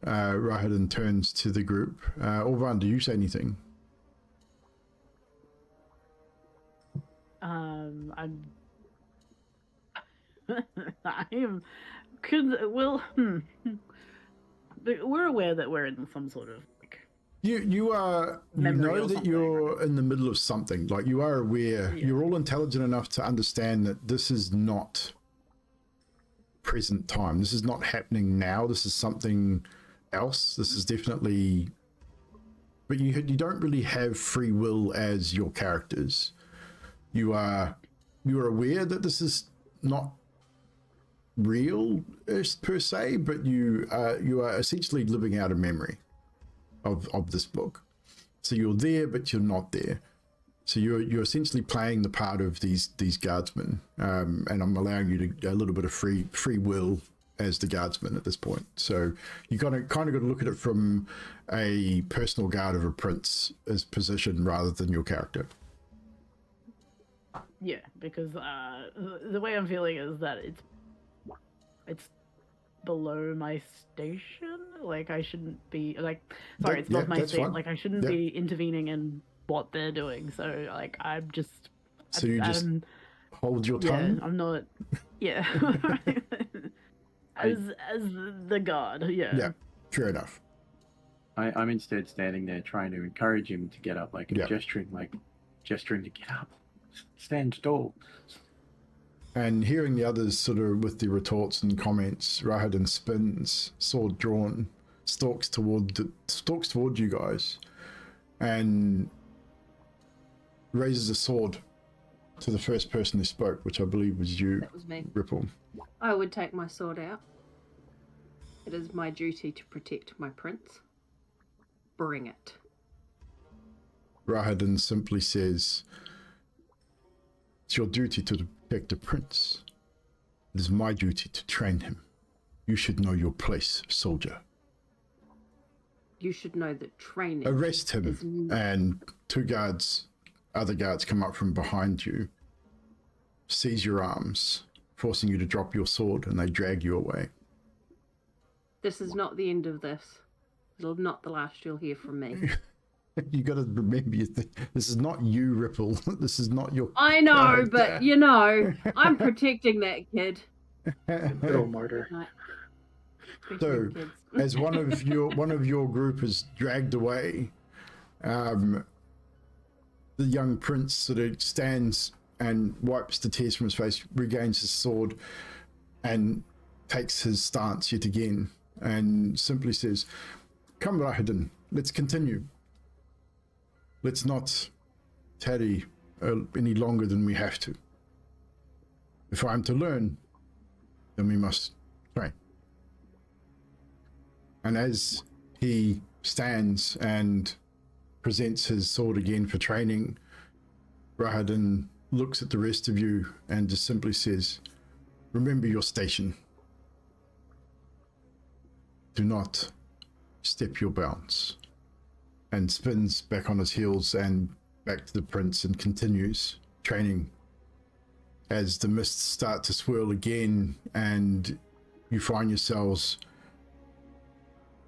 Rahadin turns to the group. Orvan, do you say anything? I'm. I am. We're aware that we're in some sort of You know memory or that something, you're in the middle of something. Like you are aware. Yeah. You're all intelligent enough to understand that this is not present time. This is not happening now. This is something else. This is definitely. But you don't really have free will as your characters. You are aware that this is not real per se, but you are essentially living out a memory of this book. So you're there, but you're not there. So you're essentially playing the part of these guardsmen, and I'm allowing you to a little bit of free will as the guardsman at this point. So you kind of got to look at it from a personal guard of a prince's position rather than your character. Yeah, because the way I'm feeling is that it's below my station. Like I shouldn't be sorry, it's above my state. Fine. Like I shouldn't be intervening in what they're doing. So like I'm just. So you just hold your tongue. Yeah, I'm not. Yeah. as the guard. Yeah. Yeah, fair enough. I'm instead standing there trying to encourage him to get up, gesturing to get up. Stand tall. And hearing the others sort of with the retorts and comments, Rahadin spins, sword drawn, stalks toward you guys, and raises a sword to the first person who spoke, which I believe was you. That was me. Ripple. I would take my sword out. It is my duty to protect my prince. Bring it. Rahadin simply says, "It's your duty to protect the prince. It is my duty to train him. You should know your place, soldier." You should know that training. Arrest him. And other guards come up from behind you, seize your arms, forcing you to drop your sword, and they drag you away. This is not the end of this. It'll not the last you'll hear from me. You got to remember, this is not you, Ripple. This is not your. I know, but you know, I'm protecting that kid. Good old martyr. So, as one of your group is dragged away, the young prince sort of stands and wipes the tears from his face, regains his sword, and takes his stance yet again, and simply says, "Come, Rahadin, let's continue. Let's not tarry any longer than we have to. If I'm to learn, then we must train." And as he stands and presents his sword again for training, Rahadin looks at the rest of you and just simply says, "Remember your station. Do not step your bounds," and spins back on his heels and back to the prince and continues training. As the mists start to swirl again and you find yourselves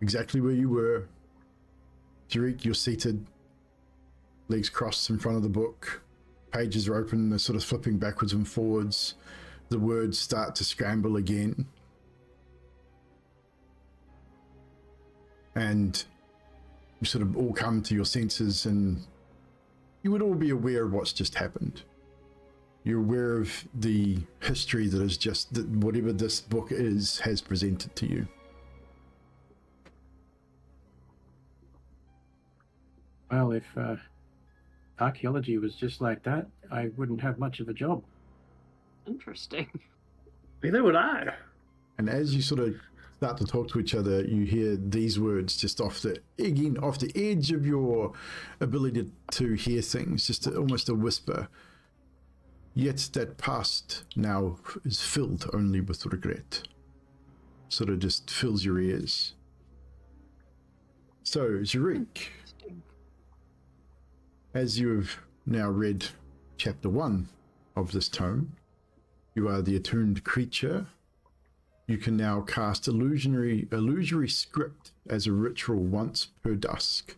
exactly where you were. Jarek, you're seated, legs crossed in front of the book. Pages are open, they're sort of flipping backwards and forwards. The words start to scramble again. And you sort of all come to your senses, and you would all be aware of what's just happened. You're aware of the history that is just, that whatever this book is, has presented to you. Well, if archaeology was just like that, I wouldn't have much of a job. Interesting. Neither would I. And as you sort of start to talk to each other, you hear these words just off the edge of your ability to hear things, just almost a whisper. Yet that past now is filled only with regret. Sort of just fills your ears. So, Zarik, as you have now read chapter 1 of this tome, you are the attuned creature. You can now cast illusory script as a ritual once per dusk.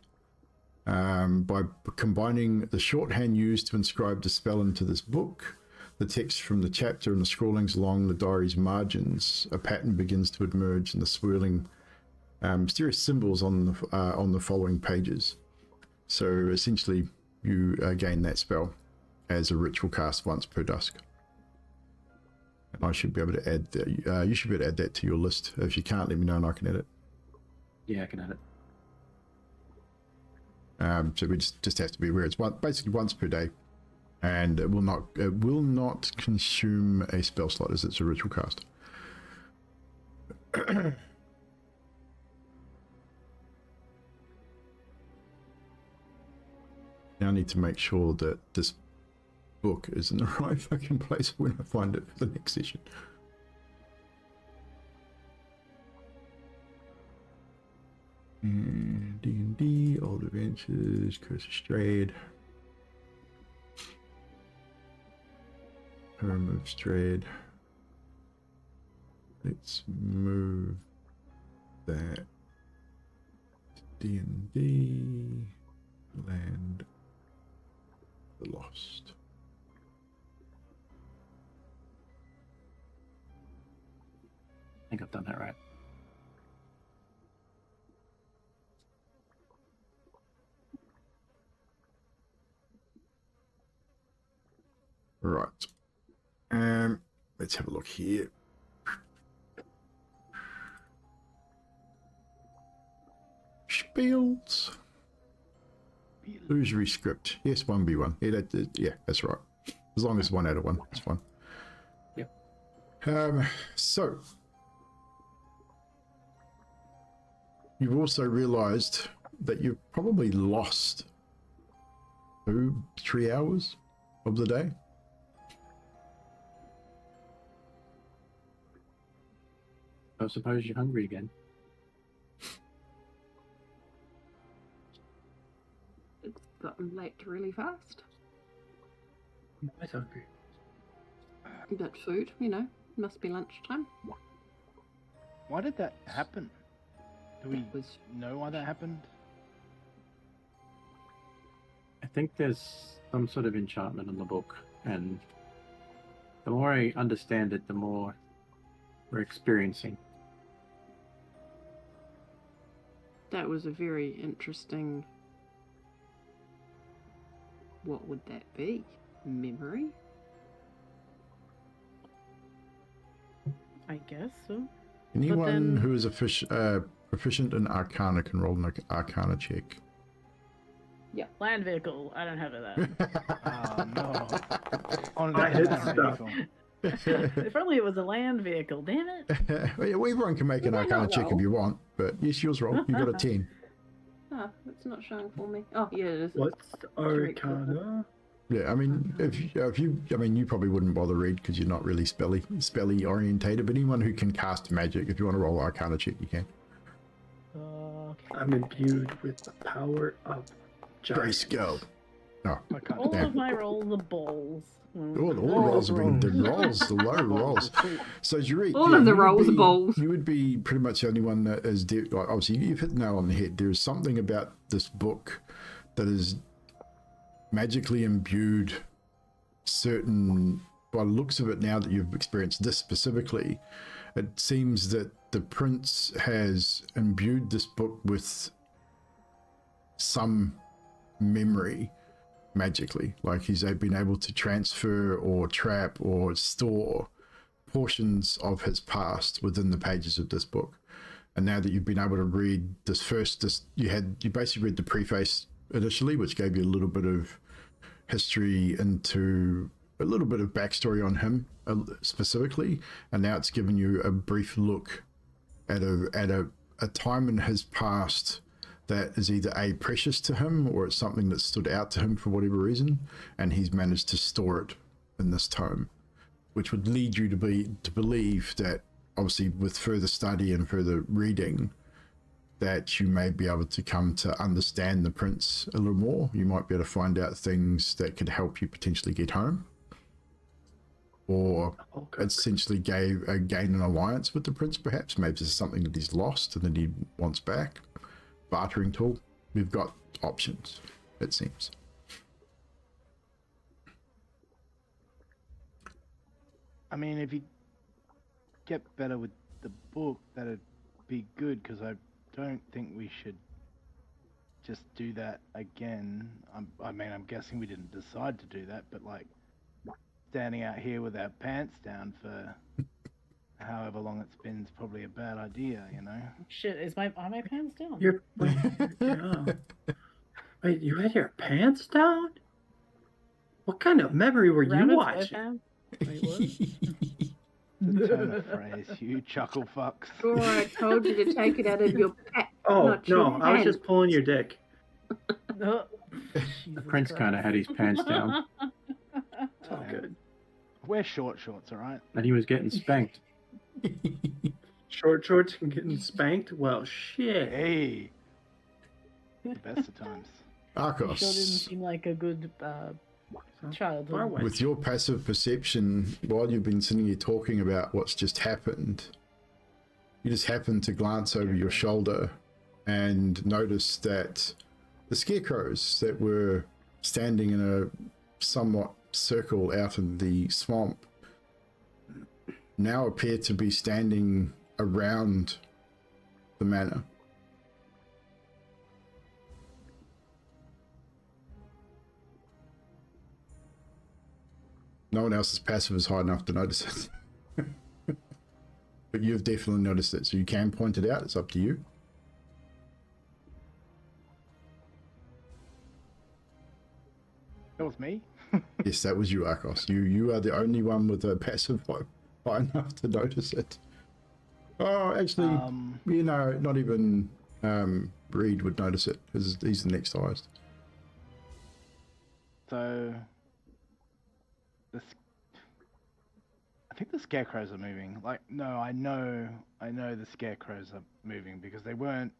By combining the shorthand used to inscribe the spell into this book, the text from the chapter and the scrawlings along the diary's margins, a pattern begins to emerge in the swirling mysterious symbols on the following pages. So essentially, you gain that spell as a ritual cast once per dusk. And I should be able to add that. You should be able to add that to your list. If you can't, let me know and I can add it. Yeah, I can add it. So we just have to be aware it's basically once per day, and it will not consume a spell slot as it's a ritual cast. Now I need to make sure that this book is in the right fucking place when I find it for the next session. And D&D, Old Adventures, Curse of Strayed, Home of Strayed. Let's move that to D&D, Land the Lost. I think I've done that right. Right. Let's have a look here. Spiels. Illusory script. Yes, 1v1. Yeah, that's right. As long as 1 out of 1, that's fine. Yep. So, you've also realized that you've probably lost 2-3 hours of the day. I suppose you're hungry again. It's gotten late really fast. I'm quite hungry. But food, must be lunchtime. Why did that happen? Do we That was know why that happened? I think there's some sort of enchantment in the book, and the more I understand it, the more we're experiencing. That was a very interesting. What would that be? Memory? I guess so. Anyone then- who is proficient in Arcana can roll an Arcana check. Land vehicle. I don't have that. Oh no. On I hit that stuff. vehicle. If only it was a land vehicle. Damn it. Well, everyone can make an Why Arcana not check if roll? you want, but yes, yours roll. You got a 10. Ah, it's not showing for me. Oh, yeah, it is. What's Arcana? Yeah, I mean, you probably wouldn't bother read because you're not really spelly orientated. But anyone who can cast magic, if you want to roll Arcana check, you can. I'm imbued with the power of Grayscale. Oh, I can't All do damn. of my rolls are balls. all the rolls have been the rolls, the low rolls. So Jurik, All of the you would rolls are be- balls. You would be pretty much the only one that is. Like, obviously, you've hit the nail on the head. There is something about this book that is magically imbued certain. By the looks of it, now that you've experienced this specifically, it seems that the prince has imbued this book with some memory magically, like he's been able to transfer or trap or store portions of his past within the pages of this book. And now that you've been able to read you basically read the preface initially, which gave you a little bit of history into a little bit of backstory on him specifically, and now it's given you a brief look at a time in his past that is either A, precious to him, or it's something that stood out to him for whatever reason, and he's managed to store it in this tome, which would lead you to believe that, obviously with further study and further reading, that you may be able to come to understand the prince a little more. You might be able to find out things that could help you potentially get home, or essentially gain an alliance with the prince, perhaps. Maybe this is something that he's lost and that he wants back. Bartering tool. We've got options, it seems. I mean, if you get better with the book, that'd be good, because I don't think we should just do that again. I mean, I'm guessing we didn't decide to do that, but like standing out here with our pants down for however long it's been is probably a bad idea, you know? Shit, are my pants down? Wait, you had your pants down? What kind of memory were you Rabbits, watching? Wait, what? The turn of phrase, you chuckle fucks. Sure, I told you to take it out of your pack. Oh, not your no, I was hand. just pulling your dick. No. The prince kind of had his pants down, It's all good. Wear shorts, alright? and he was getting spanked. Short shorts and getting spanked? Well, shit. Hey! The best of times. You sure didn't Arcos, seem like a good child. Far away. with your passive perception, while you've been sitting here talking about what's just happened, you just happen to glance over your shoulder and notice that the scarecrows that were standing in a somewhat circle out in the swamp now appear to be standing around the manor. No one else's passive is high enough to notice it. But you've definitely noticed it, so you can point it out. It's up to you. That was me? Yes, that was you, Arcos. You are the only one with a passive high enough to notice it. Oh, actually, you know, not even Reid would notice it, because he's the next highest. So... I think the scarecrows are moving. Like, no, I know the scarecrows are moving, because they weren't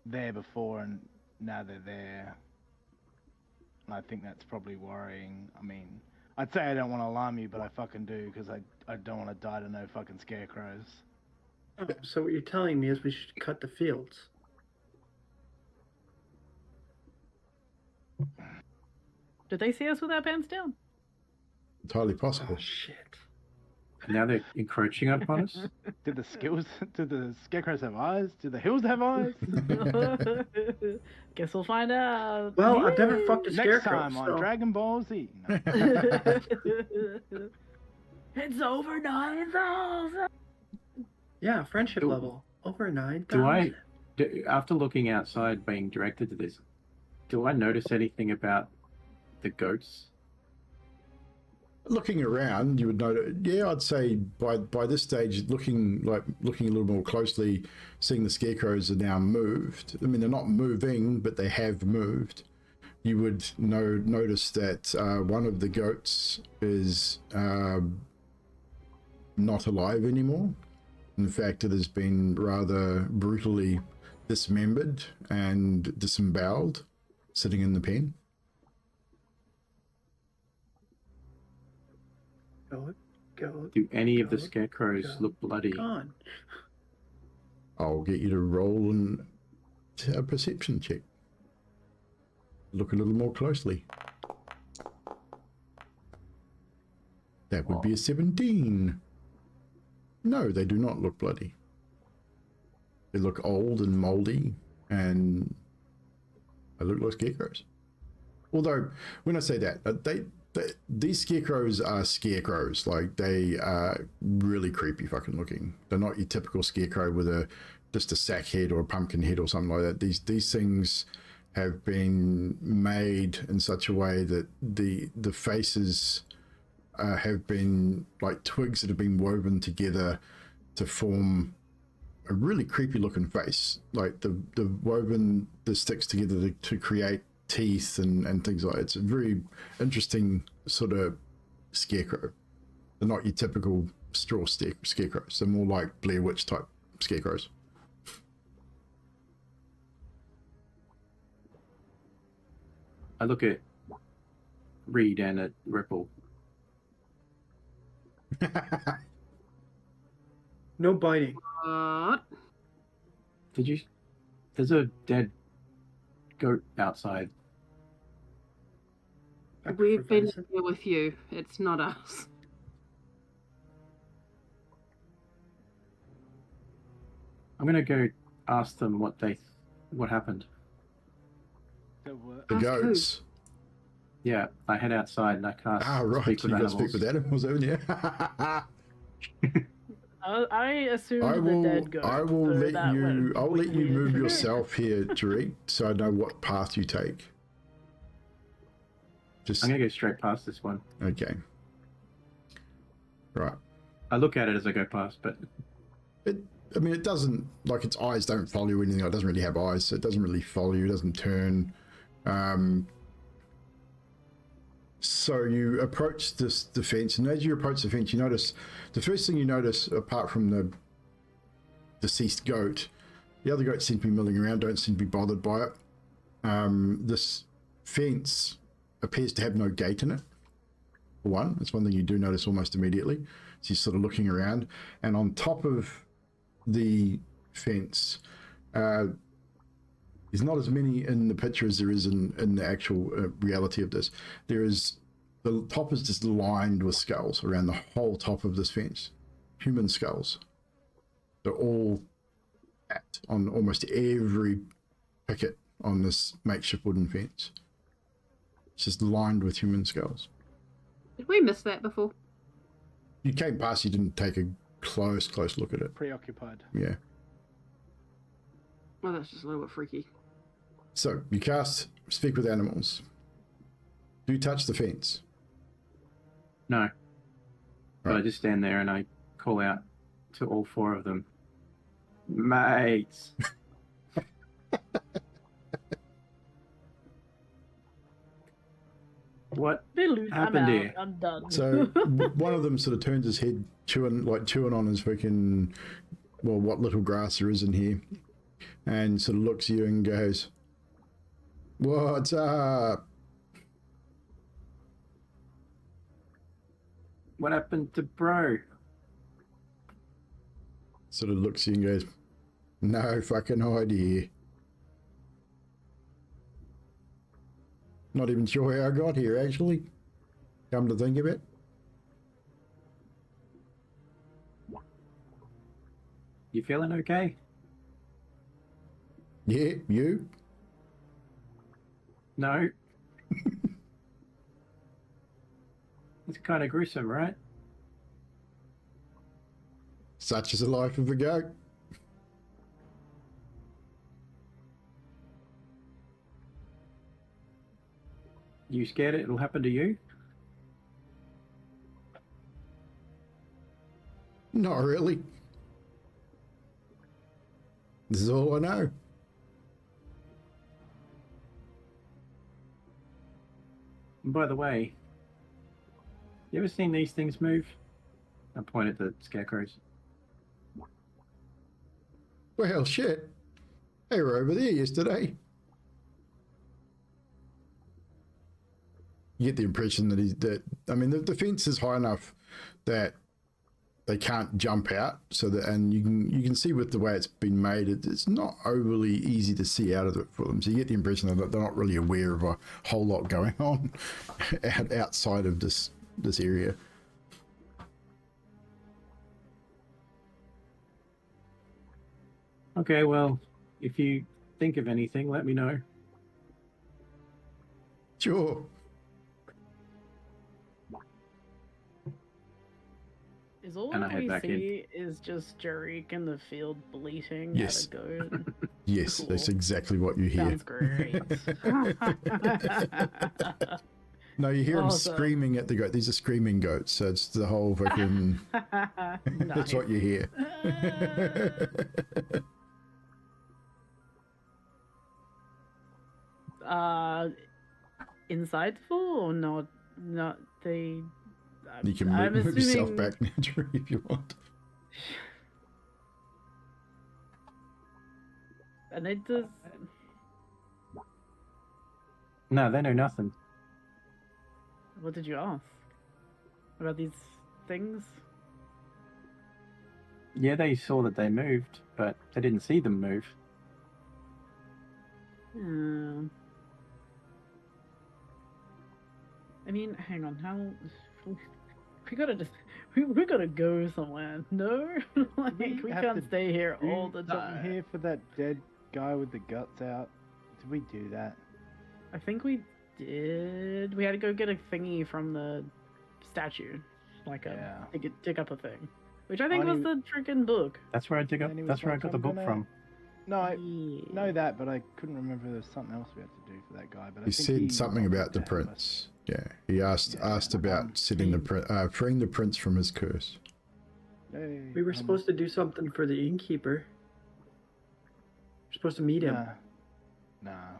there before and now they're there. And I think that's probably worrying. I mean, I'd say I don't want to alarm you, but I fucking do, because I don't want to die to no fucking scarecrows. Oh, so what you're telling me is we should cut the fields. Did they see us with our pants down? Entirely possible. Oh, shit. And now they're encroaching upon us. Did the scarecrows have eyes? Do the hills have eyes? Guess we'll find out. Well, I've never fucked a Next scarecrow. time on so- Dragon Ball Z. No. It's over 9,000. Yeah, friendship Do- level. Over 9,000. After looking outside, being directed to this, do I notice anything about the goats? Looking around, you would notice. Yeah, I'd say by this stage, looking a little more closely, seeing the scarecrows are now moved. I mean, they're not moving, but they have moved. You would notice that one of the goats is not alive anymore. In fact, it has been rather brutally dismembered and disemboweled, sitting in the pen. Go. Do any of the Goat, scarecrows goat, look bloody? Gone. I'll get you to roll a perception check. Look a little more closely. That would be a 17. No, they do not look bloody. They look old and moldy, and they look like scarecrows. Although, when I say that, these scarecrows are scarecrows. Like, they are really creepy fucking looking. They're not your typical scarecrow with just a sack head or a pumpkin head or something like that. These things have been made in such a way that the faces have been like twigs that have been woven together to form a really creepy looking face, like the woven the sticks together to create teeth and things like that. It's a very interesting sort of scarecrow. They're not your typical straw scarecrows. They're more like Blair Witch type scarecrows. I look at Reid and at Ripple. No biting. What? Did you? There's a dead goat outside. I We've prefer been bison. here with you. It's not us. I'm gonna go ask them what happened. So what? The Ask who? goats. Yeah, I head outside and I cast Right. speak You with got to animals. speak with animals, haven't you? I assumed I the will. dead goat. I will so let that you. went I'll let you weird. move yourself here, Jarek, so I know what path you take. Just I'm gonna go straight past this one. okay. Right. I look at it as I go past, but I mean, it doesn't, like, its eyes don't follow you or anything. It doesn't really have eyes, so it doesn't really follow you. It doesn't turn. So you approach the fence, and as you approach the fence, you notice the first thing you notice, apart from the deceased goat, the other goats seem to be milling around, don't seem to be bothered by it. This fence appears to have no gate in it. For one, that's one thing you do notice almost immediately. So you're sort of looking around, and on top of the fence, there's not as many in the picture as there is in the actual reality of this. There is, the top is just lined with skulls around the whole top of this fence. Human skulls. They're all on almost every picket on this makeshift wooden fence. It's just lined with human skulls. Did we miss that before? You came past, you didn't take a close look at it. Preoccupied. Yeah. Oh, that's just a little bit freaky. So you cast Speak with Animals. Do you touch the fence? no. But I Right. just stand there and I call out to all four of them, mates. What I'm happened out. here? I'm done. So one of them sort of turns his head, chewing on his freaking, well, what little grass there is in here, and sort of looks at you and goes, "What's up?" What happened to bro? Sort of looks at you and goes, "No fucking idea. Not even sure how I got here, actually. Come to think of it." You feeling okay? Yeah, you? No. It's kind of gruesome, right? Such is the life of a goat. You scared it'll happen to you? Not really. This is all I know. And by the way, you ever seen these things move? I point at the scarecrows. Well, shit. They were over there yesterday. You get the impression that I mean, the fence is high enough that they can't jump out, so that, and you can see with the way it's been made, it's not overly easy to see out of it for them. So you get the impression that they're not really aware of a whole lot going on outside of this area. Okay, well, if you think of anything, let me know. Sure. Is all And I head we back in. see is just Jarek in the field bleating Yes. at a goat? Yes, Cool. that's exactly what you hear. Sounds great. No, you hear them Awesome. screaming at the goat. These are screaming goats, so it's the whole fucking. That's what you hear. Insightful or not? Not they. You can I'm move yourself assuming- back naturally if you want. And it does. No, they know nothing. What did you ask about these things? Yeah, they saw that they moved, but they didn't see them move. I mean, hang on. How we gotta just we gotta go somewhere. No, like we have can't to stay here Do all the something time. here for that dead guy with the guts out. Did we do that? I think we did. We had to go get a thingy from the statue, like Yeah. dig up a thing, which I think was Only- the freaking book. That's where I dig up. And he was That's where I like, got the "I'm book gonna-" from. No, I Yeah. know that, but I couldn't remember there was something else we had to do for that guy. But I He think said he something offered about the to help us. prince. Yeah, he asked Yeah, about setting the freeing the prince from his curse. Hey, We were supposed to do something for the innkeeper. We're supposed to meet him Nah.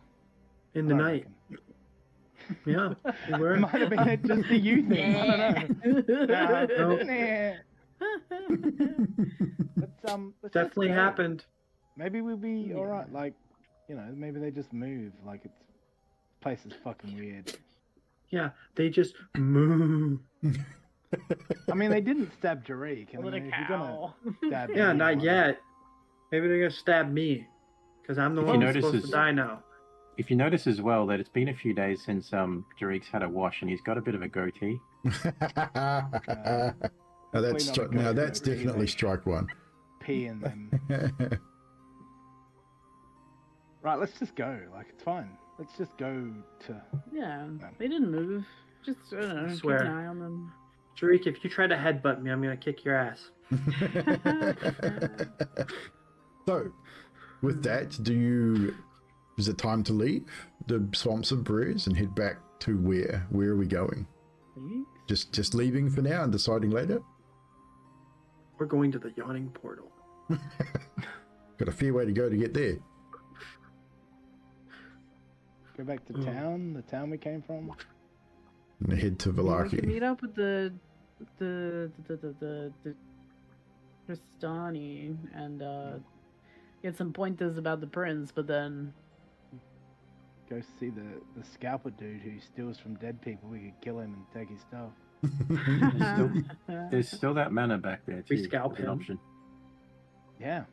in the I night. reckon. Yeah, we It were. might have been just a you thing. I don't know. Let's just Definitely go. happened. Maybe we'll be Yeah. all right. Like, maybe they just move. Like, it's place is fucking weird. Yeah, they just move. I mean, they didn't stab Jarek. Call it a if you're gonna cow. stab Yeah, not anyone- yet. Maybe they're gonna stab me, because I'm the If one you who's supposed notice to die now. If you notice as well that it's been a few days since Jarek's had a wash and he's got a bit of a goatee. now that's not a stri- now goat, that's really, definitely like- strike one. Pee in them. Right, let's just go. Like, it's fine. Let's just go to. Yeah, they didn't move. Just I don't know, keep Swear. an eye on them. Tariq, if you try to headbutt me, I'm gonna kick your ass. So, with that, is it time to leave the swamps of Berez and head back to where? Where are we going? Thanks. Just leaving for now and deciding later? We're going to the yawning portal. Got a fair way to go to get there. Go back to town, the town we came from. And head to We could Valaki. meet up with the Tristani and get some pointers about the prince, but then Go see the scalper dude who steals from dead people. We could kill him and take his stuff. There's still that manor back there too. We scalp as an him. option. Yeah.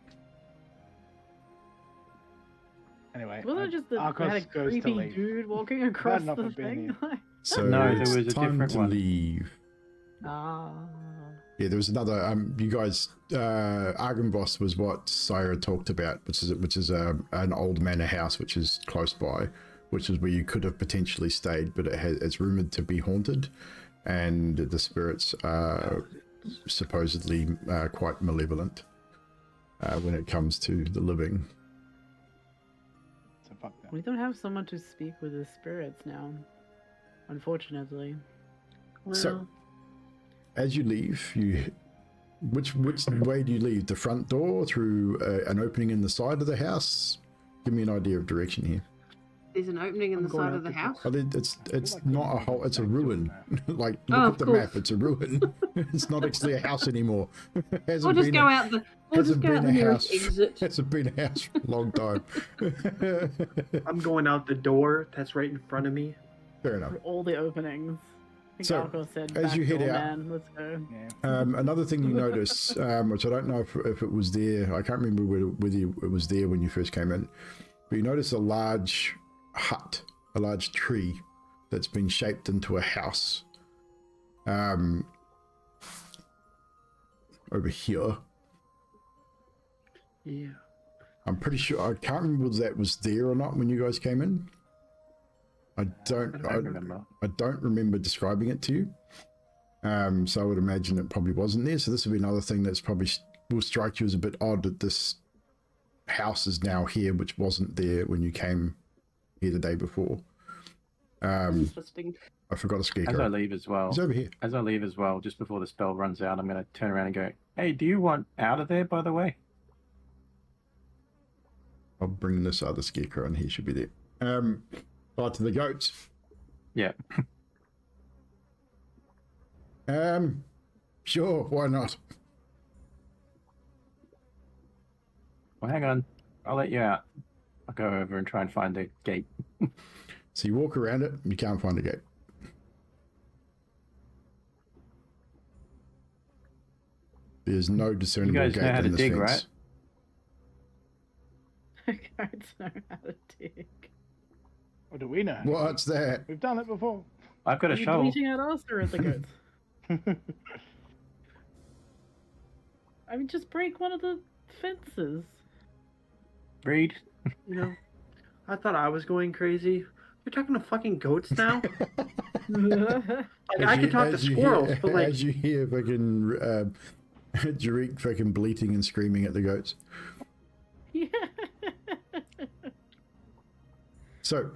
Anyway, wasn't it just that we Arcos had a goes to creepy leave. dude walking across enough the of being thing? here. So No, there it's was a time different to one. leave. Ah. Yeah, there was another. You guys, Argenvoss was what Syra talked about, which is an old manor house which is close by, which is where you could have potentially stayed, but it's rumored to be haunted, and the spirits are supposedly quite malevolent when it comes to the living. So fuck that. We don't have someone to speak with the spirits now, unfortunately. Well, So- As you leave, which way do you leave? The front door, through an opening in the side of the house? Give me an idea of direction here. There's an opening in I'm the going side out of the the house. Oh, it's like not a going whole. It's a back to it ruin. Like Oh, look of at the course. map. It's a ruin. It's not actually a house anymore. Hasn't We'll just been go a- out the. We'll hasn't just go out been the a nearest house. exit. Hasn't been a house for a long time. I'm going out the door that's right in front of me. Fair enough. for all the openings. I think So, Arco said, as you "Back head door, out- man, let's go." Yeah. Another thing you notice, which I don't know if it was there, I can't remember whether it was there when you first came in, but you notice a large hut, a large tree that's been shaped into a house. Over here. Yeah. I'm pretty sure, I can't remember whether that was there or not when you guys came in. I don't remember. I don't remember describing it to you. So I would imagine it probably wasn't there. So this would be another thing that's probably will strike you as a bit odd that this house is now here, which wasn't there when you came here the day before. Interesting. I forgot a As I scarecrow. leave as well, He's over here. just before the spell runs out, I'm going to turn around and go, "Hey, do you want out of there, by the way?" I'll bring this other scarecrow and he should be there. To the goats. Yeah. Sure, why not? Well, hang on. I'll let you out. I'll go over and try and find the gate. So you walk around it, you can't find a gate. There's no discernible You guys gate know how in to this dig, fence. Guards know how to dig. What do we know? What's that? We've done it before. I've got Are a you shovel. bleating at us or at the goats? I mean, just break one of the fences. Reed. You know, I thought I was going crazy. You're talking to fucking goats now? Like, I can talk to squirrels, but like, as you hear fucking Jarek fucking bleating and screaming at the goats. Yeah. So,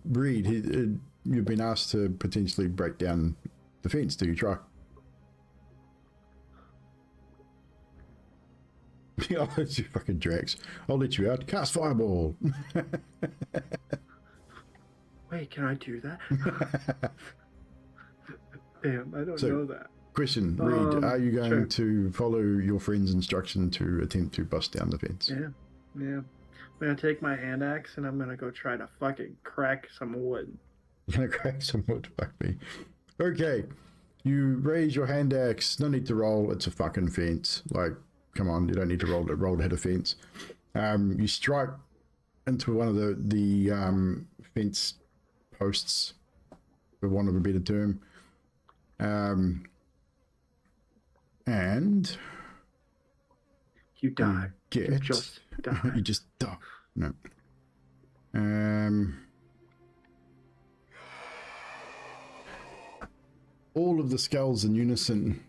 Reed, you've been asked to potentially break down the fence. Do you try? Oh, you fucking Drax. I'll let you out. Cast fireball. wait, can I do that? Damn, I don't So- know that. Question, Reed, are you going sure. to follow your friend's instruction to attempt to bust down the fence? Yeah. I'm gonna take my hand axe and I'm gonna go try to fucking crack some wood. You're gonna crack some wood, fuck me. Okay, you raise your hand axe. No need to roll. It's a fucking fence. Like, come on, you don't need to roll to hit a fence. You strike into one of the fence posts, for want of a better term, and You die. get You just die. you just die. No. All of the skulls in unison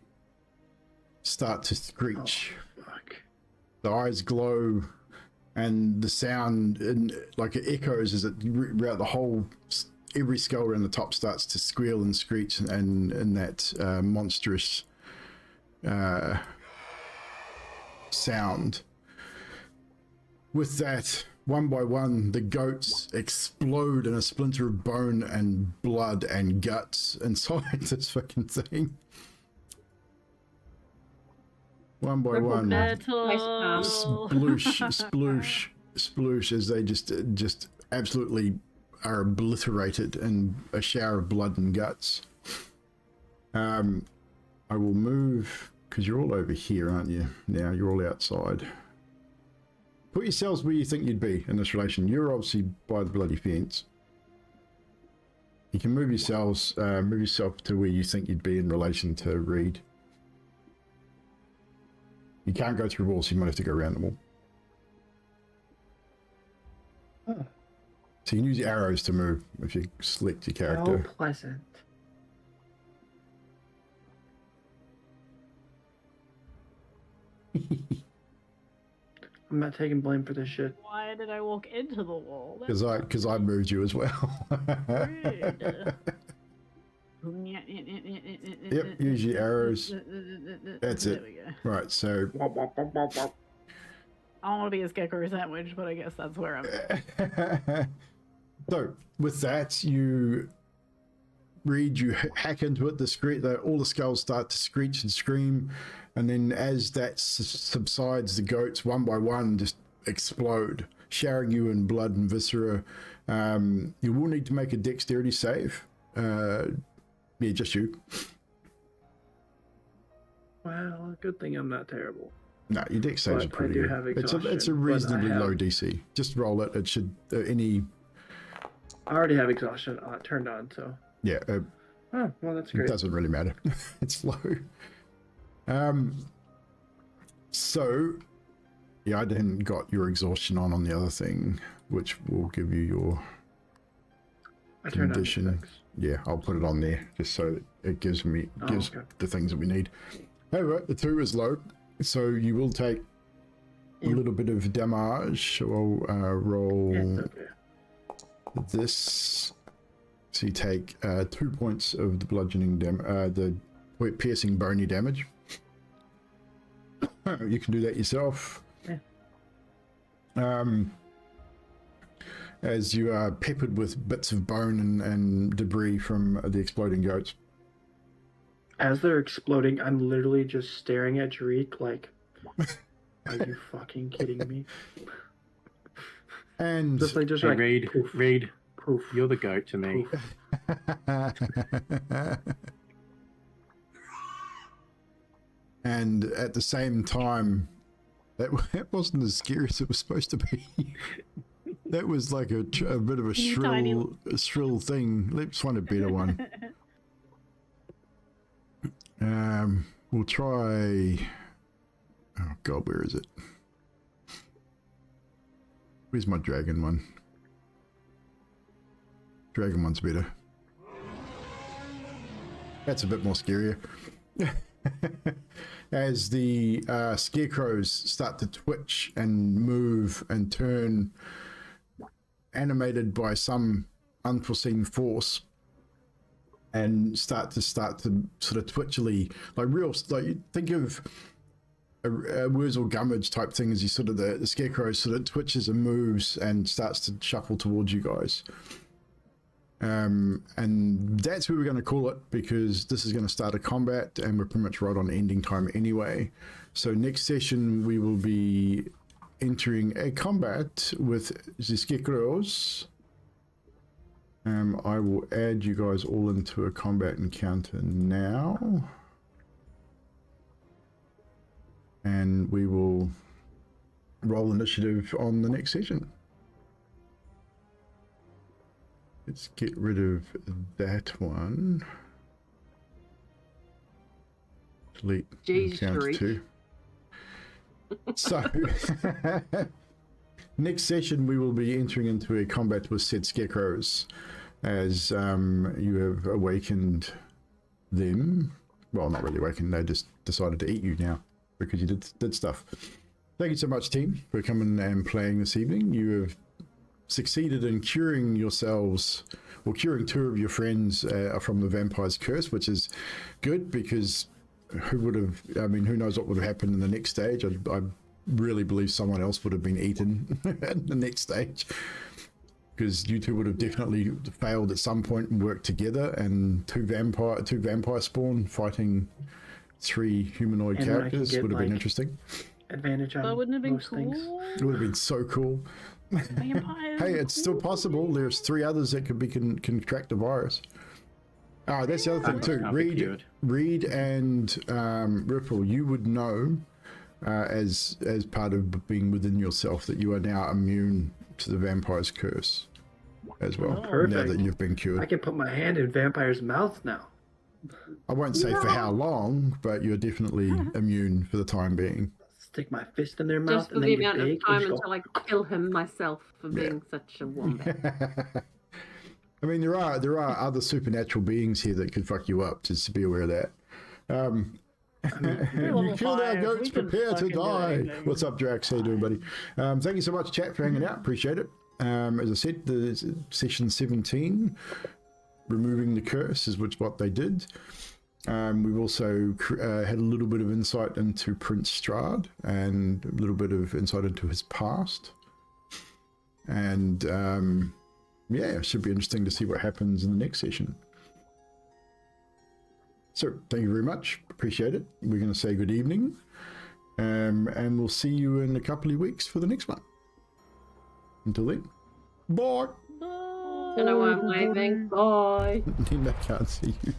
start to screech. Oh, fuck. The eyes glow, and the sound, like it echoes as it throughout the whole. Every skull around the top starts to squeal and screech, and that monstrous sound. With that, one by one, the goats explode in a splinter of bone and blood and guts inside this fucking thing. One by Ripple one, Metal. sploosh, sploosh, as they just absolutely are obliterated in a shower of blood and guts. I will move, because you're all over here, aren't you? Now you're all outside. Put yourselves where you think you'd be in this relation. You're obviously by the bloody fence. You can move yourself to where you think you'd be in relation to Reed. You can't go through walls, so you might have to go around them all. Huh. So you can use arrows to move if you select your How character. pleasant. I'm not taking blame for this shit. Why did I walk into the wall? Because I moved you as well. Rude. Yep, use your arrows. That's There it. we go. Right, so Wop, wop, wop, wop, wop. I don't want to be a scarecrow sandwich, but I guess that's where I'm at. so with that, you hack into it. All the skulls start to screech and scream, and then as that subsides, the goats one by one just explode, showering you in blood and viscera. You will need to make a dexterity save. Yeah, just you. Well, good thing I'm not terrible. No, your dex saves are But I pretty do good. have It's a exhaustion, but I reasonably have- low DC. Just roll it. It should I already have exhaustion turned on, so. yeah. Oh, well, that's It great. doesn't really matter. It's low. So, yeah, I didn't got your exhaustion on the other thing, which will give you your I turned on condition. the effects. Yeah, I'll put it on there just so that it gives Oh, okay. the things that we need. However, the 2 is low, so you will take a Yeah. little bit of damage. So I'll roll Yeah, it's okay. this So you take 2 points of the bludgeoning the piercing bony damage. You can do that yourself. Yeah. As you are peppered with bits of bone and debris from the exploding goats. As they're exploding, I'm literally just staring at Jarek like, are you fucking kidding me? And Just like, Hey, Reid, poof, Reid, poof, you're the goat to me. poof. And at the same time, that wasn't as scary as it was supposed to be. That was like a bit of a shrill thing. Let's find a better one. We'll try. Oh God, where is it? Where's my dragon one? Dragon one's better. That's a bit more scarier. As the scarecrows start to twitch and move and turn, animated by some unforeseen force, and start to sort of twitchily, like you think of a Wurzel Gummidge type thing, as you sort of the scarecrow sort of twitches and moves and starts to shuffle towards you guys. And that's where we're going to call it, because this is going to start a combat and we're pretty much right on ending time anyway. So next session we will be entering a combat with the scarecrows. I will add you guys all into a combat encounter now, and we will roll initiative on the next session. Let's get rid of that one. Delete encounter 2. So next session we will be entering into a combat with said scarecrows, as you have awakened them. Well, not really awakened, they just decided to eat you now because you did stuff. Thank you so much, team, for coming and playing this evening. You have succeeded in curing yourselves, or curing 2 of your friends from the vampire's curse, which is good, because who knows what would have happened in the next stage. I really believe someone else would have been eaten in the next stage, because you two would have definitely failed at some point and worked together, and two vampire spawn fighting 3 humanoid characters would have been interesting. Advantage on That wouldn't have been most cool. things. It would have been so cool. Vampires. Hey, it's still possible. There's 3 others that could be contract the virus. That's the other thing too. Reid and Ripple, you would know as part of being within yourself that you are now immune to the vampire's curse as well. Oh, perfect. Now that you've been cured. I can put my hand in vampire's mouth now. I won't say for how long, but you're definitely immune for the time being. Stick my fist in their mouth Just for and the then get amount of big time and until I kill him myself for being such a wombat. I mean, there are other supernatural beings here that could fuck you up. Just to be aware of that. You killed our goats, prepare to die. What's up, Drax? How you doing, buddy? Thank you so much, chat, for hanging out. Appreciate it. As I said, the session 17, removing the curse, is what they did. We've also had a little bit of insight into Prince Strahd and a little bit of insight into his past. And it should be interesting to see what happens in the next session. So thank you very much. Appreciate it. We're going to say good evening. And we'll see you in a couple of weeks for the next one. Until then, bye. Don't know why I'm waving. Bye. I can't see you.